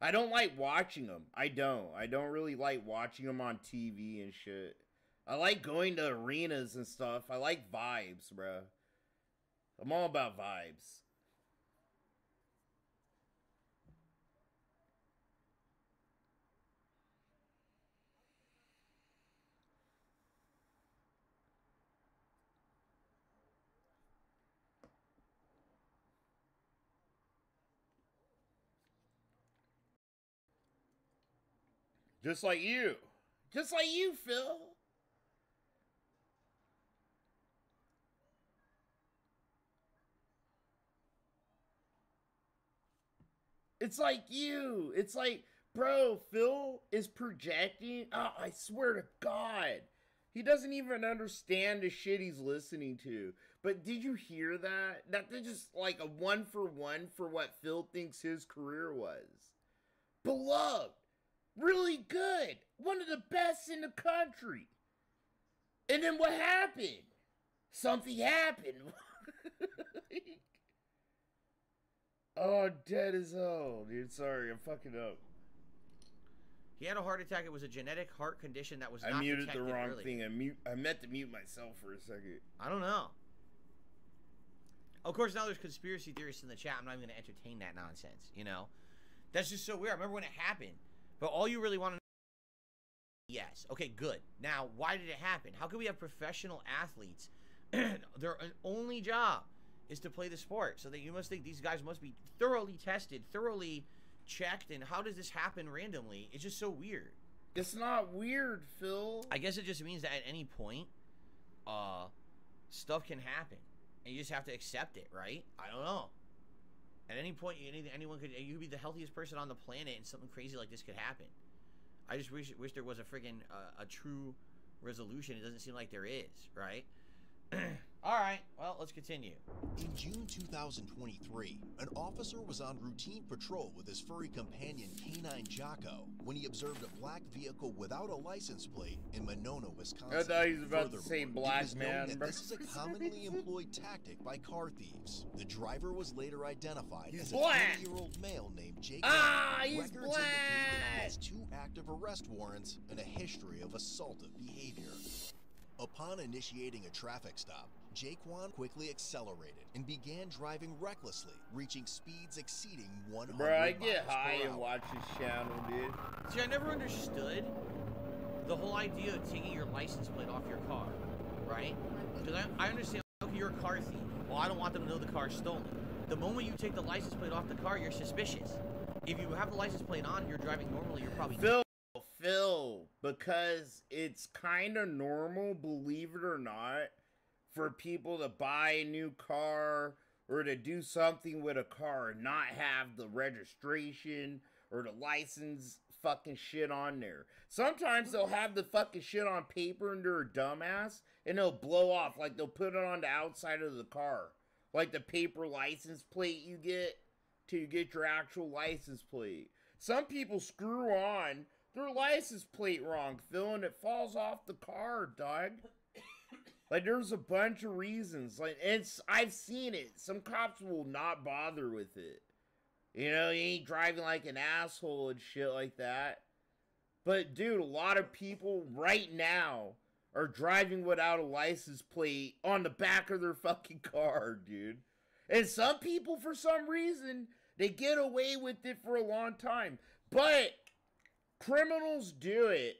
I don't like watching them. I don't really like watching them on TV and shit. I like going to arenas and stuff. I like vibes, bro. I'm all about vibes. Just like you. Just like you, Phil. It's like you. It's like, bro, Phil is projecting. Oh, I swear to God. He doesn't even understand the shit he's listening to. But did you hear that? That's just like a 1-for-1 for what Phil thinks his career was. Beloved. Really good. One of the best in the country. And then what happened? Something happened. Oh, dead as hell, dude. Sorry, I'm fucking up. He had a heart attack. It was a genetic heart condition that was not I muted the detected wrong early. thing. I meant to mute myself for a second. I don't know. Of course, now there's conspiracy theorists in the chat. I'm not even going to entertain that nonsense, you know? That's just so weird. I remember when it happened. But all you really want to know... Yes. Okay, good. Now, why did it happen? How can we have professional athletes? Their only job is to play the sport. So that you must think these guys must be thoroughly tested, thoroughly checked. And how does this happen randomly? It's just so weird. It's not weird, Phil. I guess it just means that at any point, stuff can happen. And you just have to accept it, right? I don't know. At any point, anyone could... You could be the healthiest person on the planet and something crazy like this could happen. I just wish there was a friggin' a true resolution. It doesn't seem like there is, right? Alright, well, let's continue. In June 2023, an officer was on routine patrol with his furry companion Canine Jocko when he observed a black vehicle without a license plate in Monona, Wisconsin. I thought he was about to say black man. This is a commonly employed tactic by car thieves. The driver was later identified as a black. 20-year-old male named Jake. He's Records black. indicate that he has 2 active arrest warrants and a history of assaultive behavior. Upon initiating a traffic stop, Jaquan quickly accelerated and began driving recklessly, reaching speeds exceeding 100 Bro, I get miles high per and hour. watch this channel, dude. See, I never understood the whole idea of taking your license plate off your car, right? Because I understand, okay, you're a car thief. Well, I don't want them to know the car's stolen. The moment you take the license plate off the car, you're suspicious. If you have the license plate on and you're driving normally, you're probably... Phil, because it's kind of normal, believe it or not, for people to buy a new car or to do something with a car and not have the registration or the license fucking shit on there. Sometimes they'll have the fucking shit on paper and they're a dumbass and they'll blow off, like they'll put it on the outside of the car. Like the paper license plate you get till you get your actual license plate. Some people screw on their license plate wrong, Phil, and it falls off the car, dog. Like, there's a bunch of reasons. Like, I've seen it. Some cops will not bother with it. You know, you ain't driving like an asshole and shit like that. But, dude, a lot of people right now are driving without a license plate on the back of their fucking car, dude. And some people, for some reason, they get away with it for a long time. But criminals do it.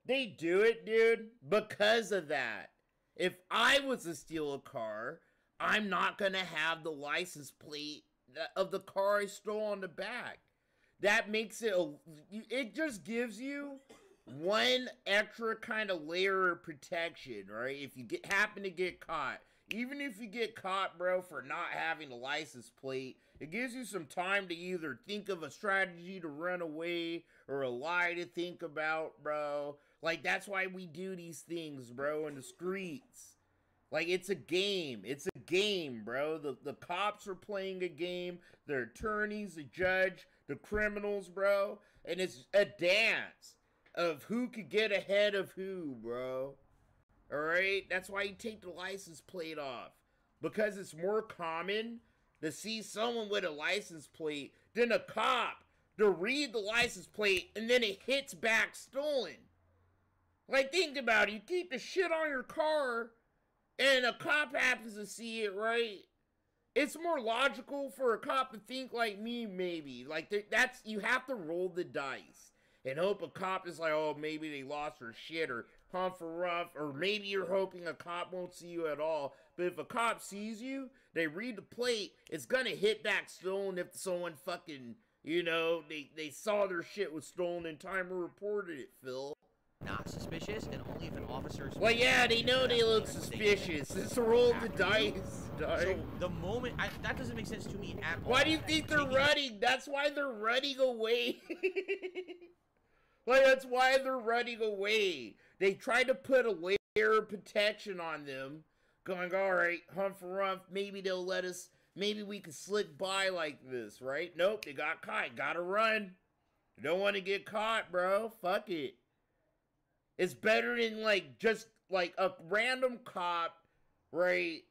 They do it, dude, because of that. If I was to steal a car, I'm not going to have the license plate of the car I stole on the back. That makes it, it just gives you one extra kind of layer of protection, right? If you happen to get caught. Even if you get caught, bro, for not having a license plate, it gives you some time to either think of a strategy to run away or a lie to think about, bro. Like, that's why we do these things, bro, in the streets. Like, it's a game. It's a game, bro. The cops are playing a game. The attorneys, the judge, the criminals, bro. And it's a dance of who could get ahead of who, bro. Alright? That's why you take the license plate off. Because it's more common to see someone with a license plate than a cop to read the license plate, and then it hits back stolen. Like, think about it. You keep the shit on your car, and a cop happens to see it, right? It's more logical for a cop to think like me, maybe. Like, that's, you have to roll the dice and hope a cop is like, oh, maybe they lost their shit, or humph or rough, or maybe you're hoping a cop won't see you at all. But if a cop sees you, they read the plate, it's gonna hit back stolen if someone fucking, you know, they saw their shit was stolen in time and reported it, Phil. Not suspicious, and only if an officer... Well, yeah, they know they look suspicious. It's a roll the dice, dog. So, the moment... that doesn't make sense to me at all. Why do you think they're running? That's why they're running away. Like, that's why they're running away. They tried to put a layer of protection on them, going, alright, humph and rumph, maybe they'll let us... Maybe we can slip by like this, right? Nope, they got caught. Gotta run. You don't want to get caught, bro. Fuck it. It's better than, like, just, like, a random cop, right?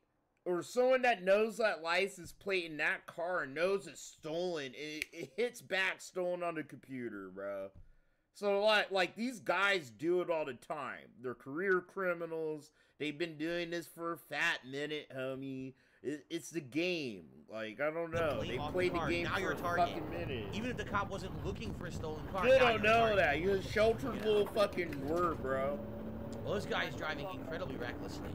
Or someone that knows that license plate in that car and knows it's stolen. It hits back stolen on the computer, bro. So, like, these guys do it all the time. They're career criminals. They've been doing this for a fat minute, homie. It's the game. Like, I don't know. They played the game for a fucking minute. Even if the cop wasn't looking for a stolen car. They don't know that. You're a sheltered little fucking word, bro. Well, this guy's driving incredibly recklessly.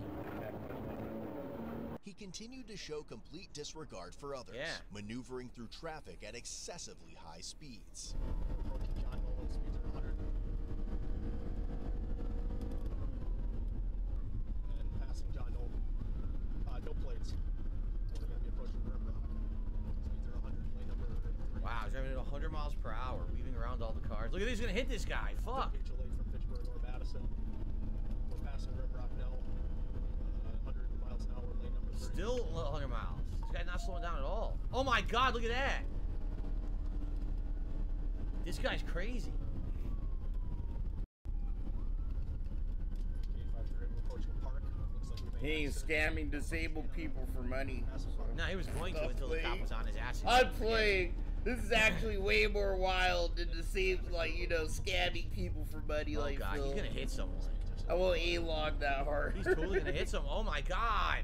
He continued to show complete disregard for others, maneuvering through traffic at excessively high speeds. And passing John Nolan. No plates. We're going to be approaching River. Speeds are 100, lane number 3. Wow, he's driving at 100 miles per hour, weaving around all the cars. Look at this, he's going to hit this guy. Fuck. Late from Fitchburg or Madison. We're passing Rim Rock now. 100 miles an hour, lane number 3. Still 100 miles. This guy's not slowing down at all. Oh my god, look at that. This guy's crazy. He ain't scamming disabled people for money. No, he was going to until the cop was on his ass. I'm playing. This is actually way more wild than the same, like, you know, scamming people for money. Oh like god, Phil. he's gonna hit someone. I won't A-log that hard. He's totally gonna hit someone. Oh my god.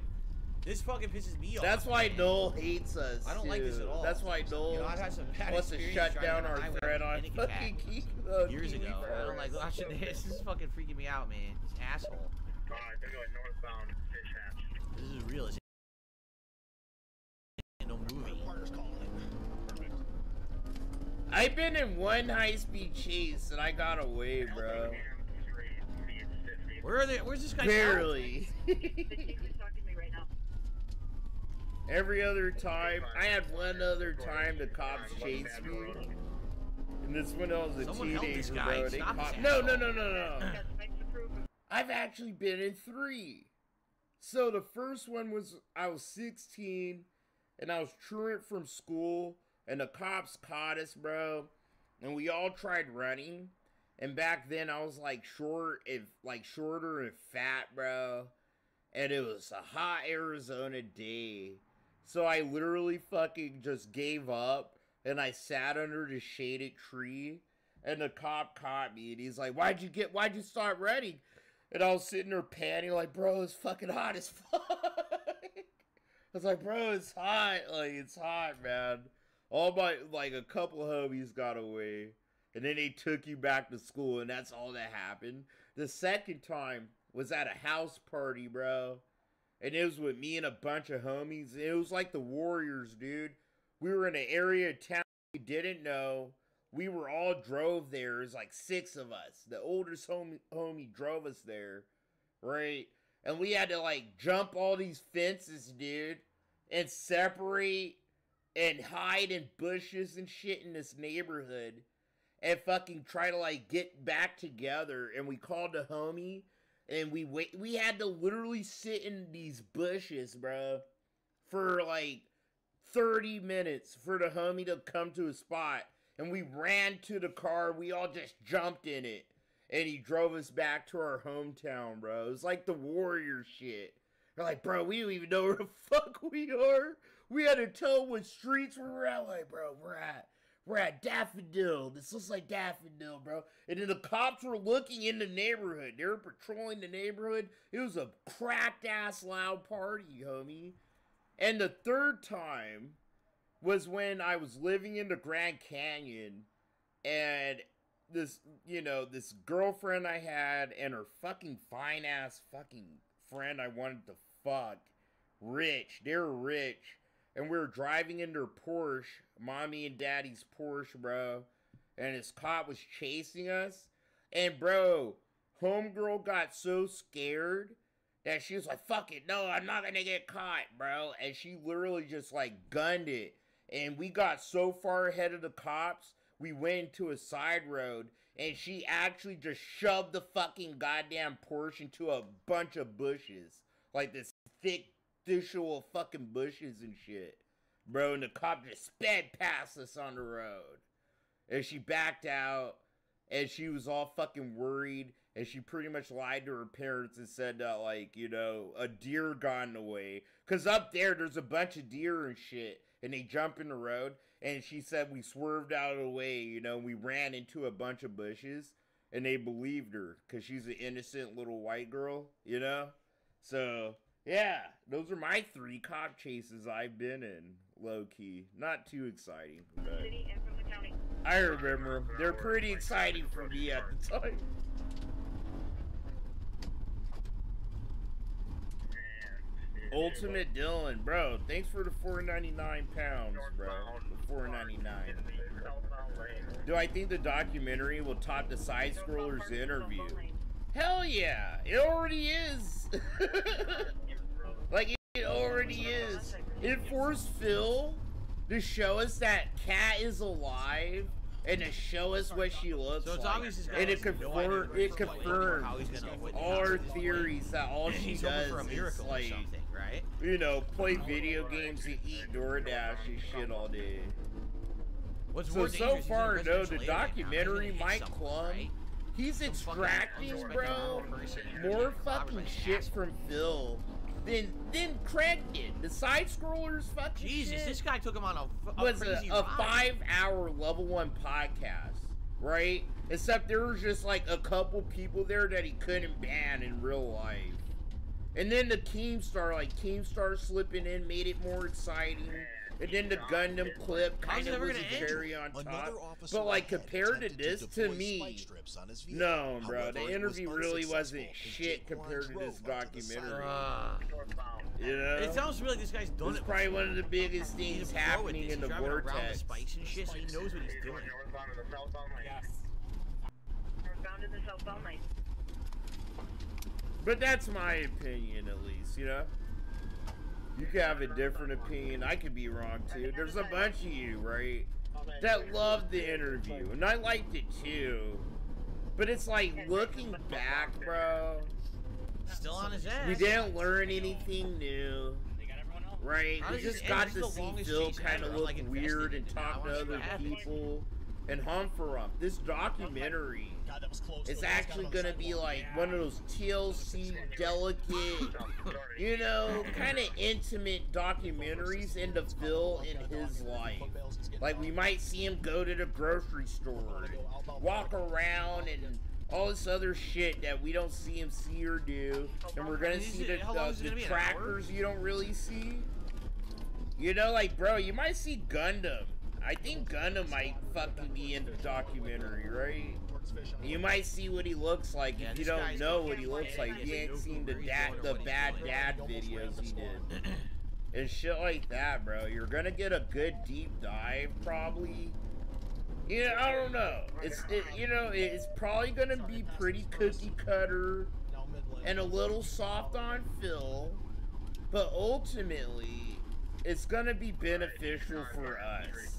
This fucking pisses me off. That's why Noel hates us. I don't like this at all. That's why Noel I've had some bad wants to shut down our thread on fucking years ago. I don't like watching this. This is fucking freaking me out, man. This asshole. Alright, they're going northbound Fish Hatch. This is real. This ain't no movie. Perfect. I've been in one high-speed chase and I got away, bro. Where are they? Where's this guy? Barely. Every other time, I had one other time the cops chased me, and this when I was a teenager, bro. They caught. No. I've actually been in 3. So the first one was I was 16, and I was truant from school, and the cops caught us, bro, and we all tried running. And back then I was like shorter and fat, bro, and it was a hot Arizona day. So I literally fucking just gave up, and I sat under the shaded tree, and the cop caught me, and he's like, why'd you start running? And I was sitting there panting like, bro, it's fucking hot as fuck. I was like, bro, it's hot. Like, it's hot, man. All my, like, a couple of homies got away, and then they took you back to school, and that's all that happened. The second time was at a house party, bro. And it was with me and a bunch of homies. It was like the Warriors, dude. We were in an area of town we didn't know. We were all drove there. It was like 6 of us. The oldest homie drove us there, right? And we had to, like, jump all these fences, dude, and separate and hide in bushes and shit in this neighborhood and fucking try to, like, get back together. And we called the homie. And we had to literally sit in these bushes, bro, for like 30 minutes for the homie to come to a spot. And we ran to the car. We all just jumped in it. And he drove us back to our hometown, bro. It was like the Warrior shit. We're like, bro, we don't even know where the fuck we are. We had to tell what streets we were at. Like, bro, we're at Daffodil. This looks like Daffodil, bro. And then the cops were looking in the neighborhood. They were patrolling the neighborhood. It was a cracked-ass loud party, homie. And the third time was when I was living in the Grand Canyon, and this, you know, this girlfriend I had and her fucking fine-ass fucking friend I wanted to fuck, rich, they were rich, and we were driving in their Porsche, mommy and daddy's Porsche, bro, and this cop was chasing us, and bro, homegirl got so scared that she was like, fuck it, no, I'm not gonna get caught, bro, and she literally just, like, gunned it. And we got so far ahead of the cops, we went into a side road, and she actually just shoved the fucking goddamn Porsche into a bunch of bushes. Like this thick, visual fucking bushes and shit. Bro, and the cop just sped past us on the road. And she backed out, and she was all fucking worried, and she pretty much lied to her parents and said that, like, you know, a deer got in the way. Because up there's a bunch of deer and shit. And they jump in the road, and she said we swerved out of the way, you know, we ran into a bunch of bushes, and they believed her, because she's an innocent little white girl, you know? So, yeah, those are my 3 cop chases I've been in, low-key. Not too exciting, but I remember them. They're pretty exciting for me at the time. Ultimate Dylan, bro, thanks for the 499 pounds, bro. The 499. Do I think the documentary will top the Side Scrollers interview? Hell yeah, it already is. Like, it already is. It forced Phil to show us that Kat is alive and to show us what she looks like. And it confirmed all our theories that all she does is, like, right? You know, play video games and eat DoorDash and shit all day. So far, no, the documentary, Mike Klum, he's extracting, bro, more fucking shit from Phil than Craig did. The Side Scrollers fucking Jesus, shit this guy took him on a was crazy a ride. 5-hour level 1 podcast, right? Except there was just like a couple people there that he couldn't ban in real life. And then the Keemstar slipping in made it more exciting. And then the Gundam clip kind of was a cherry on top. But like compared to this, to me, no, bro, the interview really wasn't shit compared to this documentary. You know? It sounds really like this guy's done it. It's probably one of the biggest things happening in the vortex. Spikes and shit, so he knows what he's doing. But that's my opinion, at least, you know? You could have a different opinion. I could be wrong, too. There's a bunch of you, right, that loved the interview. And I liked it, too. But it's like, looking back, bro, still on his ass. We didn't learn anything new. Right? We just got to see Phil kind of look weird and talk to other people. And Humphrey, this documentary is actually gonna be like one of those TLC delicate, you know, kind of intimate documentaries into Phil in his life. Like, we might see him go to the grocery store, walk around, and all this other shit that we don't see him see or do. And we're gonna see the trackers you don't really see. You know, like, bro, you might see Gundam. I think Gundam might fucking be in the documentary, right? You might see what he looks like if you don't know what he looks like. You ain't seen the bad dad videos he did. And shit like that, bro. You're gonna get a good deep dive, probably. You know, I don't know. It's probably gonna be pretty cookie cutter and a little soft on Phil. But ultimately, it's gonna be beneficial for us.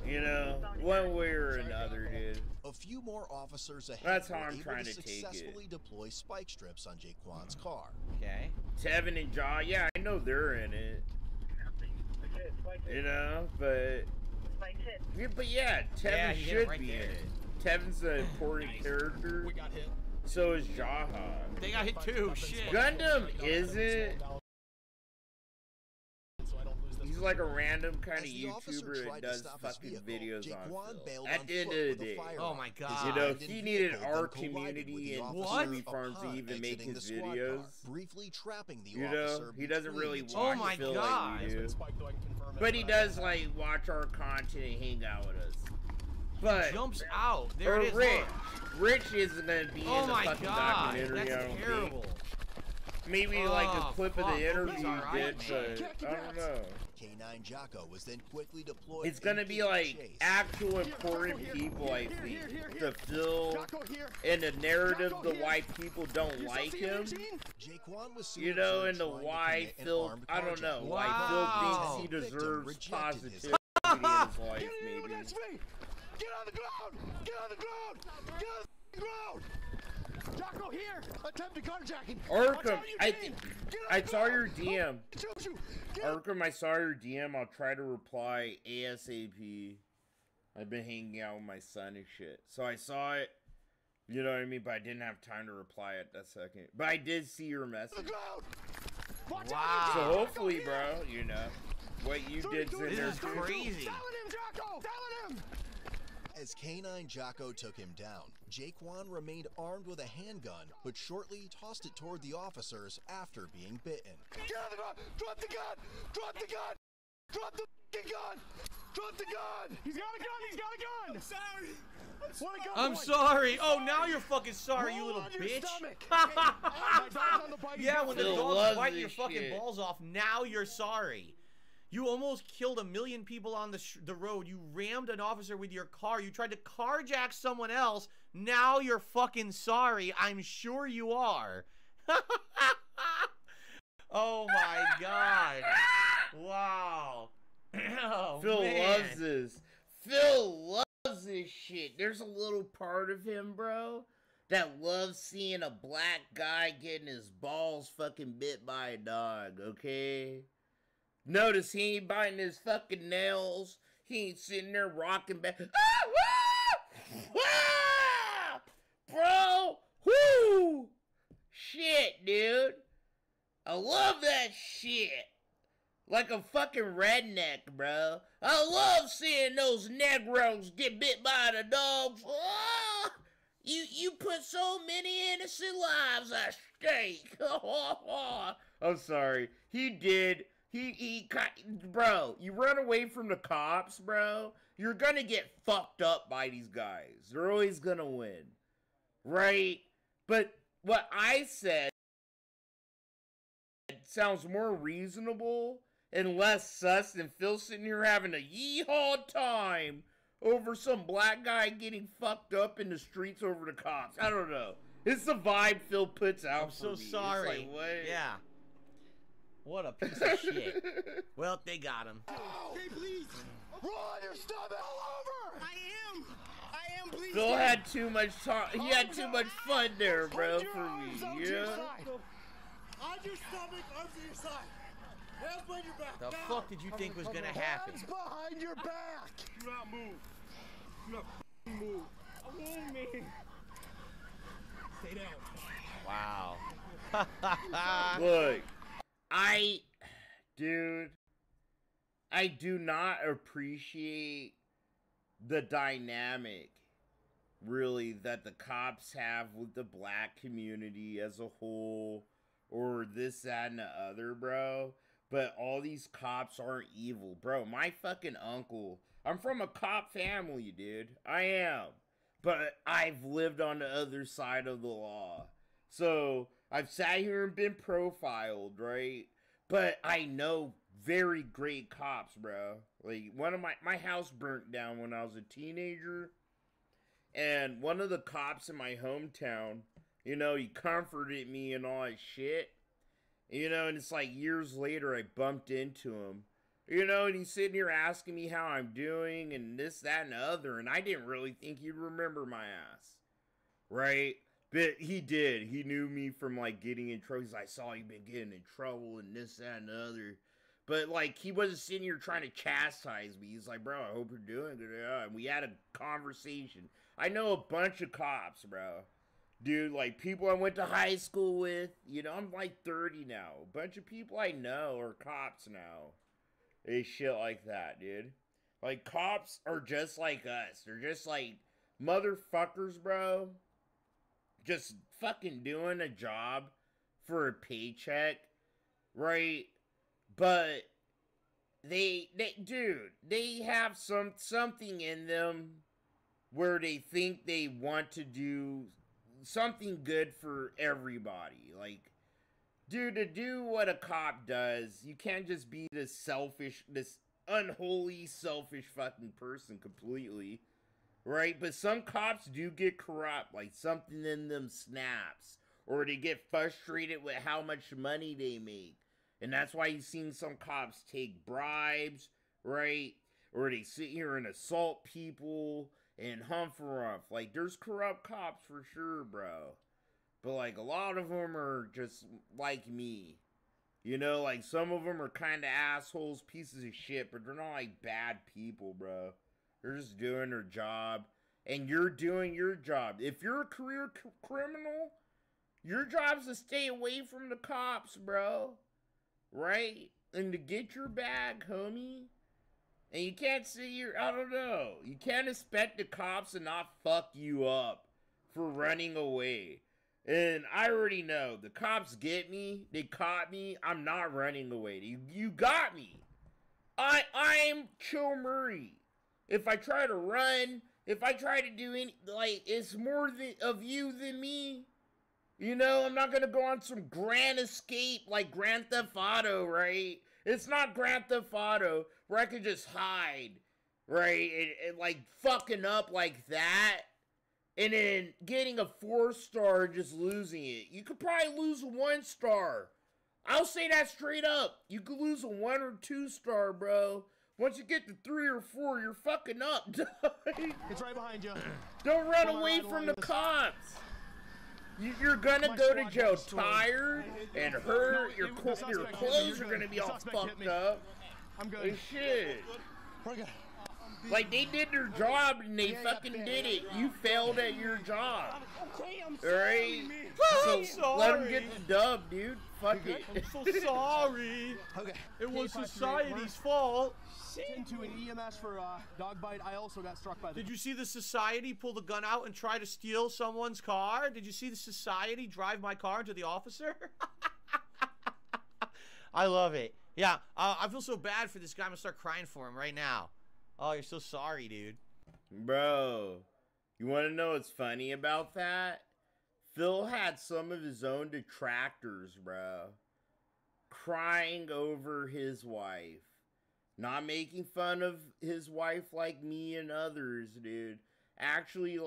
You know, one way or another, dude. A few more officers ahead That's how were I'm able trying to to take successfully it. deploy spike strips on Jaquan's car. Okay. Tevin and Jaw, yeah, I know they're in it. You know, but yeah, Tevin should be in it. Tevin's an important character. So is Jaha. They got hit too. Shit. Gundam isn't. He's like a random kind of As the officer YouTuber tried that to does stop his fucking vehicle, videos Jaquan on film. bailed At on the end foot of with the a day. firearm. Oh my His God. You know, abandoned he needed vehicle our then collided with community the and officer who we farms to upon even make exiting his the squad videos. car, briefly trapping the You know, officer he doesn't between really the two watch Oh my film God. like we do. Spike, though, I can confirm it, But he I- does like watch our content and hang out with us. But Jumps out. There or it is. Rich. Look. Rich isn't gonna be Oh in the my fucking God. documentary. I That's don't terrible. think. Maybe like a Oh, clip of fuck. the interview He's he alright, did, man. but I don't know. K9 Jocko was then quickly deployed. It's gonna be like actual important people, I think, to fill in the narrative the why people don't like him. Jaquan was You know, and the why Phil, I don't know, why Phil thinks he deserves positivity in his life, maybe. Get on the ground! Get on the ground! Get on the ground! Jocko here! Attempted carjacking! Arkham, I saw your DM. Arkham, I saw your DM. I'll try to reply ASAP. I've been hanging out with my son and shit. So I saw it, you know what I mean? But I didn't have time to reply at that second. But I did see your message. Wow. So hopefully, bro, you know, what you did's in This there is too. crazy. As K9 Jocko took him down, Jaquan remained armed with a handgun, but shortly tossed it toward the officers after being bitten. Get on the ground! Drop the gun! Drop the gun! Drop the f***ing gun! Drop the gun! He's got a gun! He's got a gun! I'm sorry! What a gun I'm boy. sorry. Oh, now you're fucking sorry, you Roll little on your bitch. stomach. My dog's on the bike. Yeah, when the Phil dog's loves biting your this fucking shit. balls off, now you're sorry. You almost killed 1 million people on the road. You rammed an officer with your car. You tried to carjack someone else. Now you're fucking sorry. I'm sure you are. Oh my God. Wow. Oh, Phil man. loves this. Phil loves this shit. There's a little part of him, bro, that loves seeing a black guy getting his balls fucking bit by a dog, okay? Notice he ain't biting his fucking nails. He ain't sitting there rocking back. Bro, whoo! Shit, dude. I love that shit. Like a fucking redneck, bro. I love seeing those Negroes get bit by the dogs. Ah! You put so many innocent lives at stake. I'm sorry. He did. Bro, you run away from the cops, bro, you're gonna get fucked up by these guys. They're always gonna win. Right? But what I said sounds more reasonable and less sus than Phil sitting here having a yeehaw time over some black guy getting fucked up in the streets over the cops. I don't know. It's the vibe Phil puts out. I'm so for me. sorry. It's like, what? Yeah. What a piece of shit. Well, they got him. Hey, please! Roll on your stomach! All over! I am, please! Phil had too much talk. He had too much fun there, bro, for me. On You your know? side. On your stomach, arms to your side. Hands behind your back. The Now. fuck did you think was gonna happen? Hands behind your back. Do not move. Do not move. I won't move. Stay down. Wow. Look, dude, I do not appreciate the dynamic, really, that the cops have with the black community as a whole, or this, that, and the other, bro. But all these cops aren't evil, bro. My fucking uncle, I'm from a cop family, dude. I am. But I've lived on the other side of the law. So I've sat here and been profiled, right? But I know very great cops, bro. Like, one of my house burnt down when I was a teenager. And one of the cops in my hometown, you know, he comforted me and all that shit. You know, and it's like years later I bumped into him. You know, and he's sitting here asking me how I'm doing and this, that, and the other. And I didn't really think he'd remember my ass. Right? But he did. He knew me from, like, getting in trouble. He's like, I saw you been getting in trouble and this, that, and the other. But, like, he wasn't sitting here trying to chastise me. He's like, bro, I hope you're doing good. Yeah. And we had a conversation. I know a bunch of cops, bro. Dude, like, people I went to high school with. You know, I'm, like, 30 now. A bunch of people I know are cops now. and shit like that, dude. Like, cops are just like us. They're just like motherfuckers, bro. Just fucking doing a job for a paycheck, right? But they have something in them where they think they want to do something good for everybody. Like, dude, to do what a cop does, you can't just be this unholy, selfish fucking person completely, right? But some cops do get corrupt, like something in them snaps, or they get frustrated with how much money they make. And that's why you've seen some cops take bribes, right? Or they sit here and assault people and humph like, there's corrupt cops for sure, bro. But, like, a lot of them are just like me. You know, like, some of them are kind of assholes, pieces of shit, but they're not, like, bad people, bro. They're just doing their job, and you're doing your job. If you're a career criminal, your job's to stay away from the cops, bro. Right? And to get your bag, homie. And you can't sit here, I don't know. You can't expect the cops to not fuck you up for running away. And I already know, the cops get me, they caught me, I'm not running away. You got me. I'm Chill Murray. If I try to run, if I try to do any, like, it's more of you than me. You know, I'm not gonna go on some grand escape like Grand Theft Auto, right? It's not Grand Theft Auto where I could just hide, right? And like fucking up like that. And then getting a 4-star and just losing it. You could probably lose a 1-star. I'll say that straight up. You could lose a 1 or 2-star, bro. Once you get to 3 or 4, you're fucking up. It's right behind you. Don't run away from the cops. You're gonna go to jail tired and hurt. Your clothes are gonna be all fucked up. I'm good. And shit. We're good. Like, they did their job and they fucking did it. You failed at your job. Okay, I'm sorry. Alright? So let them get the dub, dude. Fuck it. I'm so sorry. Okay. It was society's fault. Into an EMS for dog bite. I also got struck by the... Did you see the society pull the gun out and try to steal someone's car? Did you see the society drive my car into the officer? I love it. Yeah, I feel so bad for this guy. I'm gonna start crying for him right now. Oh, you're so sorry, dude. Bro, you want to know what's funny about that? Phil had some of his own detractors, bro, crying over his wife. Not making fun of his wife like me and others, dude. Actually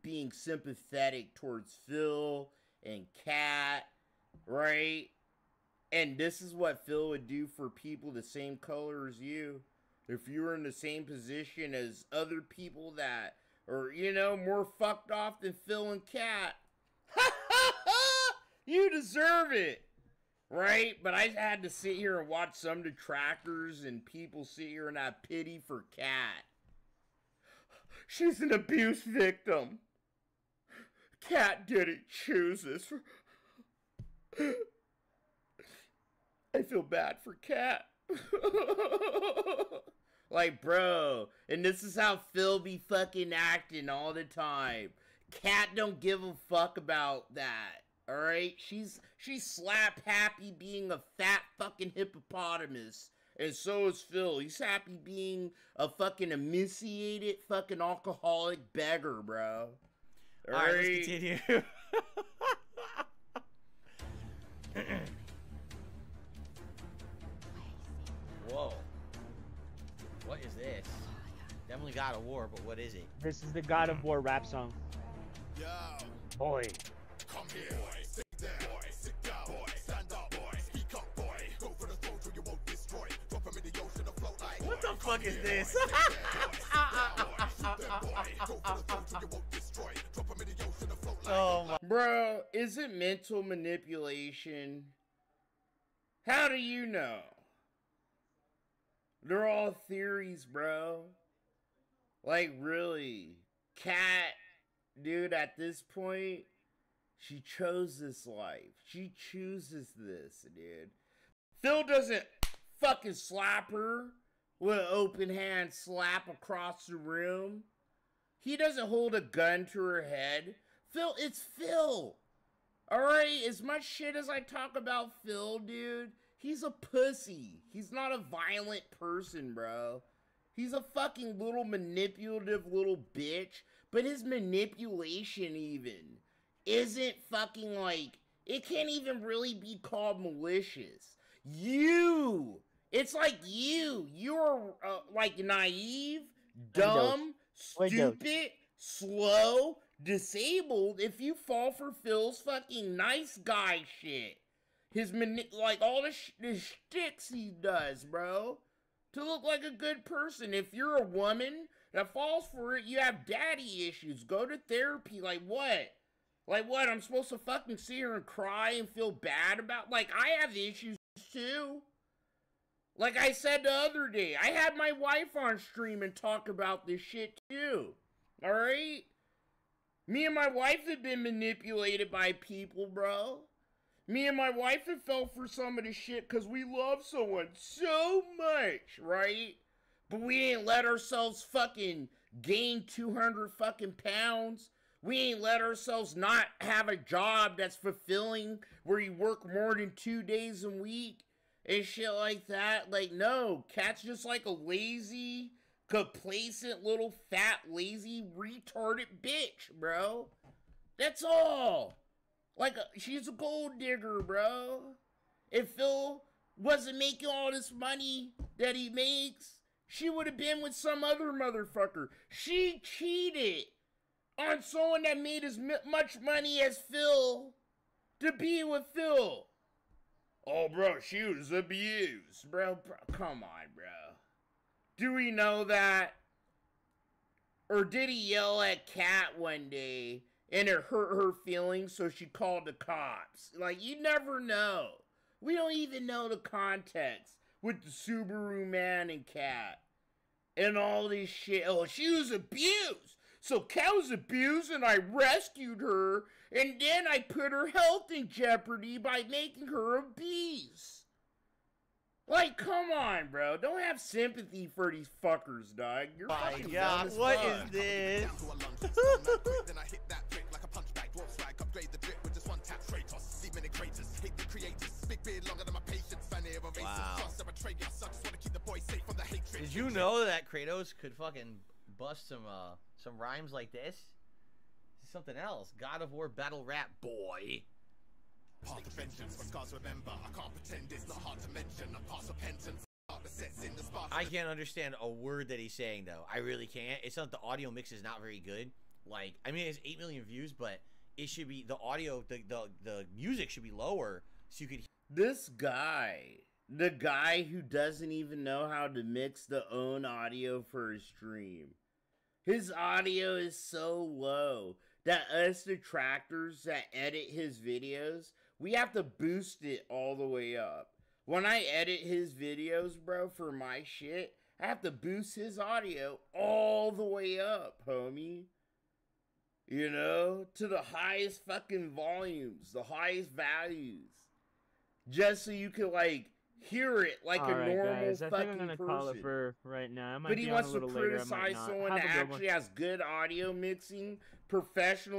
being sympathetic towards Phil and Kat, right? And this is what Phil would do for people the same color as you. If you were in the same position as other people that are, you know, more fucked off than Phil and Kat, you deserve it. Right? But I had to sit here and watch some detractors and people sit here and have pity for Kat. She's an abuse victim. Kat didn't choose this. I feel bad for Kat. Like, bro, and this is how Phil be fucking acting all the time. Kat don't give a fuck about that. Alright, she's slap happy being a fat fucking hippopotamus. And so is Phil. He's happy being a fucking emaciated fucking alcoholic beggar, bro. Alright, let's continue. Whoa. What is this? Definitely God of War, but what is it? This is the God of War rap song. Yo. Boy. Come here, boy. Sit down, boy. Sit down, boy. Stand up, boy. Speak up, boy. Go for the throne so you won't destroy. Drop him in the ocean or float like. What the fuck is this? Oh my. Bro, is it mental manipulation? How do you know? They're all theories, bro. Like, really. Kat, dude, at this point, she chose this life. She chooses this, dude. Phil doesn't fucking slap her with an open hand slap across the room. He doesn't hold a gun to her head. Phil, it's Phil. Alright, as much shit as I talk about Phil, dude, he's a pussy. He's not a violent person, bro. He's a fucking little manipulative little bitch. But his manipulation even isn't fucking like, it can't even really be called malicious. It's like you're like naive, dumb, stupid, slow, disabled if you fall for Phil's fucking nice guy shit. Like all the shticks he does, bro. To look like a good person. If you're a woman that falls for it, you have daddy issues. Go to therapy. Like what? Like what? I'm supposed to fucking sit here and cry and feel bad about? Like I have issues too. Like I said the other day, I had my wife on stream and talk about this shit too. Alright? Me and my wife have been manipulated by people, bro. Me and my wife have fell for some of this shit because we love someone so much, right? But we ain't let ourselves fucking gain 200 fucking pounds. We ain't let ourselves not have a job that's fulfilling where you work more than 2 days a week and shit like that. Like, no, Kat's just like a lazy, complacent, little, fat, lazy, retarded bitch, bro. That's all. Like, she's a gold digger, bro. If Phil wasn't making all this money that he makes, she would have been with some other motherfucker. She cheated on someone that made as much money as Phil to be with Phil. Oh, bro, she was abused. Bro, come on, bro. Do we know that? Or did he yell at Kat one day and it hurt her feelings, so she called the cops? Like, you never know. We don't even know the context with the Subaru man and Kat. And all this shit. Oh, she was abused. So Kat was abused and I rescued her. And then I put her health in jeopardy by making her obese. Like, come on, bro. Don't have sympathy for these fuckers, dog. You're fucking dumb as what fuck. is this? Wow. Did you know that Kratos could fucking bust some rhymes like this? This is something else. God of War battle rap boy. I can't understand a word that he's saying though. I really can't. It's not, the audio mix is not very good. Like, I mean, it's 8 million views, but it should be, the audio, the music should be lower so you could. This guy, the guy who doesn't even know how to mix the own audio for his stream. His audio is so low that us detractors that edit his videos, we have to boost it all the way up. When I edit his videos, bro, for my shit, I have to boost his audio all the way up, homie. You know, to the highest fucking volumes, the highest values. Just so you can, like, hear it like a normal guys, I fucking think I'm gonna person. call it for right now. I might But he be on wants a to little later, I might criticize not. someone Have that a good one. actually has good audio mixing, professional